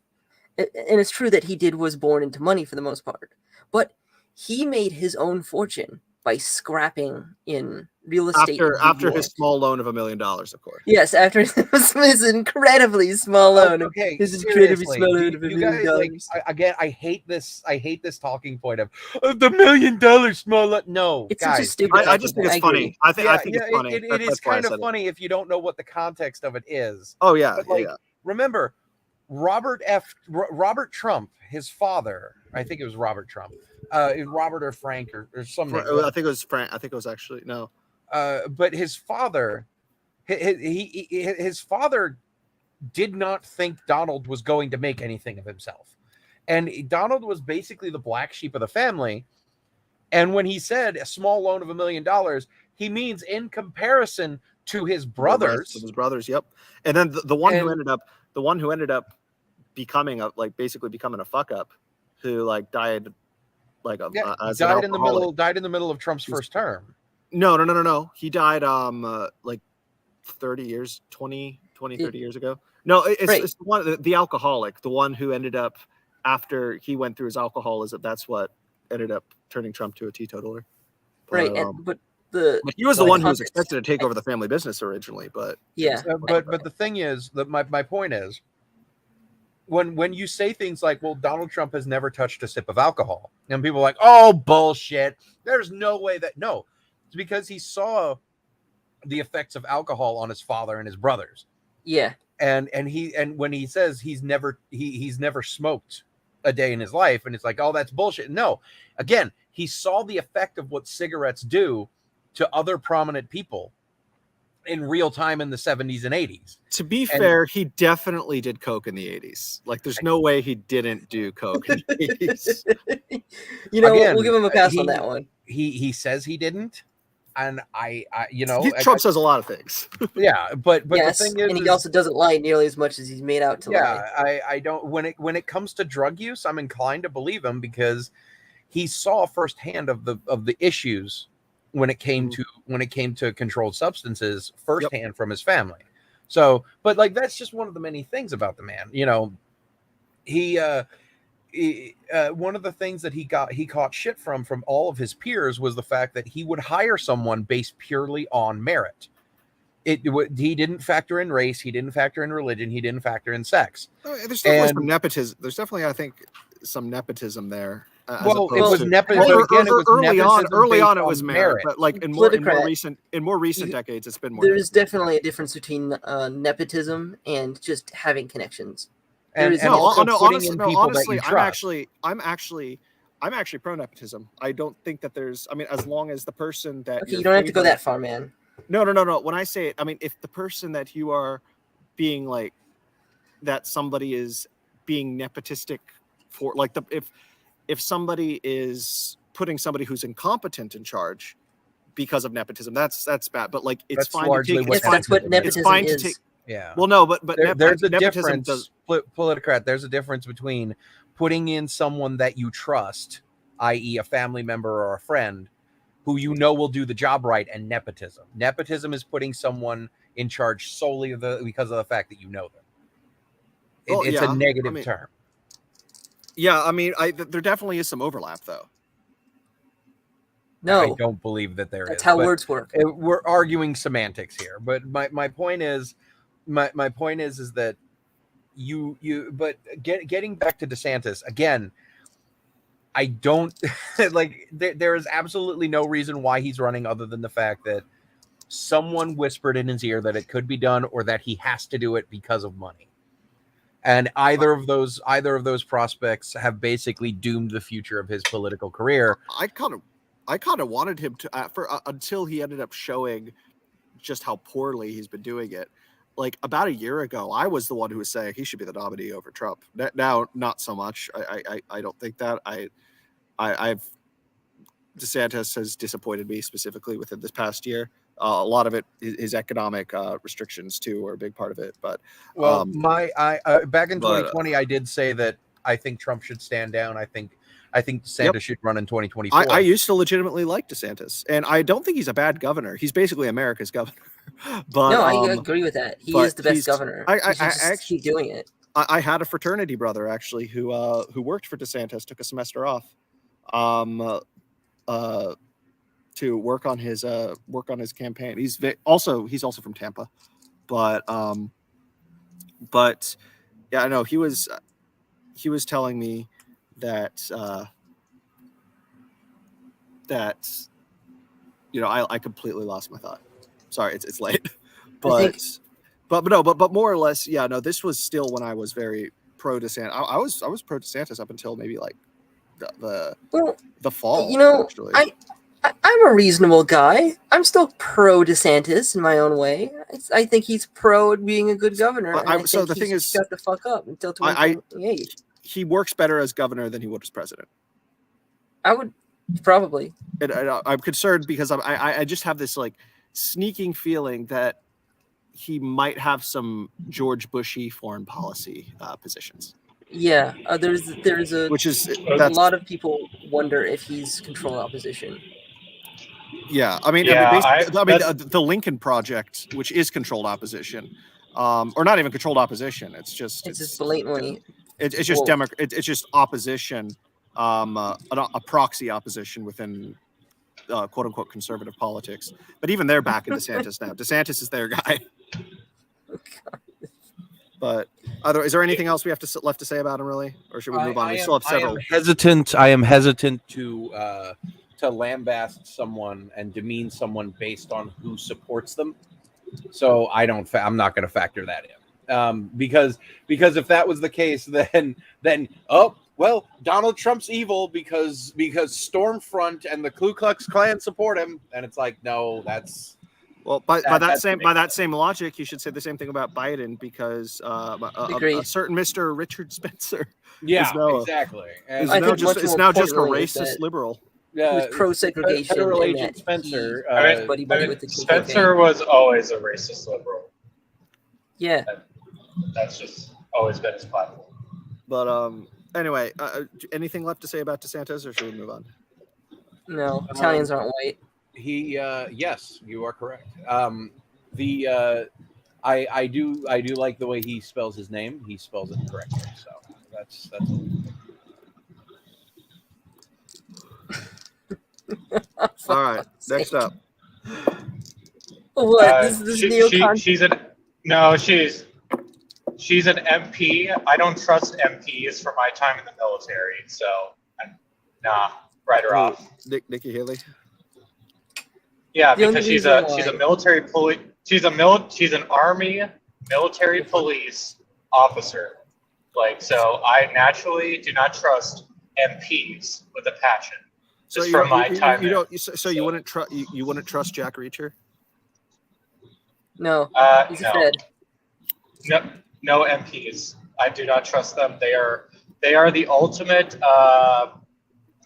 and it's true that he was born into money for the most part, but he made his own fortune by scrapping in real estate after his small loan of $1 million, of course. Yes, after his incredibly small loan. Okay, his incredibly small loan of $1 million. Like, again, I hate this talking point of the $1 million small loan. No, it's guys, such a stupid. I just think it's funny. I think it's funny. It is kind of funny if you don't know what the context of it is. Oh yeah, but, like, remember, Robert Trump, his father. I think it was Robert Trump. Robert or Frank or some name. I think it was Frank. I think it was actually no. But his father, his father did not think Donald was going to make anything of himself, and Donald was basically the black sheep of the family. And when he said a small loan of $1 million, he means in comparison to his brothers. His brothers, yep. And then the one who ended up becoming basically becoming a fuck up, who like died. Died in the middle of Trump's first term. No. He died like 30 years ago. No, it's the one, the alcoholic, the one who ended up after he went through his alcoholism. That's what ended up turning Trump to a teetotaler. Right, but he was the one who was expected to take over the family business originally. But yeah, but the thing is that my point is, when you say things like, well, Donald Trump has never touched a sip of alcohol, and people are like, oh, bullshit. There's no way that. No, it's because he saw the effects of alcohol on his father and his brothers. Yeah. And when he says he's never smoked a day in his life, and it's like, oh, that's bullshit. No, again, he saw the effect of what cigarettes do to other prominent people in real time in the 70s and 80s. To be fair, he definitely did coke in the 80s. Like, there's no way he didn't do coke in the 80s. You know, again, we'll give him a pass on that one. He says he didn't, and Trump says a lot of things. Yeah, but yes, the thing is, and he also doesn't lie nearly as much as he's made out to lie. Yeah, I don't. When it comes to drug use, I'm inclined to believe him because he saw firsthand of the issues when it came to controlled substances firsthand from his family. So, but like, that's just one of the many things about the man. You know, he one of the things that he caught shit from all of his peers was the fact that he would hire someone based purely on merit. He didn't factor in race, he didn't factor in religion, he didn't factor in sex. There's definitely some nepotism. There's definitely, I think, some nepotism there. It was nepotism. Early on, it was merit, but like in more recent decades, it's been more. There's definitely a difference between nepotism and just having connections. Honestly, I'm actually pro nepotism. I don't think that there's. I mean, as long as the person that you don't have to go that far, man. No. When I say it, I mean, if the person that you are being like, that somebody is being nepotistic for, like if somebody is putting somebody who's incompetent in charge because of nepotism, that's bad. But like, it's fine to take. That's what nepotism is. Yeah. Well, no, but there's a difference. Politicrat, there's a difference between putting in someone that you trust, i.e., a family member or a friend, who you know will do the job right, and nepotism. Nepotism is putting someone in charge solely because of the fact that you know them. It's a negative term. Yeah, I mean, there definitely is some overlap, though. No, I don't believe that there is. That's how but words work. we're arguing semantics here. But my point is that getting back to DeSantis again, I don't like there is absolutely no reason why he's running other than the fact that someone whispered in his ear that it could be done or that he has to do it because of money. And either of those prospects have basically doomed the future of his political career. I kind of wanted him to until he ended up showing just how poorly he's been doing it. Like about a year ago, I was the one who was saying he should be the nominee over Trump. Now, not so much. I don't think that. I've DeSantis has disappointed me specifically within this past year. A lot of it is economic restrictions too, are a big part of it. But back in 2020, I did say that I think Trump should stand down. I think DeSantis should run in 2024. I used to legitimately like DeSantis, and I don't think he's a bad governor. He's basically America's governor. But no, I agree with that. He is the best governor. I actually keep doing it. I had a fraternity brother actually who worked for DeSantis, took a semester off, to work on his campaign. He's also from Tampa, but yeah, I know he was telling me that I completely lost my thought. Sorry, it's late, but more or less, yeah. No, this was still when I was very pro DeSantis. I was pro DeSantis up until maybe like the fall. Actually. I'm a reasonable guy. I'm still pro DeSantis in my own way. I think he's pro being a good governor. So the thing is, shut the fuck up until 2028. He works better as governor than he would as president. I would probably. And I'm concerned because I just have this like sneaking feeling that he might have some George Bushy foreign policy positions. Yeah, there's a lot of people wonder if he's controlled opposition. Yeah, the Lincoln Project, which is controlled opposition, or not even controlled opposition. It's just blatantly. It's just it's just opposition, a proxy opposition within quote unquote conservative politics. But even they're back in DeSantis now. DeSantis is their guy. But is there anything else we have left to say about him, really, or should we move on? We still have several. I am hesitant to lambast someone and demean someone based on who supports them. So I'm not going to factor that in because if that was the case, then Donald Trump's evil because Stormfront and the Ku Klux Klan support him, and it's like, no, that's. Well, by that same logic, you should say the same thing about Biden because a certain Mr. Richard Spencer, exactly, is now just a racist liberal. Who's pro-segregation. Federal Agent Spencer. Spencer was always a racist liberal. Yeah, that's just always been his platform. But anyway, anything left to say about DeSantis, or should we move on? No, Italians aren't white. Yes, you are correct. I do like the way he spells his name. He spells it correctly. So that's all right. Next up. What? This she's an MP. I don't trust MPs for my time in the military. So nah, write her off. Nikki Haley. Yeah, because she's a military police. She's an Army military police officer. Like, so I naturally do not trust MPs with a passion. Just from my time. You wouldn't trust you wouldn't trust Jack Reacher? No. He's no. a Fed. No MPs. I do not trust them. They are the ultimate.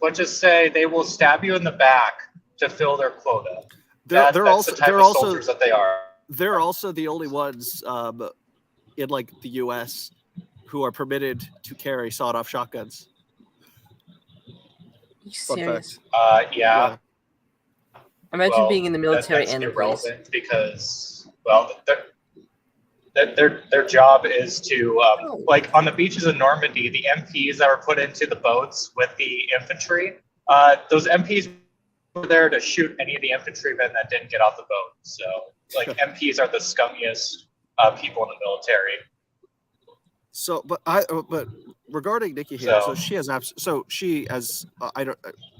Let's just say they will stab you in the back to fill their quota. They're also soldiers that they are. They're also the only ones in like the U.S. who are permitted to carry sawed-off shotguns. Are you serious? Yeah. Imagine being in the military that's and the irrelevant because their job is to like on the beaches of Normandy, the MPs that were put into the boats with the infantry. Those MPs were there to shoot any of the infantrymen that didn't get off the boat. So, like, MPs are the scummiest people in the military. So, but regarding Nikki Haley, so she has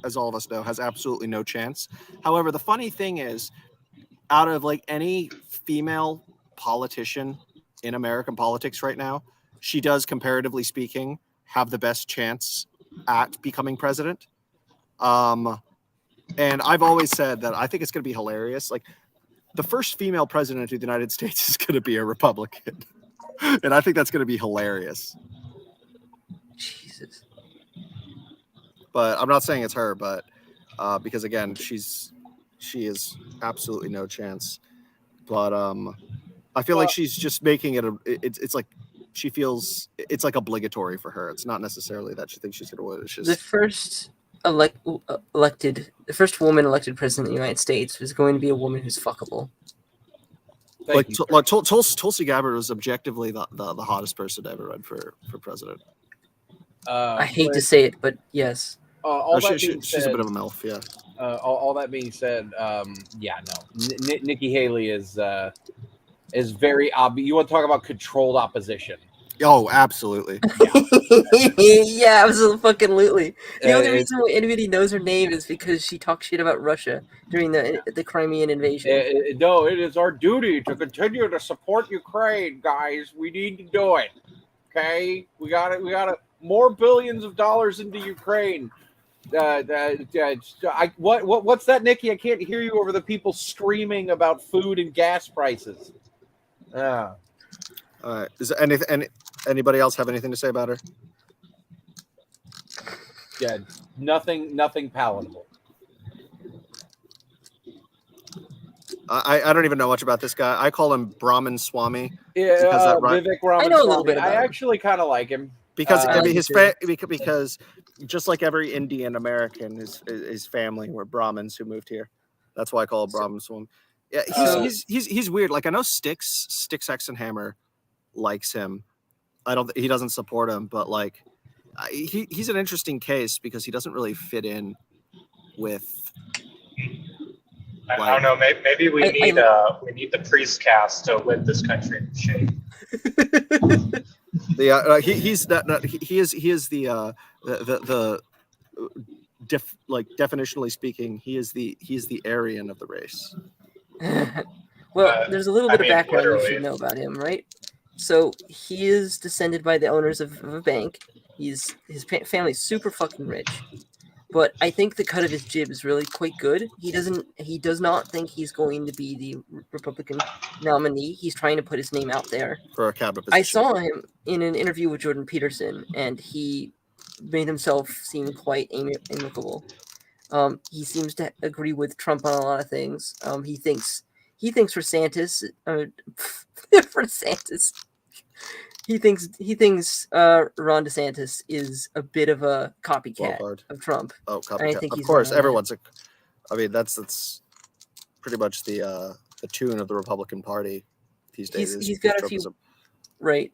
as all of us know, has absolutely no chance. However, the funny thing is, out of like any female politician in American politics right now, she does, comparatively speaking, have the best chance at becoming president. And I've always said that I think it's going to be hilarious. Like, the first female president of the United States is going to be a Republican. And I think that's going to be hilarious. Jesus. But I'm not saying it's her, but because again, she has absolutely no chance. But I feel like she's just making it it's like she feels it's like obligatory for her. It's not necessarily that she thinks she's going to win. It's just... The first woman elected president of the United States was going to be a woman who's fuckable. Tulsi Gabbard was objectively the hottest person to ever run for president. I hate to say it, but yes. She's a bit of a MILF, yeah. All that being said, Nikki Haley is very obvious. You want to talk about controlled opposition? Oh, absolutely. Yeah, absolutely. The only reason why anybody knows her name is because she talked shit about Russia during the Crimean invasion. No, it is our duty to continue to support Ukraine, guys. We need to do it. Okay, we got it. More billions of dollars into Ukraine. What's that, Nikki? I can't hear you over the people screaming about food and gas prices. Is anybody else have anything to say about her? Yeah, nothing palatable. I don't even know much about this guy. I call him Brahmin Swami. Yeah, Vivek Ramaswamy. I know a little bit about him. I actually kind of like him because because just like every Indian American, his family were Brahmins who moved here. That's why I call him Brahmin Swami. Yeah, he's weird. Like, I know Styx Hexenhammer likes him. He doesn't support him, but like he's an interesting case because he doesn't really fit in with. I don't know. Maybe we need the priest caste to whip this country into shape. He is the definitionally speaking, he is the Aryan of the race. Well, there's a little bit of background you should know about him, right? So he is descended by the owners of a bank. His family's super fucking rich. But I think the cut of his jib is really quite good. He does not think he's going to be the Republican nominee. He's trying to put his name out there for a cabinet position. I saw him in an interview with Jordan Peterson, and he made himself seem quite amicable. He seems to agree with Trump on a lot of things. He thinks for DeSantis, He thinks Ron DeSantis is a bit of a copycat of Trump. Oh, copycat! I think of course, everyone's that's pretty much the tune of the Republican Party these days. He's got a few, right?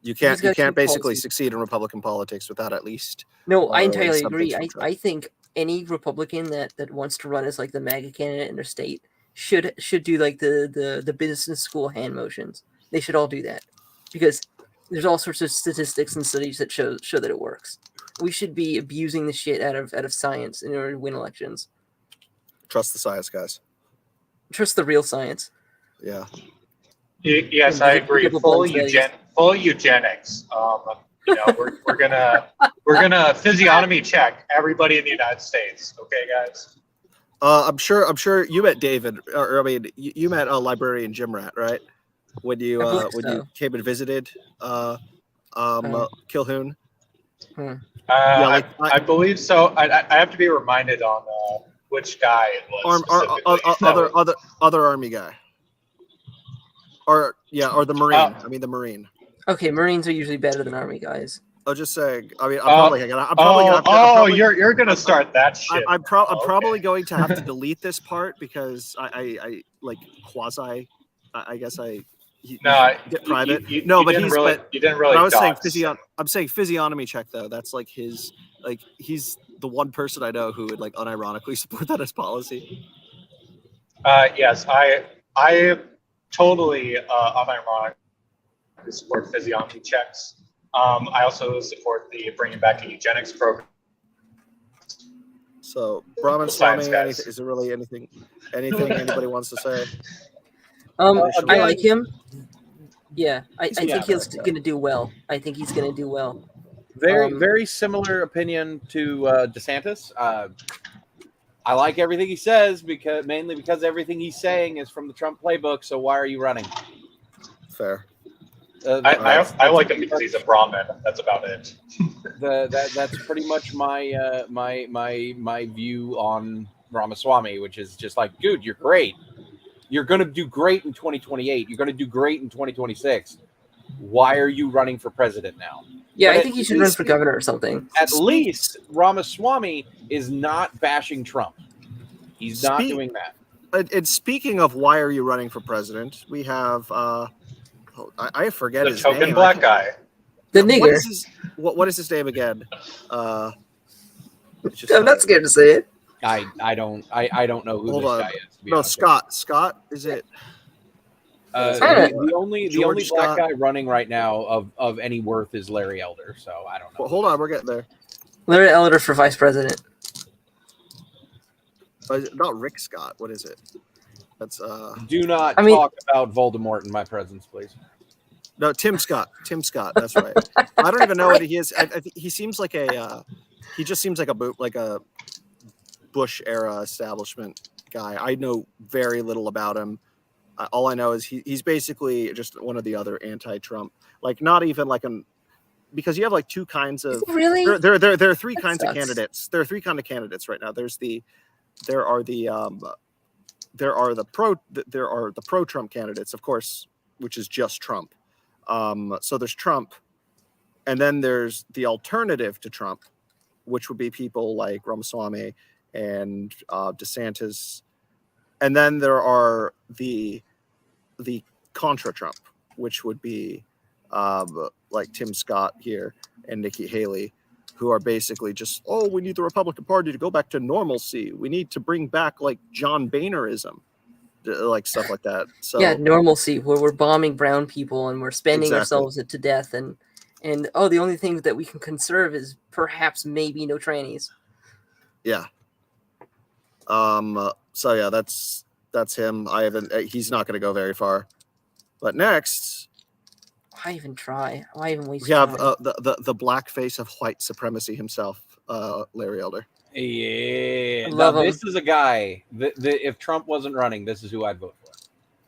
You can't basically succeed in Republican politics without at least. No, I entirely agree. I think any Republican that wants to run as like the MAGA candidate in their state should do like the business school hand motions. They should all do that because there's all sorts of statistics and studies that show that it works. We should be abusing the shit out of science in order to win elections. Trust the science, guys. Trust the real science. Yeah. Yes, I agree. Full eugenics. We're gonna physiognomy check everybody in the United States. Okay, guys. I'm sure you met David, you met librarian Jim Rat, right? When you came and visited Kilhoun. I believe so. I have to be reminded on which guy it was. Other Army guy. Or the Marine. The Marine. Okay, Marines are usually better than Army guys. I'm just saying. I'm probably gonna. You're gonna start that shit. I'm probably going to have to delete this part because I like quasi. I guess I. Get private. You didn't really. I was saying I'm saying physiognomy check though. That's like his he's the one person I know who would like unironically support that as policy. Yes, I totally unironically support physiology checks. I also support the bringing back the eugenics program. So, Brahman Swami, is there really anything anybody wants to say? I like him. Yeah, I think Yeah. he's going to do well. I think he's going to do well. Very similar opinion to DeSantis. I like everything he says mainly because everything he's saying is from the Trump playbook. So why are you running? Fair. I like him because he's a Brahmin. That's about it. That's pretty much my my view on Ramaswamy, which is just like, dude, you're great. You're going to do great in 2028. You're going to do great in 2026. Why are you running for president now? Yeah, I think he should run for governor or something. At least Ramaswamy is not bashing Trump. He's not doing that. And speaking of why are you running for president, we have I forget the his token name. black guy. The nigger. What is his name again? I'm not scared to say it. I don't know who guy is. No, Scott. Scott, is it? The only black Scott guy running right now of any worth is Larry Elder. So I don't know. Well, hold on, we're getting there. Larry Elder for vice president. Not Rick Scott. What is it? That's Do not talk about Voldemort in my presence, please. No, Tim Scott. Tim Scott. That's right. I don't even know what he is. I think he seems like he just seems like a Bush era establishment guy. I know very little about him. All I know is he's basically just one of the other anti-Trump. Like not even like because you have like two kinds of really. There are three kinds of candidates. There are three kind of candidates right now. There are the pro-Trump candidates, of course, which is just Trump. So there's Trump, and then there's the alternative to Trump, which would be people like Ramaswamy and DeSantis, and then there are the contra Trump, which would be like Tim Scott here and Nikki Haley, who are basically just, we need the Republican Party to go back to normalcy. We need to bring back like John Boehnerism, like stuff like that. So yeah, normalcy, where we're bombing brown people and we're spending ourselves to death, and the only thing that we can conserve is perhaps maybe no trannies. Yeah. So yeah, that's him. He's not going to go very far. But next, why even try? Why even waste? We have the black face of white supremacy himself, Larry Elder. Yeah, this is a guy that if Trump wasn't running, this is who I'd vote for.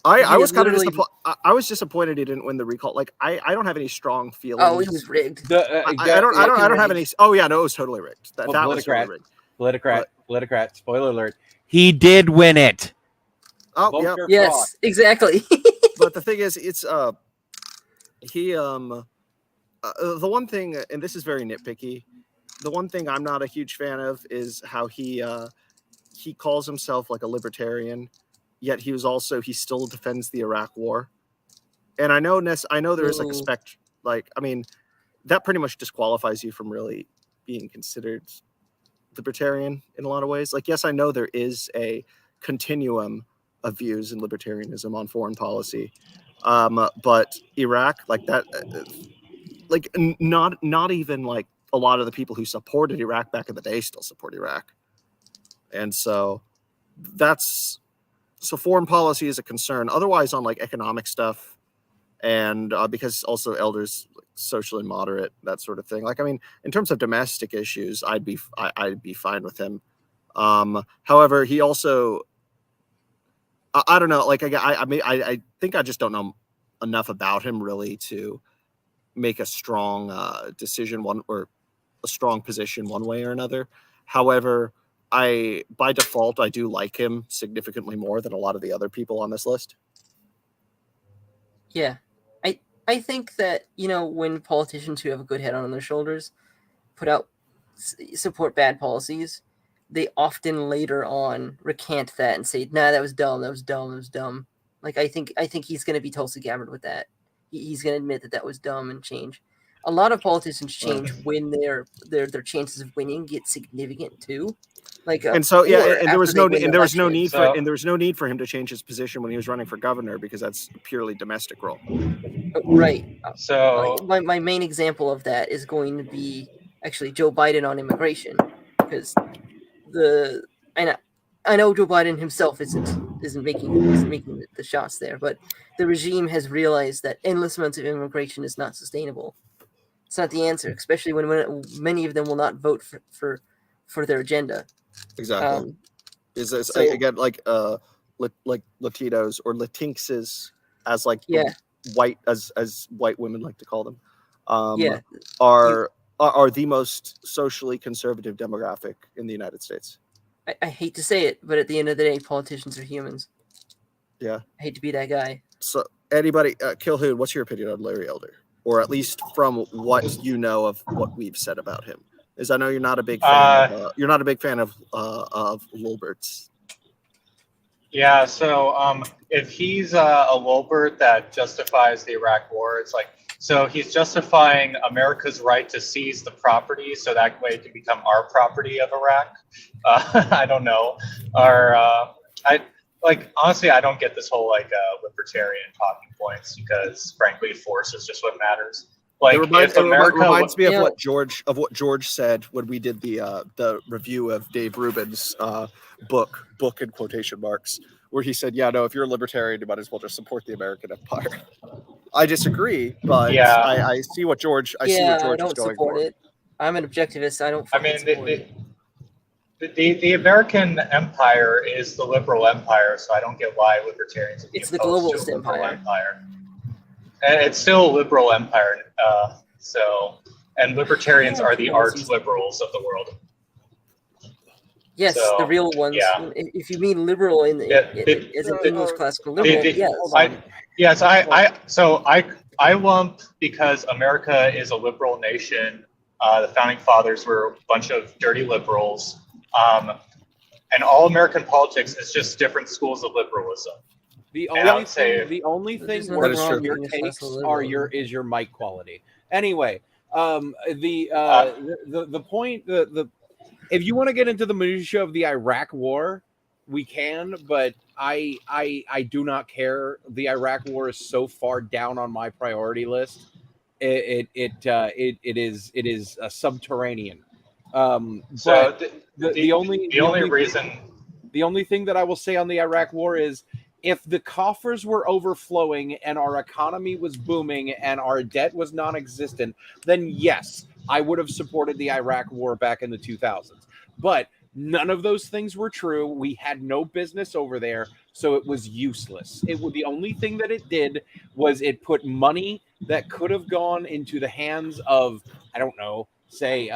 I was kind of disappointed. I was disappointed he didn't win the recall. Like I don't have any strong feelings. Oh, it was rigged. I don't have any. Oh yeah, no, it was totally rigged. That was totally rigged. Politicrat. Spoiler alert. He did win it. Oh yeah. Yes, exactly. But the thing is, it's the one thing, and this is very nitpicky. The one thing I'm not a huge fan of is how he calls himself like a libertarian, yet he still defends the Iraq War. And I know there is like a spectrum. Like, I mean, that pretty much disqualifies you from really being considered libertarian in a lot of ways. Like, yes, I know there is a continuum of views in libertarianism on foreign policy, but Iraq, like that, like not even like a lot of the people who supported Iraq back in the day still support Iraq, and so foreign policy is a concern. Otherwise, on like economic stuff, and because also Elder's socially moderate, that sort of thing. Like, I mean, in terms of domestic issues, I'd be fine with him. However, he also, I don't know. Like, I think I just don't know enough about him really to make a strong decision or a strong position one way or another. However, by default, I do like him significantly more than a lot of the other people on this list. Yeah. I think that, when politicians who have a good head on their shoulders support bad policies, they often later on recant that and say, nah, that was dumb. Like, I think he's going to be Tulsi Gabbard with that. He's going to admit that was dumb and change. a lot of politicians change when their chances of winning get significant too. Like and so and there was no need for him to change his position when he was running for governor, because that's a purely domestic role. Right. So my main example of that is going to be actually Joe Biden on immigration, because I know Joe Biden himself isn't making the shots there, but the regime has realized that endless amounts of immigration is not sustainable. It's not the answer, especially when many of them will not vote for their agenda. Exactly. Again like Latinos or Latinxes, as white women like to call them, are the most socially conservative demographic in the United States. I hate to say it, but at the end of the day, politicians are humans. Yeah. I hate to be that guy. So anybody, Kilhood, what's your opinion on Larry Elder? Or at least from what you know of what we've said about him? Is I know you're not a big fan. Of Lulberts. Yeah. So if he's a Lulbert that justifies the Iraq War, it's like, so he's justifying America's right to seize the property, so that way it can become our property of Iraq. I don't know. Or honestly, I don't get this whole libertarian talking points, because frankly, force is just what matters. Like, it reminds me of what George said when we did the review of Dave Rubin's book in quotation marks, where he said, "Yeah, no, if you're a libertarian, you might as well just support the American empire." I disagree, but yeah. I see what George. I see what George don't is going support for. it. I'm an objectivist. I don't. The American empire is the liberal empire, so I don't get why libertarians. It's the globalist empire. And it's still a liberal empire. And libertarians are the arch liberals of the world. Yes, so, the real ones. Yeah. If you mean liberal as an English classical liberal, yes. I lump, because America is a liberal nation. The founding fathers were a bunch of dirty liberals, and all American politics is just different schools of liberalism. The only thing worse on your takes is your mic quality. Anyway, the point if you want to get into the minutia of the Iraq War, we can, but I do not care. The Iraq War is so far down on my priority list. It is a subterranean. So the only thing that I will say on the Iraq War is, if the coffers were overflowing and our economy was booming and our debt was non-existent, then yes, I would have supported the Iraq War back in the 2000s. But none of those things were true. We had no business over there, so it was useless. The only thing that it did was it put money that could have gone into the hands of, I don't know, say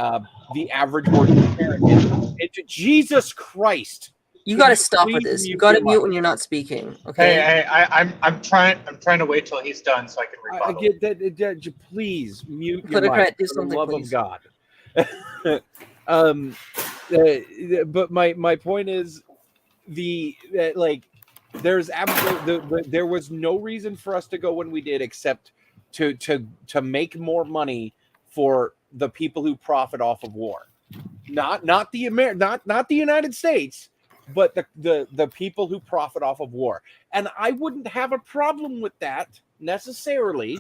the average working American. Jesus Christ. You got to stop with this. You got to mute when you're not speaking. Okay. Hey, I'm trying to wait till he's done so I can rebuttal. I get that. Please mute your mic, for the love of God. But my point is, there's absolutely there was no reason for us to go when we did, except to make more money for the people who profit off of war, not the United States. But the people who profit off of war. And I wouldn't have a problem with that necessarily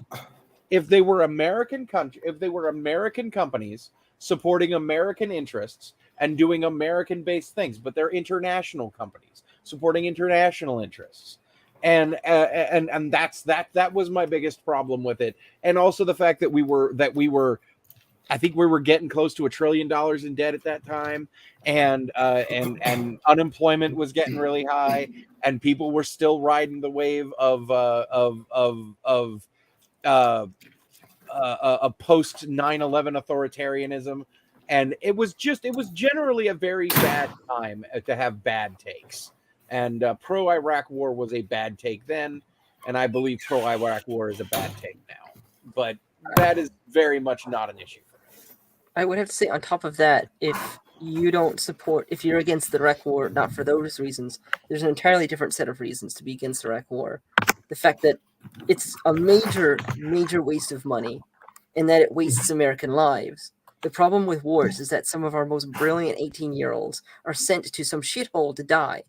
if they were American companies supporting American interests and doing American-based things. But they're international companies supporting international interests. And that was my biggest problem with it. And also the fact that we were I think we were getting close to $1 trillion in debt at that time, and unemployment was getting really high, and people were still riding the wave of a post 9/11 authoritarianism, and it was generally a very bad time to have bad takes. And pro Iraq War was a bad take then, and I believe pro Iraq War is a bad take now. But that is very much not an issue. I would have to say, on top of that, if you're against the Iraq War, not for those reasons, there's an entirely different set of reasons to be against the Iraq War. The fact that it's a major waste of money. and that it wastes American lives. The problem with wars is that some of our most brilliant 18-year-olds are sent to some shithole to die.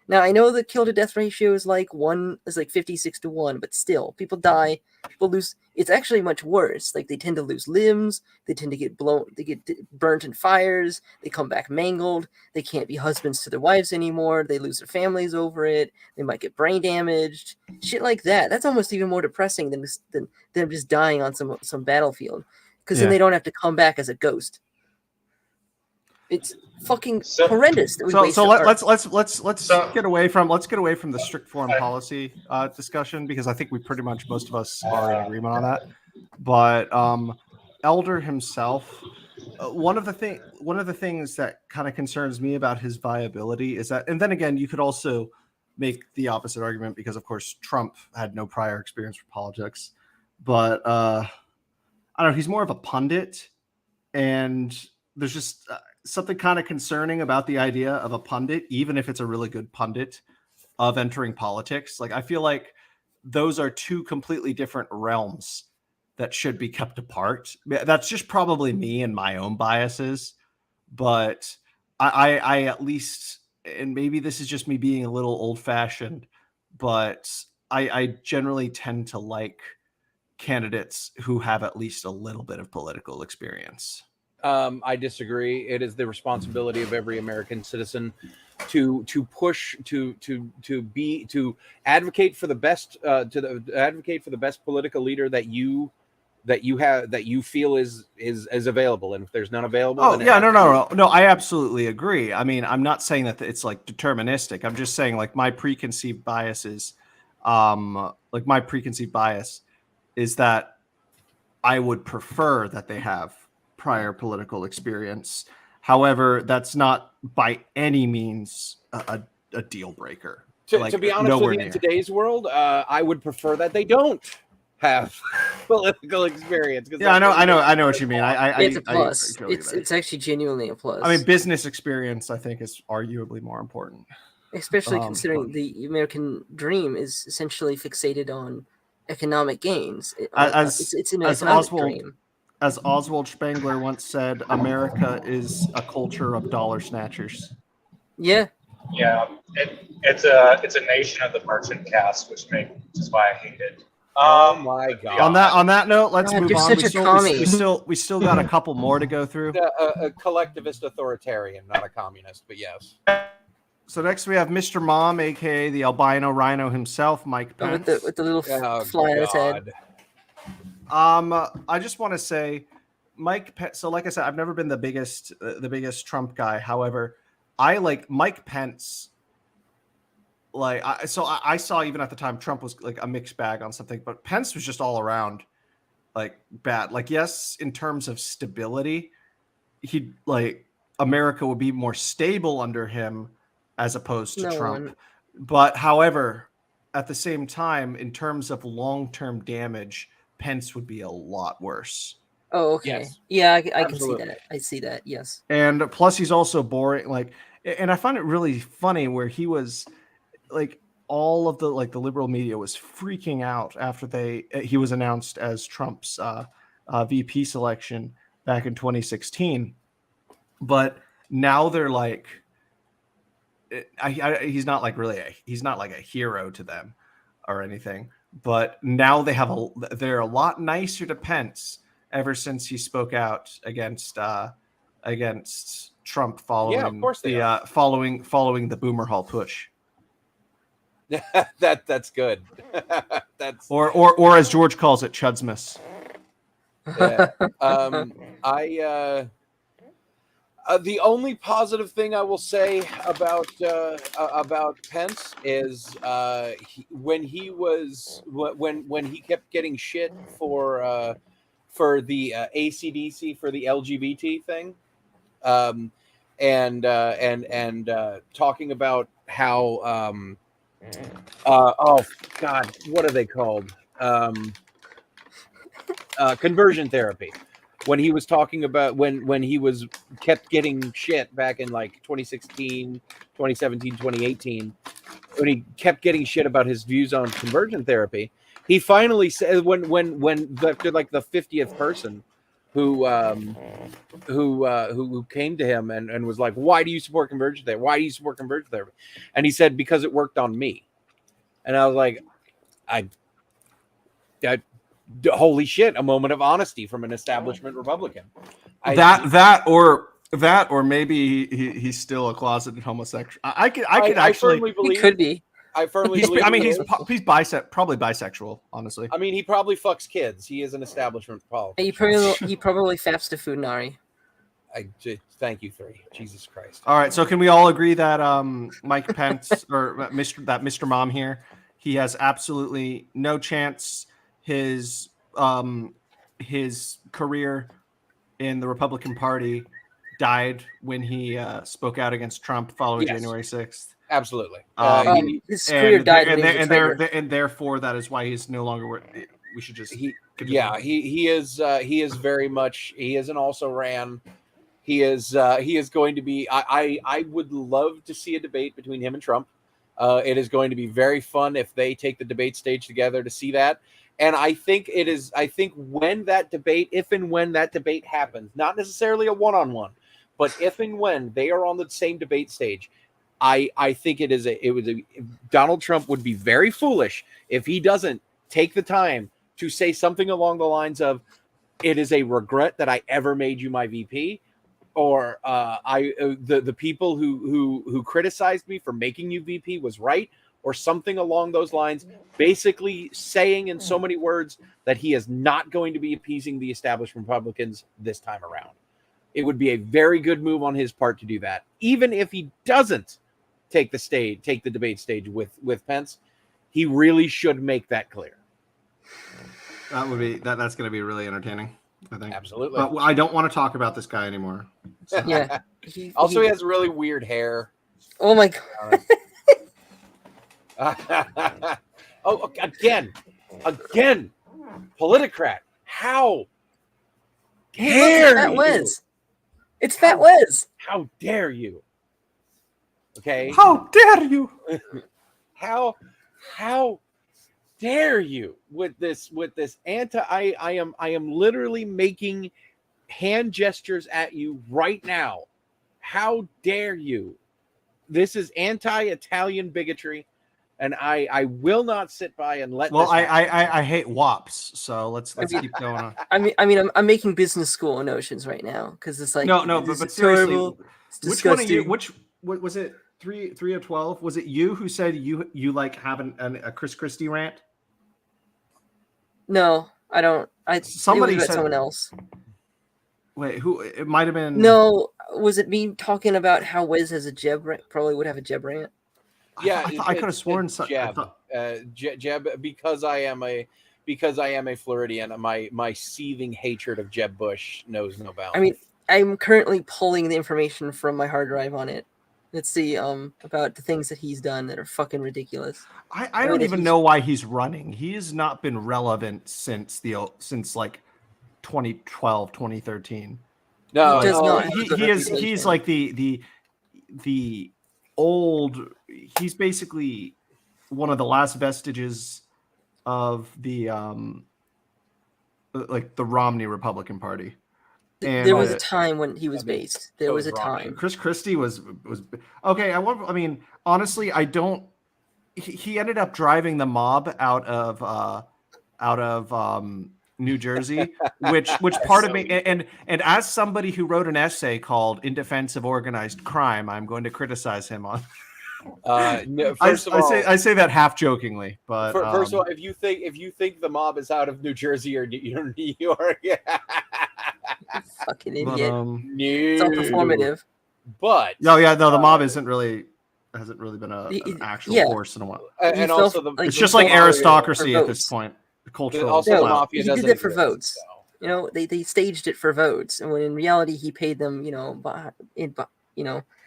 Now, I know the kill-to-death ratio is like 56-1, but still, people die, people lose. It's actually much worse. Like, they tend to lose limbs, they tend to get blown, they get burnt in fires, they come back mangled, they can't be husbands to their wives anymore, they lose their families over it, they might get brain damaged, shit like that. That's almost even more depressing than them just dying on some battlefield, because then they don't have to come back as a ghost. It's fucking horrendous. That we let's get away from the strict foreign policy discussion, because I think we pretty much most of us are in agreement on that. But Elder himself, one of the things that kind of concerns me about his viability is that, and then again, you could also make the opposite argument, because of course Trump had no prior experience with politics, but I don't know, he's more of a pundit, and there's just something kind of concerning about the idea of a pundit, even if it's a really good pundit, of entering politics. Like, I feel like those are two completely different realms that should be kept apart. That's just probably me and my own biases, but I at least, and maybe this is just me being a little old fashioned, but I generally tend to like candidates who have at least a little bit of political experience. I disagree. It is the responsibility of every American citizen to push to advocate for the best advocate for the best political leader that you feel is available. And if there's none available, no, I absolutely agree. I mean, I'm not saying that it's like deterministic. I'm just saying, like, my preconceived bias is that I would prefer that they have prior political experience. However, that's not by any means a deal breaker. To be honest with you, in today's world, I would prefer that they don't have political experience. Yeah, I know what you mean. It's a plus. It's actually genuinely a plus. I mean, business experience, I think, is arguably more important. Especially considering the American dream is essentially fixated on economic gains. It's an economic dream. As Oswald Spengler once said, America is a culture of dollar snatchers. Yeah. Yeah, it's a nation of the merchant caste, which is why I hate it. Oh my god! On that note, let's move on. We still got a couple more to go through. A collectivist authoritarian, not a communist, but yes. So next we have Mr. Mom, aka the albino rhino himself, Mike Pence, with the little fly on his head. I just want to say, Mike Pence. So, like I said, I've never been the biggest Trump guy. However, I like Mike Pence. Like, I saw even at the time Trump was like a mixed bag on something, but Pence was just all around like bad. Like, yes, in terms of stability, America would be more stable under him as opposed to Trump. But however, at the same time, in terms of long-term damage, Pence would be a lot worse. Oh, okay. Yes. Yeah, I can see that. I see that. Yes. And plus, he's also boring. Like, and I find it really funny where he was, like, all of the liberal media was freaking out after he was announced as Trump's VP selection back in 2016. But now they're like, he's not like he's not like a hero to them or anything. But now they're a lot nicer to Pence ever since he spoke out against Trump following following the Boomer Hall push. That's good. That's or as George calls it, Chudsmas. Yeah. The only positive thing I will say about Pence is when he kept getting shit for the ACDC for the LGBT thing, and talking about how oh God, what are they called? Conversion therapy. When he was talking about when he kept getting shit back in like 2016, 2017, 2018, when he kept getting shit about his views on conversion therapy, He finally said when after like the 50th person who came to him and was like, why do you support convergence therapy? Why do you support convergence therapy? And he said, because it worked on me. And I was like, holy shit, a moment of honesty from an establishment Republican. That or maybe he's still a closeted homosexual. I could actually firmly believe, he could be. I firmly believe. I mean, he's probably bisexual. Honestly, I mean, he probably fucks kids. He is an establishment politician. He probably faps to Funari. Thank you, 3. Jesus Christ. All right, so can we all agree that Mike Pence or Mr. Mom here, he has absolutely no chance. His career in the Republican Party died when he spoke out against Trump following January 6th. Absolutely. His career died, and therefore that is why he's no longer. We should just. He is very much. He is an also ran. He is going to be. I would love to see a debate between him and Trump. It is going to be very fun if they take the debate stage together to see that. And I think when that debate, if and when that debate happens, not necessarily a one-on-one, but if and when they are on the same debate stage, I think Donald Trump would be very foolish if he doesn't take the time to say something along the lines of, it is a regret that I ever made you my VP, or the people who criticized me for making you VP was right, or something along those lines, basically saying in so many words that he is not going to be appeasing the established Republicans this time around. It would be a very good move on his part to do that. Even if he doesn't take the debate stage with Pence, he really should make that clear. That's going to be really entertaining, I think. Absolutely. But I don't want to talk about this guy anymore. So. Yeah. He has really weird hair. Oh my God. Oh, again, Politicrat. How dare you? It's Fat Wes. How dare you? Okay. How dare you? How dare you with this anti? I am literally making hand gestures at you right now. How dare you? This is anti-Italian bigotry. And I will not sit by and let. Well, I hate WAPs, so let's keep going on. I'm making business school notions right now because it's like but seriously, which one of you? What was it? 3 of 12? Was it you who said you like having a Chris Christie rant? No, I don't. Somebody said someone else. Wait, who? It might have been. No, was it me talking about how Wes has a Jeb rant? Probably would have a Jeb rant. Yeah, I could have sworn Jeb, Jeb, because I am a Floridian. My seething hatred of Jeb Bush knows no bounds. I mean, I'm currently pulling the information from my hard drive on it. Let's see about the things that he's done that are fucking ridiculous. I don't even know why he's running. He has not been relevant since like 2012, 2013. No, he does not. He's like the old. He's basically one of the last vestiges of the like the Romney Republican Party. And there was a time when he was based. There was a time. Chris Christie was okay. I mean, honestly, I don't. He ended up driving the mob out of New Jersey, which part of me and as somebody who wrote an essay called "In Defense of Organized Crime," I'm going to criticize him on. I say that half jokingly, but first of all, if you think the mob is out of New Jersey or New York, you fucking idiot. It's all performative. But the mob hasn't really been an actual force in a while. And also, it's just like aristocracy at this point. Cultural. Also, the mafia he did it for votes. So. They staged it for votes, and when in reality he paid them,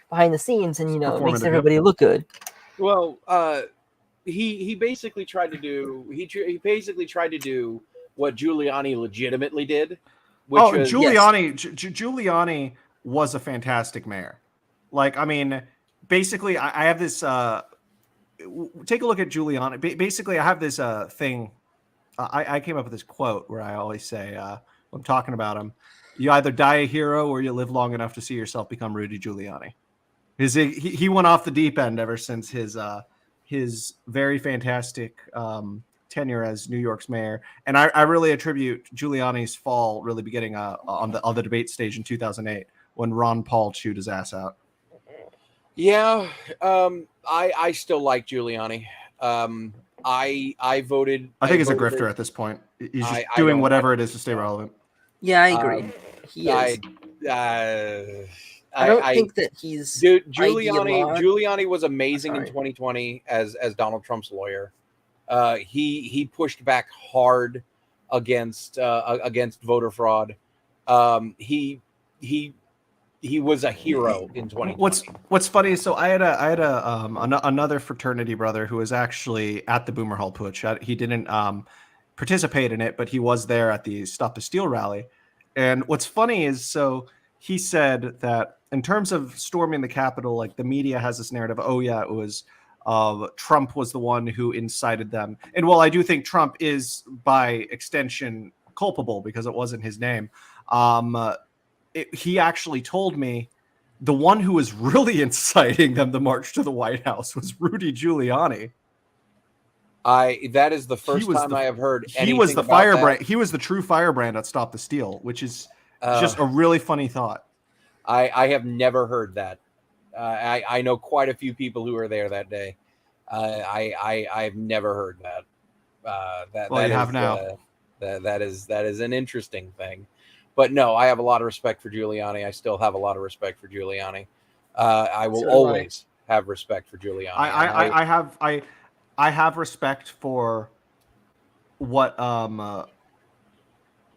behind the scenes, and it makes everybody look good. Well, he basically tried to do what Giuliani legitimately did. Giuliani was a fantastic mayor. Like, I mean, basically, I have this. Take a look at Giuliani. Basically, I have this thing I came up with this quote where I always say, when I'm talking about him, you either die a hero or you live long enough to see yourself become Rudy Giuliani. He went off the deep end ever since his very fantastic tenure as New York's mayor, and I really attribute Giuliani's fall really beginning on the debate stage in 2008 when Ron Paul chewed his ass out. Yeah, I still like Giuliani. I voted. I think he's a grifter at this point. He's just doing whatever it is to stay relevant. Yeah, I agree. He is. I don't think that he's Giuliani was amazing in 2020 as Donald Trump's lawyer. He pushed back hard against voter fraud. He was a hero in 2020. What's funny is, so I had another fraternity brother who was actually at the Boomer Hall Putsch. He didn't participate in it, but he was there at the Stop the Steal rally. And what's funny is, so he said that in terms of storming the Capitol, like the media has this narrative, oh yeah, it was Trump was the one who incited them. And while I do think Trump is by extension culpable because it wasn't his name, he actually told me the one who was really inciting them to march to the White House was Rudy Giuliani. That is the first time I have heard. He was the firebrand. He was the true firebrand at Stop the Steal, which is just a really funny thought. I have never heard that. I know quite a few people who were there that day. I've never heard that. You have now. That is an interesting thing. But no, I have a lot of respect for Giuliani. I still have a lot of respect for Giuliani. I will always have respect for Giuliani. I have respect for what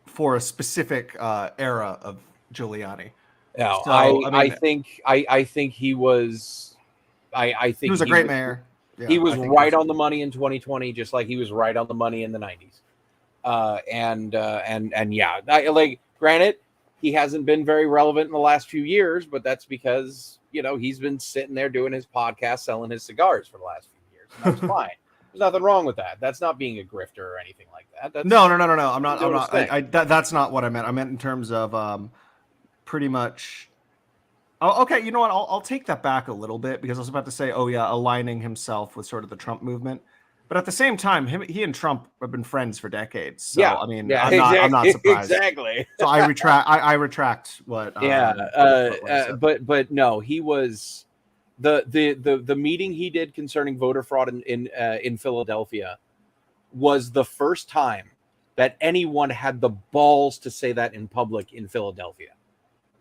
for a specific era of Giuliani. No, so, I think he was. I think he was a great mayor. Yeah, he was right on the money in 2020, just like he was right on the money in the 90s. And yeah, granted, he hasn't been very relevant in the last few years, but that's because, he's been sitting there doing his podcast, selling his cigars for the last few years. And that's fine. There's nothing wrong with that. That's not being a grifter or anything like that. That's no. I'm not. That's not what I meant. I meant in terms of pretty much. Oh, okay. You know what? I'll take that back a little bit because I was about to say, oh yeah, aligning himself with sort of the Trump movement. But at the same time, he and Trump have been friends for decades. So, yeah, I mean, yeah, I'm not surprised. Exactly. So I retract what. But no, he was the meeting he did concerning voter fraud in Philadelphia was the first time that anyone had the balls to say that in public in Philadelphia,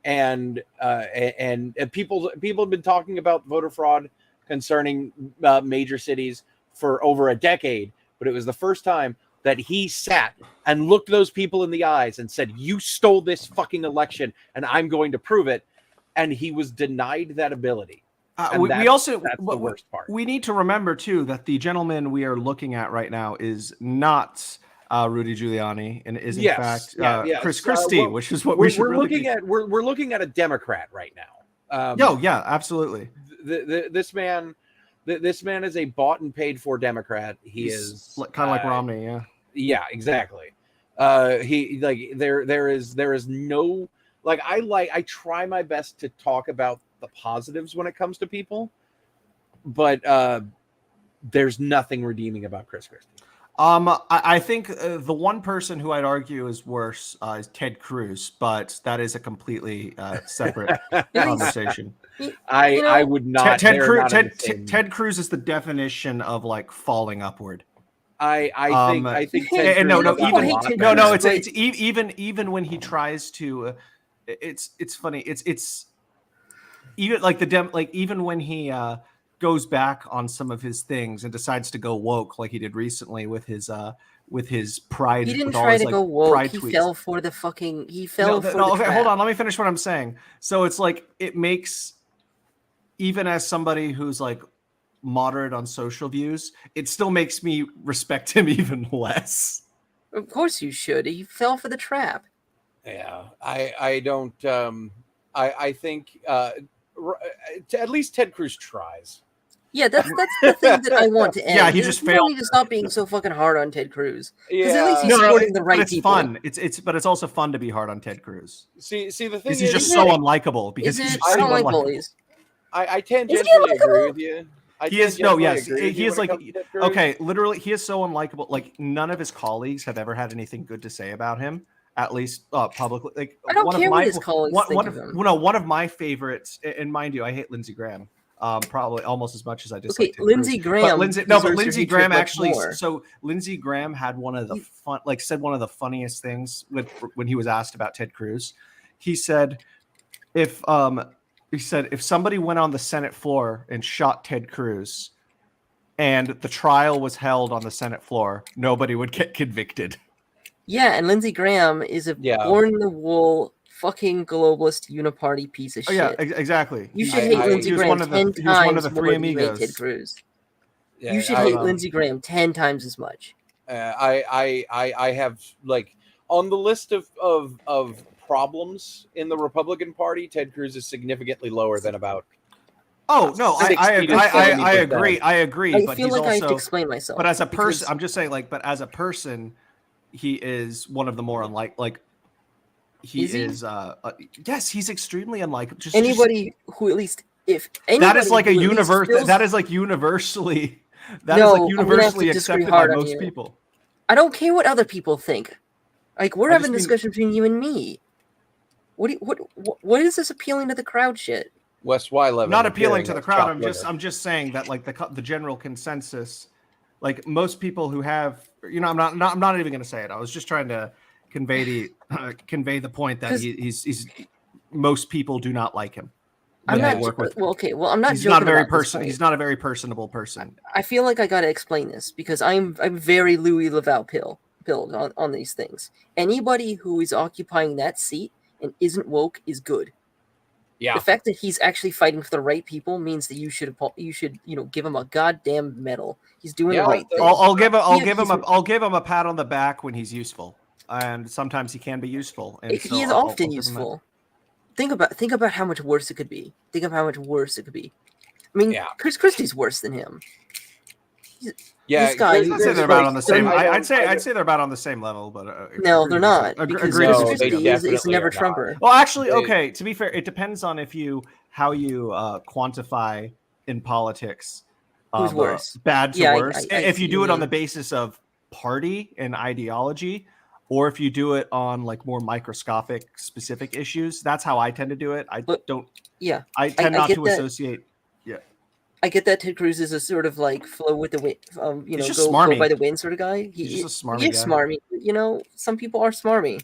and people have been talking about voter fraud concerning major cities for over a decade, but it was the first time that he sat and looked those people in the eyes and said, you stole this fucking election and I'm going to prove it. And he was denied that ability. That's the worst part. We need to remember too, that the gentleman we are looking at right now is not Rudy Giuliani and is in fact Chris Christie, which is what we're looking at. We're looking at a Democrat right now. Yeah, absolutely. This man is a bought and paid for Democrat. He's kind of like Romney. Yeah, exactly. There is no, I try my best to talk about the positives when it comes to people, but there's nothing redeeming about Chris Christie. I think the one person who I'd argue is worse is Ted Cruz, but that is a completely separate conversation. I would not. Ted Cruz is the definition of falling upward. I think even when he tries to, it's funny. It's even even when he goes back on some of his things and decides to go woke like he did recently with his pride. He didn't try to go woke. He fell for the fucking. He fell for the trap. Hold on. Let me finish what I'm saying. So it's it makes, even as somebody who's moderate on social views, it still makes me respect him even less. Of course you should. He fell for the trap. Yeah, I don't. I think at least Ted Cruz tries. Yeah, that's the thing that I want to end. Yeah, he just failed. We need to stop being so fucking hard on Ted Cruz. Because Yeah. at least he's supporting the right but it's people. fun. But it's also fun to be hard on Ted Cruz. See, the thing Because is, he's just so unlikable. Because Is he's it? just I so don't like unlikable. bullies. I tangentially agree with you. He is like okay. Literally, he is so unlikable. Like none of his colleagues have ever had anything good to say about him. At least publicly. Like I don't care what his colleagues think of him. One of my favorites, and mind you, I hate Lindsey Graham. Probably almost as much as I dislike Ted Lindsey Cruz. Graham. But Lindsey Graham actually. So Lindsey Graham had one of the said one of the funniest things when he was asked about Ted Cruz. He said, if somebody went on the Senate floor and shot Ted Cruz, and the trial was held on the Senate floor, nobody would get convicted. Yeah, and Lindsey Graham is a born-in-the-wool fucking globalist uniparty piece of shit. Yeah, exactly. You should hate Lindsey Graham 10 times more than you hate Ted Cruz. Yeah, you should hate Lindsey Graham 10 times as much. I have, like, on the list of problems in the Republican Party, Ted Cruz is significantly lower than about. Oh no, I agree. I agree. I feel like I have to explain myself. But as a person, I'm just saying, like, but as a person, he is one of the more yes, he's extremely unlike anybody who at least that is like universally accepted by most people. I don't care what other people think. Like we're having a discussion between you and me. What is this appealing to the crowd shit? Wes Wyleven. Not appealing to the crowd. I'm just saying that like the general consensus, like most people who have, I'm not even going to say it. I was just trying to convey the point that he's most people do not like him. I'm not. I'm not. He's not a very He's not a very personable person. I feel like I got to explain this because I'm very Louis Laval pilled on these things. Anybody who is occupying that seat and isn't woke is good. Yeah. The fact that he's actually fighting for the right people means that you should give him a goddamn medal. He's doing the right thing. I'll give him a pat on the back when he's useful, and sometimes he can be useful. And he is often useful. Think about how much worse it could be. I mean, Chris Christie's worse than him. I'd say they're about on the same. I'd say they're about on the same level, but no, they're not. Because Chris Christie is never Trumper. Well, actually, okay. To be fair, it depends on how you quantify in politics. Who's worse? Bad to worse. If you do it on the basis of party and ideology, or if you do it on like more microscopic specific issues, that's how I tend to do it. I tend not to associate. I get that Ted Cruz is a sort of like flow with the wind, go by the wind sort of guy. He's just a smarmy guy. Smarmy. Some people are smarmy.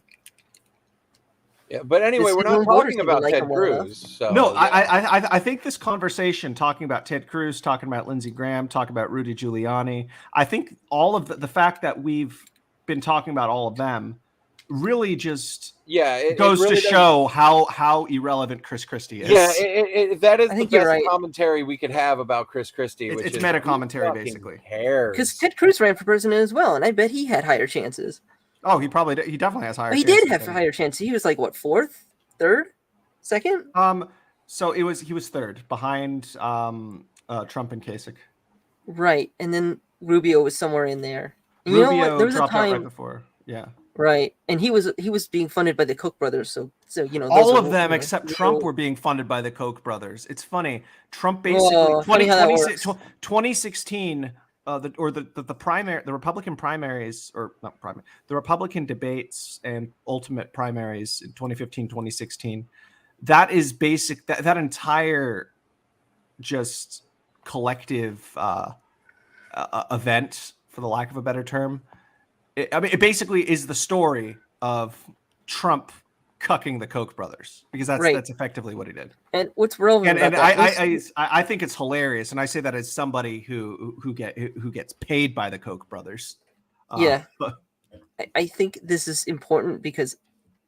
Yeah, but anyway, we're not talking about Ted Cruz. So, no, I think this conversation, talking about Ted Cruz, talking about Lindsey Graham, talking about Rudy Giuliani, I think all of the fact that we've been talking about all of them really just goes to show how irrelevant Chris Christie is. Yeah, that is the best commentary we could have about Chris Christie. It's meta commentary, basically. Because Ted Cruz ran for president as well, and I bet he had higher chances. Oh, he definitely has higher chances. He did have higher chances. He was like, what, fourth? Third? Second? So he was third, behind Trump and Kasich. Right, and then Rubio was somewhere in there. And Rubio you know what? There was dropped a time out right before. Yeah. Right, and he was being funded by the Koch brothers, so all of them except Trump were being funded by the Koch brothers. It's funny. Trump basically 2016, the Republican primaries, or not primary, the Republican debates and ultimate primaries in 2015, 2016. That is basic. That entire just collective event, for the lack of a better term. It basically is the story of Trump cucking the Koch brothers, because that's effectively what he did. And what's relevant? And I think it's hilarious, and I say that as somebody who gets paid by the Koch brothers. I think this is important because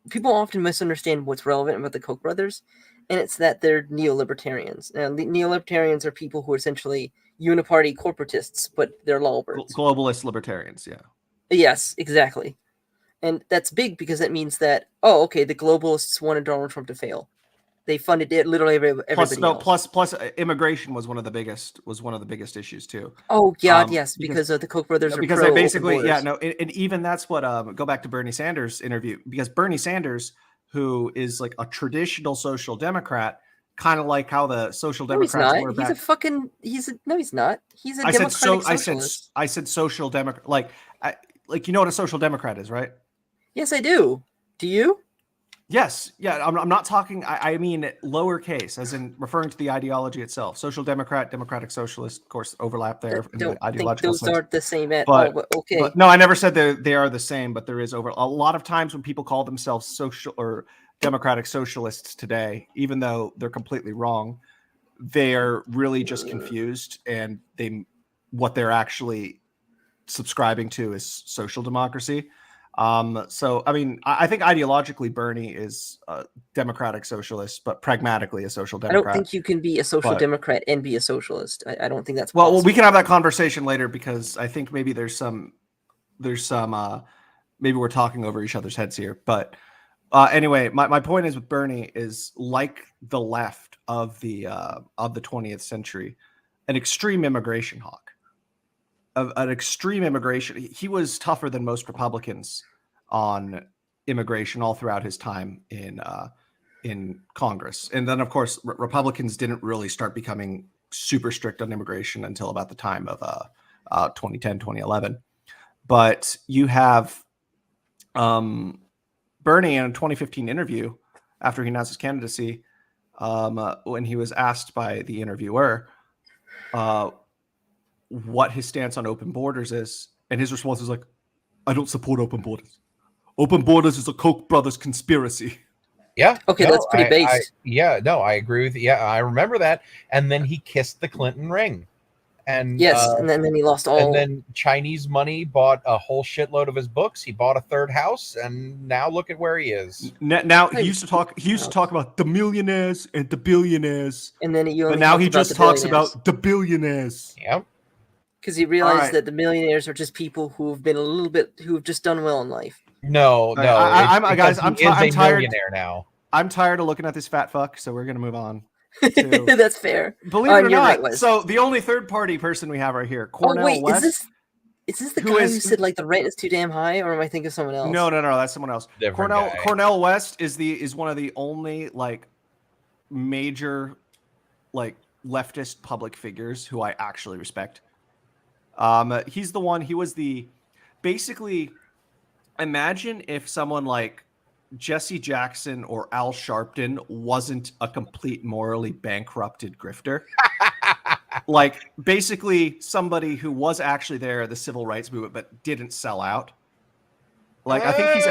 people often misunderstand what's relevant about the Koch brothers, and it's that they're neolibertarians. And neolibertarians are people who are essentially uniparty corporatists, but they're lawbirds. Globalist libertarians, yeah. Yes, exactly. And that's big because that means that, the globalists wanted Donald Trump to fail. They funded it literally everybody else. Plus immigration was one of the biggest issues too. Oh God, yes, because the Koch brothers are because pro they basically open borders. and even that's what go back to Bernie Sanders' interview, because Bernie Sanders, who is like a traditional social democrat, kind of like how the social No, he's Democrats not. were He's back. a fucking. No, he's not. He's a I said democratic I socialist. said social democrat, like you know what a social democrat is, right? Yes, I do. Do you? Yes, yeah. I'm not talking. I mean lowercase, as in referring to the ideology itself. Social democrat, democratic socialist, of course, overlap there. In Don't the think ideological those sense. aren't the same at But, all. But okay. But no, I never said they are the same, but there is over a lot of times when people call themselves social or democratic socialists today, even though they're completely wrong, they're really just confused, and what they're actually subscribing to is social democracy. So I mean, I think ideologically Bernie is a democratic socialist, but pragmatically a social I democrat. don't think you can be a social democrat and be a socialist. I don't think that's well. possible. Well, we can have that conversation later, because I think maybe there's some maybe we're talking over each other's heads here. But anyway, my point is with Bernie is, like the left of the 20th century, an extreme immigration hawk. An extreme immigration. He was tougher than most Republicans on immigration all throughout his time in Congress. And then, of course, Republicans didn't really start becoming super strict on immigration until about the time of 2010, 2011. But you have Bernie in a 2015 interview after he announced his candidacy, when he was asked by the interviewer what his stance on open borders is, and his response is like, I don't support open borders. Open borders is a Koch brothers conspiracy. Yeah. Okay, that's pretty based. I agree with you. Yeah, I remember that. And then he kissed the Clinton ring. And yes, and then he lost all. And then Chinese money bought a whole shitload of his books. He bought a third house, and now look at where he is. Now he used to talk about the millionaires and the billionaires, and then but now he just talks about the billionaires. Yeah. Because he realized that the millionaires are just people who've just done well in life. No. I'm tired now. I'm tired of looking at this fat fuck, so we're gonna move on. That's fair. Believe it or not. Right, so the only third party person we have right here, Cornel West. Is this the guy who said like the rent is too damn high, or am I thinking of someone else? No, that's someone else. Cornel West is one of the only like major like leftist public figures who I actually respect. He's the one. He was basically. Imagine if someone like Jesse Jackson or Al Sharpton wasn't a complete morally bankrupted grifter. Like basically somebody who was actually there at the civil rights movement but didn't sell out. Like I think he's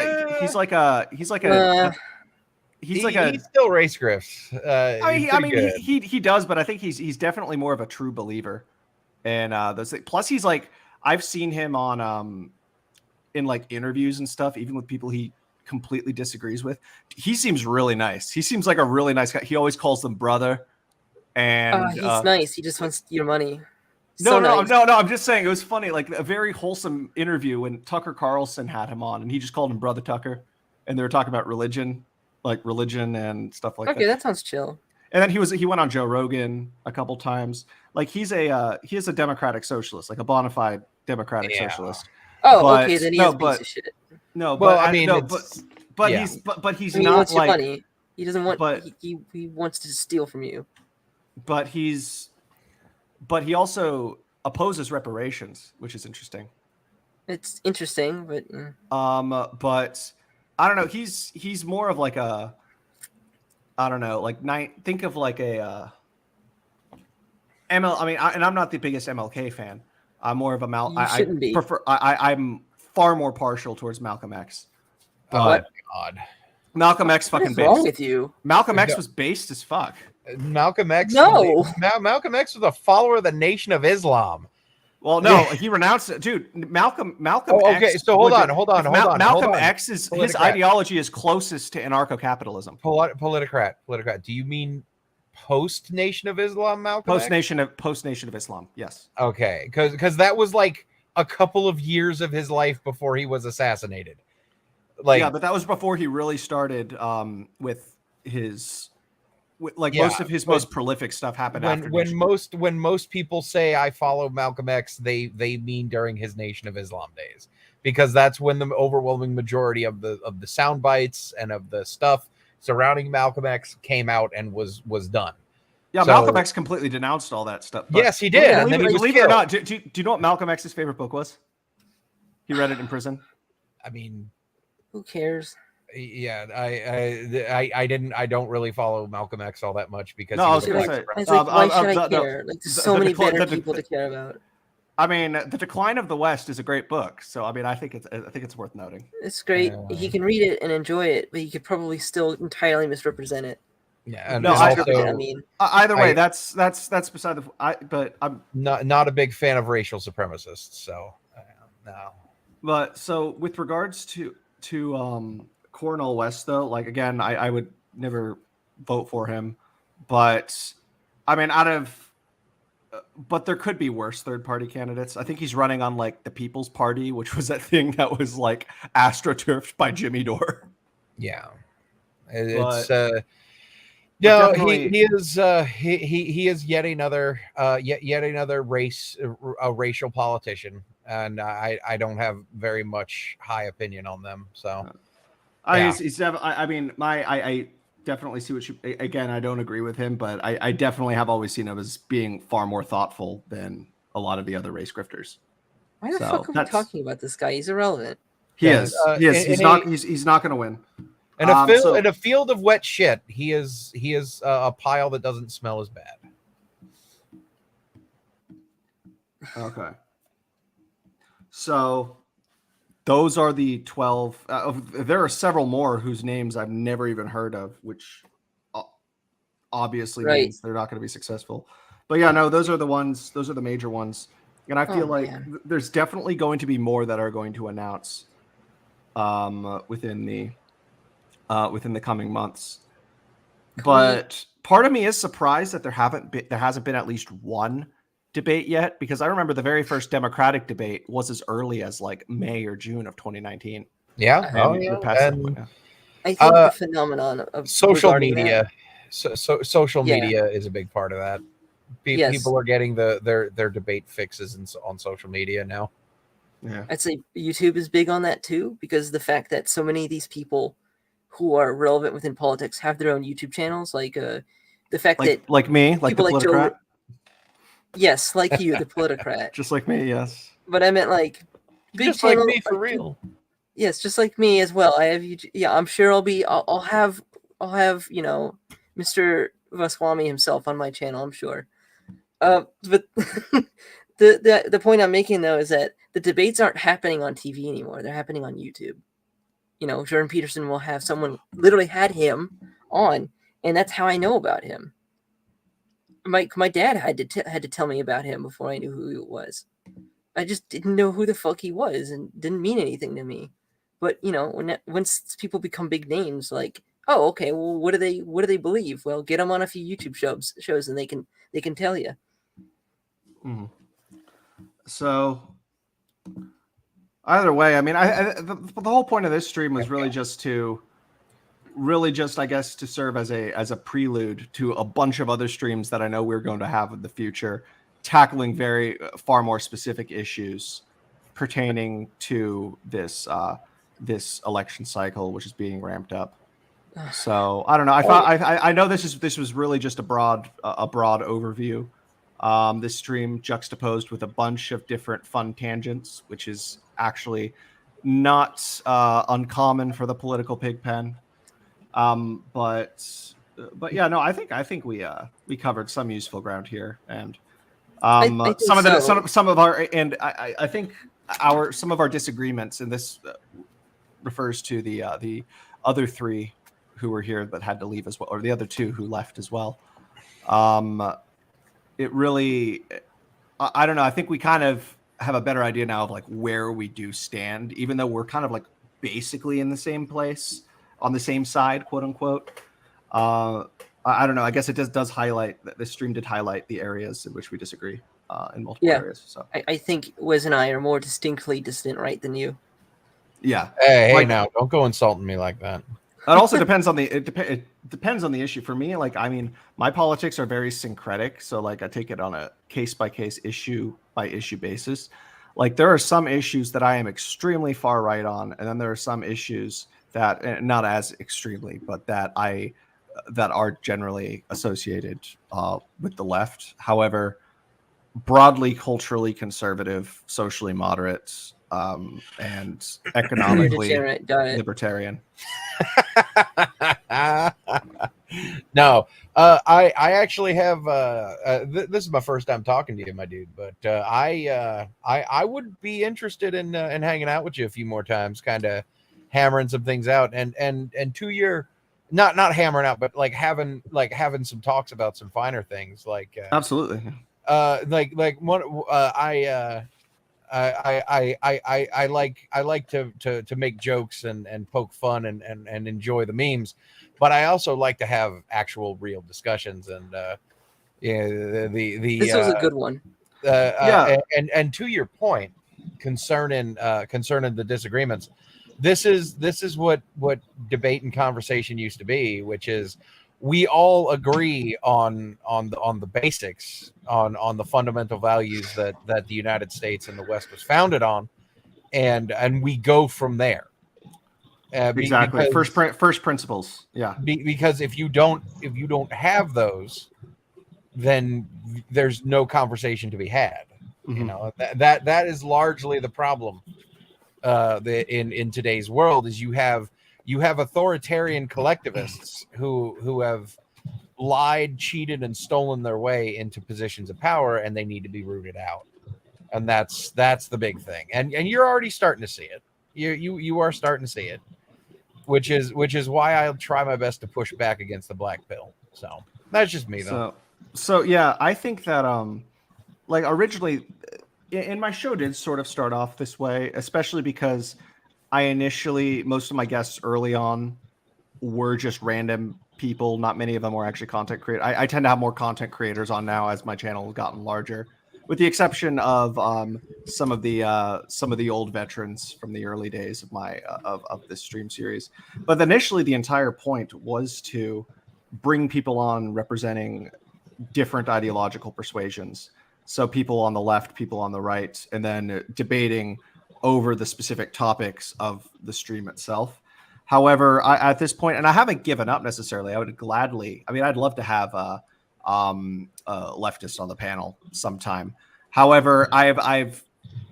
still race grifts. He does, but I think he's definitely more of a true believer. And those things. Plus he's like, I've seen him on in like interviews and stuff, even with people he completely disagrees with. He seems really nice. He seems like a really nice guy. He always calls them brother. And he's nice. He just wants your money. No. I'm just saying it was funny, like a very wholesome interview when Tucker Carlson had him on, and he just called him Brother Tucker, and they were talking about religion and stuff like that. Okay, that sounds chill. And then he went on Joe Rogan a couple times. Like he is a democratic socialist, like a bona fide democratic socialist. Oh, okay, then he is a piece of shit. No, well, but I mean, he's he not wants like your money. He doesn't want. But he wants to steal from you. But he also opposes reparations, which is interesting. It's interesting, but but I don't know. He's more of like a, I don't know, like think of like a ML. I mean, and I'm not the biggest MLK fan. I'm more of a I'm far more partial towards Malcolm X. But God, Malcolm X fucking based. What's wrong with you? Malcolm X was based as fuck. Malcolm X. No. Malcolm X was a follower of the Nation of Islam. Well, no, he renounced it, dude. Malcolm. Okay, X, so hold on. Malcolm X is his ideology is closest to anarcho-capitalism. Politicrat. Do you mean post Nation of Islam, Malcolm? Post Nation of Islam. Yes. Okay, because that was like a couple of years of his life before he was assassinated. Like, yeah, but that was before he really started with his most of his most prolific stuff happened after when most people say I follow Malcolm X, they mean during his Nation of Islam days, because that's when the overwhelming majority of the sound bites and of the stuff surrounding Malcolm X came out and was done. Yeah, so, Malcolm X completely denounced all that stuff. Yes, he did. And then he was believe it or not, do you know what Malcolm X's favorite book was? He read it in prison. I mean, who cares? Yeah, I don't really follow Malcolm X all that much because I was going to say, why should I care? Like, there's so many better people to care about. I mean, The Decline of the West is a great book, so I mean, I think it's worth noting. It's great. He can read it and enjoy it, but he could probably still entirely misrepresent it. Yeah, no, I mean, either way, that's beside the. But I'm not a big fan of racial supremacists, so no. But so with regards to Cornel West, though, like again, I would never vote for him, but I mean, but there could be worse third-party candidates. I think he's running on like the People's Party, which was that thing that was like astroturfed by Jimmy Dore. Yeah, it's he is yet another racial politician, and I don't have very much high opinion on them. So I definitely see what again, I don't agree with him, but I definitely have always seen him as being far more thoughtful than a lot of the other race grifters. Why the fuck are we talking about this guy? He's irrelevant. He is. He's not going to win. In a field of wet shit, he is a pile that doesn't smell as bad. Okay. So those are the 12. There are several more whose names I've never even heard of, which obviously means they're not going to be successful. But yeah, no, those are the ones. Those are the major ones. And I feel there's definitely going to be more that are going to announce within the coming months. But part of me is surprised that there hasn't been at least one debate yet, because I remember the very first Democratic debate was as early as like May or June of 2019. Yeah. I think the phenomenon of social media, social media is a big part of that. People are getting their debate fixes on social media now. Yeah, I'd say YouTube is big on that too, because the fact that so many of these people who are relevant within politics have their own YouTube channels, like the fact that like me, like the Politicrat. Yes, like you, the Politicrat. Just like me, yes. But I meant like big just channel, like me for real. Yes, just like me as well. I have YouTube. Yeah, I'm sure I'll have Mr. Vaswamy himself on my channel, I'm sure. But the point I'm making though is that the debates aren't happening on TV anymore. They're happening on YouTube. Jordan Peterson will have someone literally had him on, and that's how I know about him. My dad had to tell me about him before I knew who he was. I just didn't know who the fuck he was, and didn't mean anything to me. But once people become big names, like, oh, okay, well, what do they believe? Well, get them on a few YouTube shows, and they can tell you. Mm-hmm. So either way, I mean, the whole point of this stream was really just I guess to serve as a prelude to a bunch of other streams that I know we're going to have in the future, tackling far more specific issues pertaining to this election cycle, which is being ramped up. So I don't know. I know this was really just a broad overview. This stream juxtaposed with a bunch of different fun tangents, which is actually not uncommon for the political Pigpen. But yeah, no, I think we covered some useful ground here, and I think some of our disagreements, and this refers to the other three who were here but had to leave as well, or the other two who left as well. It really, I don't know. I think we kind of have a better idea now of like where we do stand, even though we're kind of like basically in the same place, on the same side, quote unquote. I don't know. I guess it does highlight, this stream did highlight the areas in which we disagree in multiple areas. So I think Wes and I are more distinctly distant right than you. Yeah. Hey, now don't go insulting me like that. also depends on it depends on the issue. For me, like, I mean, my politics are very syncretic, so like I take it on a case by case, issue by issue basis. Like there are some issues that I am extremely far right on, and then there are some issues that not as extremely, but that are generally associated with the left. However, broadly culturally conservative, socially moderate, and economically libertarian. No, I actually have. This is my first time talking to you, my dude. But I would be interested in hanging out with you a few more times, kind of hammering some things out, and to your not hammering out, but like having some talks about some finer things, like absolutely. Like one I like to make jokes and poke fun and enjoy the memes, but I also like to have actual real discussions. And this was a good one. And to your point concerning the disagreements, this is what debate and conversation used to be, which is we all agree on the basics, on the fundamental values that the United States and the West was founded on, and we go from there. Exactly. First principles. Yeah. Because if you don't have those, then there's no conversation to be had. Mm-hmm. You know, that is largely the problem in today's world. Is you have authoritarian collectivists who have lied, cheated, and stolen their way into positions of power, and they need to be rooted out. And that's the big thing. And you're already starting to see it. You are starting to see it, which is why I'll try my best to push back against the black pill. So that's just me, though. So yeah, I think that like originally, and my show did sort of start off this way, especially because most of my guests early on were just random people. Not many of them were actually content creators. I tend to have more content creators on now as my channel has gotten larger, with the exception of some of the old veterans from the early days of my of this stream series. But initially, the entire point was to bring people on representing different ideological persuasions. So people on the left, people on the right, and then debating over the specific topics of the stream itself. However, at this point, and I haven't given up necessarily, I'd love to have a leftist on the panel sometime. However, I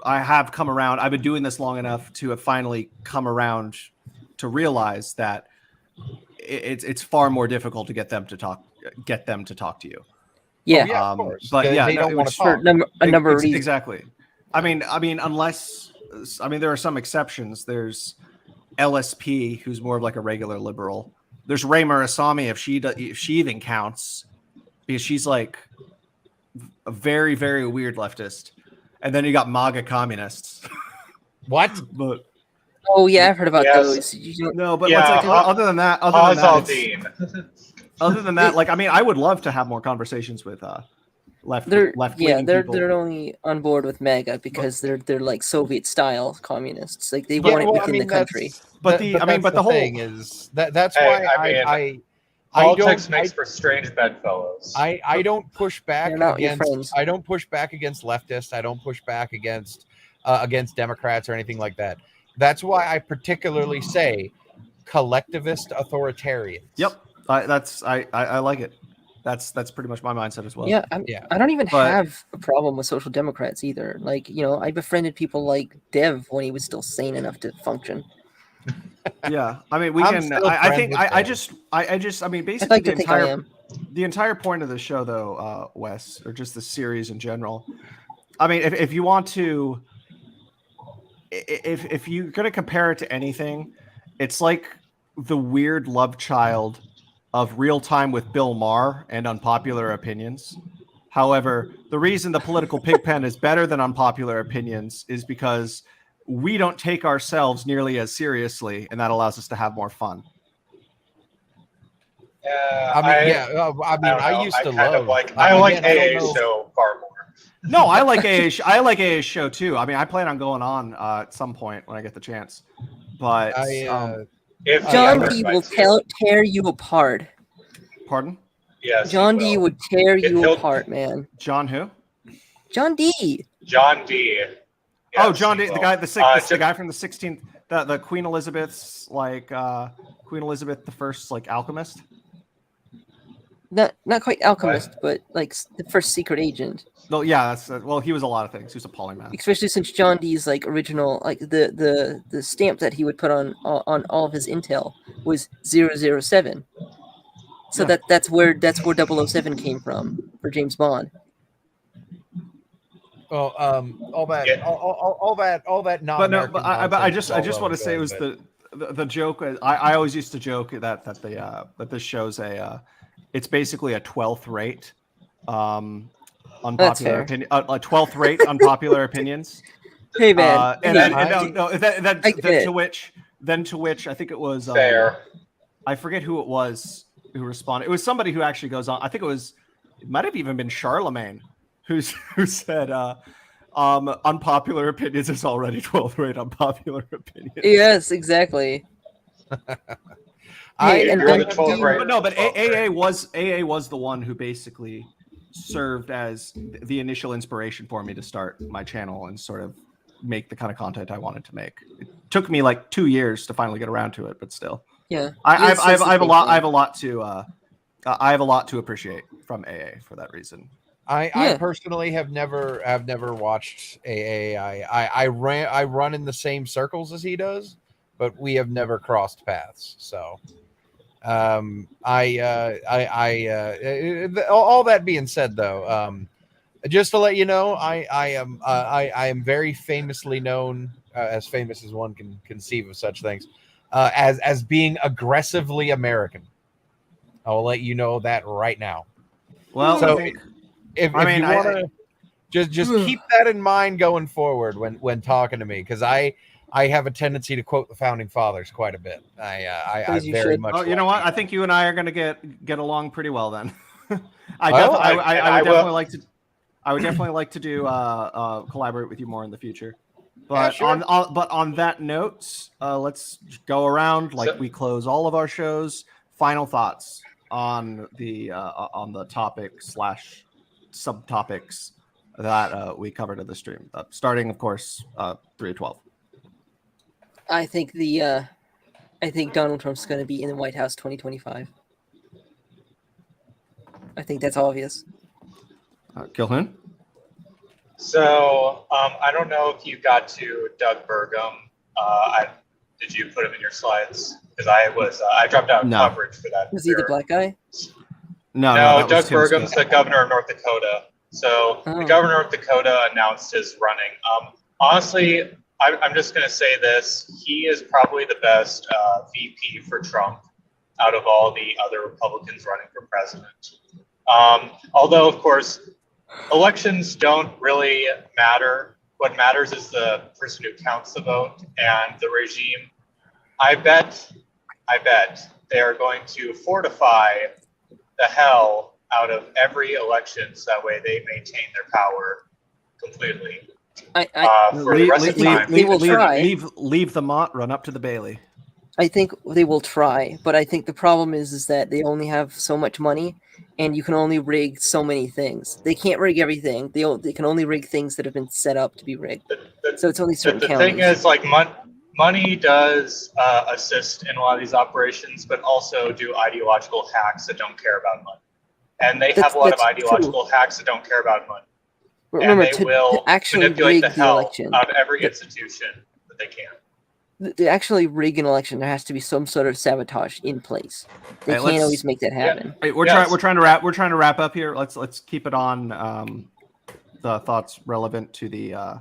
have come around. I've been doing this long enough to have finally come around to realize that it's far more difficult to get them to talk to you. Yeah, of course. But they don't want to talk. A number of reasons. Exactly. I mean, unless there are some exceptions. There's LSP, who's more of like a regular liberal. There's Ray Murasami, if she even counts, because she's like a very, very weird leftist. And then you got MAGA communists. What? But oh yeah, I've heard about those. No, but yeah, like, other than that, like, I mean, I would love to have more conversations with left. Yeah, they're only on board with MAGA because they're like Soviet style communists. Like they want it within the country. But the whole thing is that's why politics makes for strange bedfellows. I don't push back against. I don't push back against leftists. I don't push back against Democrats or anything like that. That's why I particularly say collectivist authoritarians. Yep, I like it. That's pretty much my mindset as well. Yeah, I don't even have a problem with social democrats either. Like, you know, I befriended people like Dev when he was still sane enough to function. Yeah, I mean, basically like the entire point of the show, though, Wes, or just the series in general. I mean, if you want to, if you're going to compare it to anything, it's like the weird love child of Real Time with Bill Maher and Unpopular Opinions. However, the reason the political Pigpen is better than Unpopular Opinions is because we don't take ourselves nearly as seriously, and that allows us to have more fun. I used to love. I like AA's show far more. No, I like AA's show too. I mean, I plan on going on at some point when I get the chance. But If John he D ever will invites you. tear you apart. Pardon? Yes, he John D will. would tear you He'll- apart, man. John who? John D. John D. Oh, Yes, John he D, the will. guy, the to- guy from the 16th, the Queen Elizabeth's Queen Elizabeth the First's like alchemist. Not quite alchemist, but like the first secret agent. No, yeah, that's well, he was a lot of things. He was a polymath. Especially since John D's like original, like the stamp that he would put on all of his intel was 007. So Yeah. that's where 007 came from for James Bond. Well, all that, Yeah. all that. Not. But no, but I just want to say it was the joke. I always used to joke that this shows it's basically a 12th rate, unpopular opinion, a 12th rate unpopular opinions. Hey man, then to which I think it was Fair. I forget who it was who responded. It was somebody who actually goes on. I think it might have even been Charlemagne who said unpopular opinions is already 12th rate unpopular opinions. Yes, exactly. But AA was the one who basically served as the initial inspiration for me to start my channel and sort of make the kind of content I wanted to make. It took me like 2 years to finally get around to it, but still. Yeah. I have a lot to appreciate from AA for that reason. I personally have never watched AA. I run in the same circles as he does, but we have never crossed paths. So, all that being said, though, just to let you know, I am very famously known, as famous as one can conceive of such things, as being aggressively American. I'll let you know that right now. Well, so if you want to just keep that in mind going forward when talking to me, because I have a tendency to quote the founding fathers quite a bit. I very much. Oh, you know what? I think you and I are going to get along pretty well then. I would definitely like to do collaborate with you more in the future. But on that note, let's go around like we close all of our shows. Final thoughts on the topic / subtopics that we covered in the stream, starting of course 3/12. I think Donald Trump's going to be in the White House 2025. I think that's obvious. Gilhoon? So I don't know if you got to Doug Burgum. Did you put him in your slides? Because I dropped out of coverage for that. Was he the black guy? No, Doug Burgum's the governor of North Dakota. So the governor of North Dakota announced his running. Honestly, I'm just going to say this. He is probably the best VP for Trump out of all the other Republicans running for president. Although, of course, elections don't really matter. What matters is the person who counts the vote and the regime. I bet they are going to fortify the hell out of every election so that way they maintain their power completely. For the rest of the time. They will try. Leave the Mott, run up to the Bailey. I think they will try, but I think the problem is that they only have so much money, and you can only rig so many things. They can't rig everything. They can only rig things that have been set up to be rigged. So it's only certain counties. The thing is, like, money does assist in a lot of these operations, but also do ideological hacks that don't care about money. And they have a lot of ideological hacks that don't care about money. Remember, and they will actually manipulate the hell election, out of every institution that they can. To actually rig an election, there has to be some sort of sabotage in place. They can't always make that happen. Yeah. We're trying to wrap up here. Let's keep it on the thoughts relevant to the.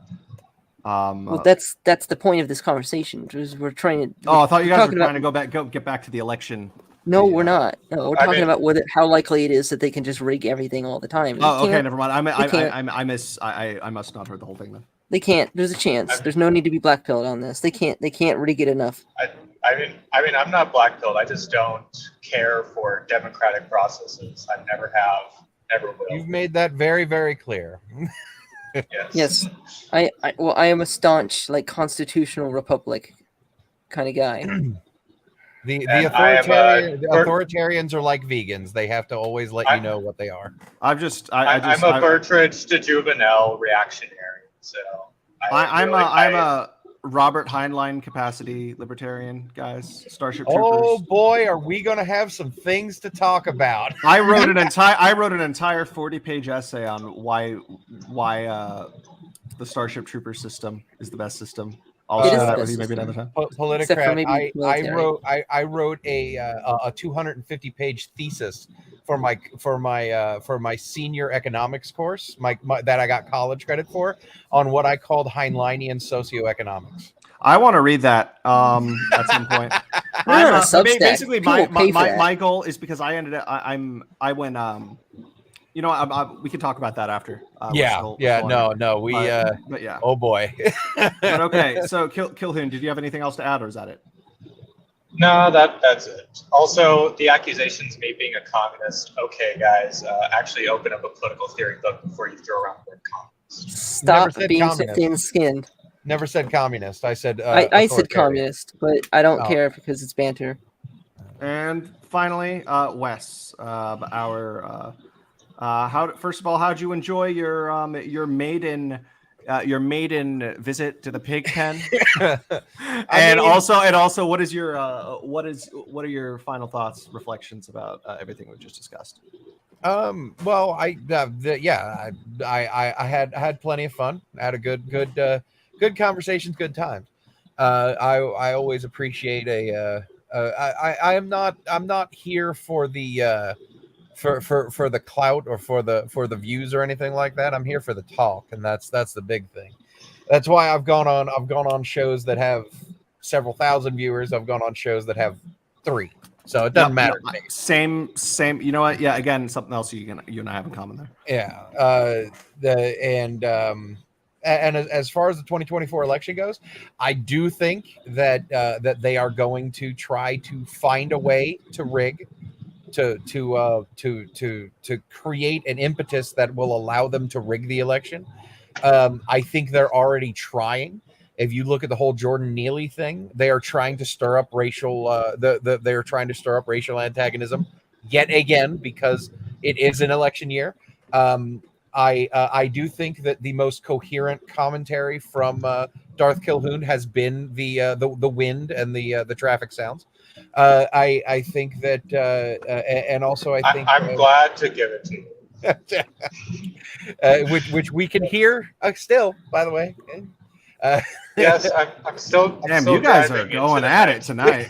Well, that's the point of this conversation. We're trying to. Oh, I thought you guys were trying to get back to the election. No, we're not. No, we're talking about how likely it is that they can just rig everything all the time. Oh, okay, never mind. I must not heard the whole thing then. They can't. There's a chance. There's no need to be blackpilled on this. They can't rig it enough. I mean, I'm not blackpilled. I just don't care for democratic processes. I never have, never will. You've made that very, very clear. Yes. I am a staunch, like, constitutional republic kind of guy. The And I am, authoritarians are like vegans. They have to always let you know what they are. I'm a Bertrand de Juvenel reactionary. So I'm a Robert Heinlein capacity libertarian, guys. Starship Troopers. Oh boy, are we going to have some things to talk about? I wrote an entire 40-page essay on why the Starship Trooper system is the best system. I'll share that with you maybe another time. Politicrat. I wrote a 250-page thesis for my senior economics course, that I got college credit for, on what I called Heinleinian socioeconomics. I want to read that at some point. Basically, my goal is because I ended up we can talk about that after. But yeah. Oh boy. But okay, so Kilhoon, did you have anything else to add, or is that it? No, that's it. Also, the accusations of me being a communist. Okay, guys, actually open up a political theory book before you throw around the word communist. Stop being so thin-skinned. Never said communist. I said I said communist, but I don't care because it's banter. And finally, Wes, first of all, how'd you enjoy your maiden visit to the Pigpen? And also, what are your final thoughts, reflections about everything we just discussed? Well, I had plenty of fun. I had a good conversations, good times. I always appreciate I'm not here for the for the clout or for the views or anything like that. I'm here for the talk, and that's the big thing. That's why I've gone on shows that have several thousand viewers. I've gone on shows that have 3. So it doesn't matter. Same. You know what? Yeah. Again, something else you and I have in common there. Yeah. And as far as the 2024 election goes, I do think that that they are going to try to find a way to rig, to create an impetus that will allow them to rig the election. I think they're already trying. If you look at the whole Jordan Neely thing, they are trying to stir up racial. They are trying to stir up racial antagonism yet again because it is an election year. I do think that the most coherent commentary from Darth Kilhoun has been the wind and the traffic sounds. I think that, and also I think I'm glad to give it to you, which we can hear still, by the way. Yes, I'm still. Damn, you guys are going at it tonight.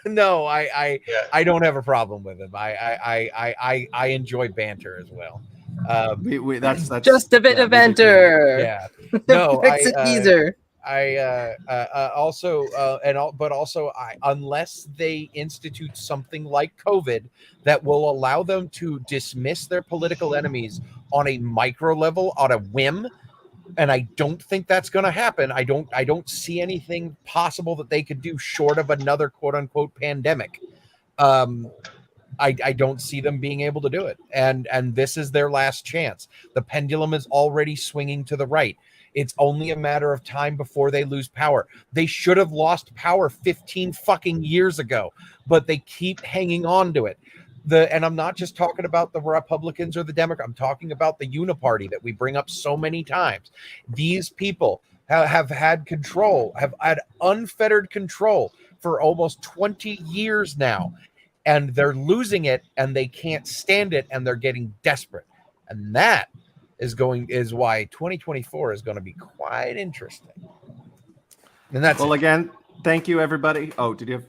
No, I don't have a problem with him. I enjoy banter as well. That's just a bit of banter. Yeah, no, makes it easier. Unless they institute something like COVID that will allow them to dismiss their political enemies on a micro level, on a whim. And I don't think that's going to happen. I don't see anything possible that they could do short of another quote unquote pandemic. I don't see them being able to do it. And this is their last chance. The pendulum is already swinging to the right. It's only a matter of time before they lose power. They should have lost power 15 fucking years ago, but they keep hanging on to it. And I'm not just talking about the Republicans or the Democrats. I'm talking about the uniparty that we bring up so many times. These people have had control, have had unfettered control for almost 20 years now. And they're losing it, and they can't stand it, and they're getting desperate. And that is why 2024 is going to be quite interesting. And that's again, thank you, everybody. Oh, did you have?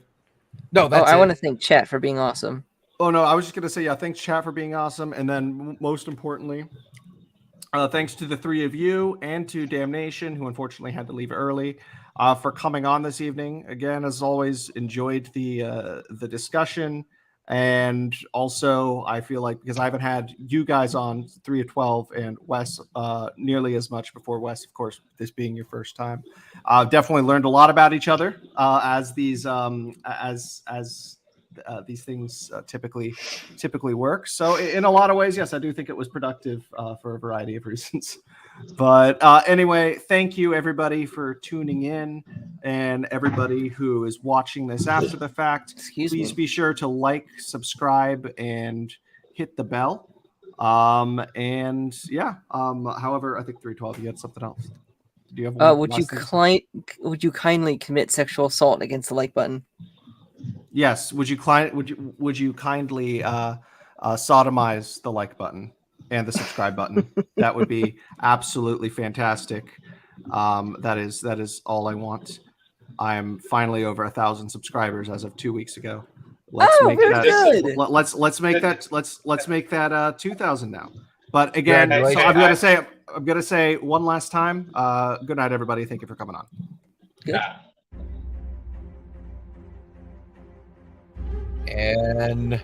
No, I want to thank chat for being awesome. Oh no, I was just gonna say thanks chat for being awesome, and then most importantly, thanks to the 3 of you and to Damnation, who unfortunately had to leave early, for coming on this evening. Again, as always, enjoyed the discussion, and also I feel like because I haven't had you guys on 3 of 12 and Wes nearly as much before. Wes, of course, this being your first time, definitely learned a lot about each other as these these things typically work. So in a lot of ways, yes, I do think it was productive for a variety of reasons. But anyway, thank you everybody for tuning in. and everybody who is watching this after the fact, please be sure to like, subscribe, and hit the bell. However, I think 312, you had something else. Do you have one? Would you kindly commit sexual assault against the like button? Yes. Would you kindly sodomize the like button and the subscribe button? That would be absolutely fantastic. That is all I want. I am finally over 1,000 subscribers as of 2 weeks ago. Let's make that 2,000 now. But again, so I'm gonna say one last time. Good night, everybody. Thank you for coming on. Good. And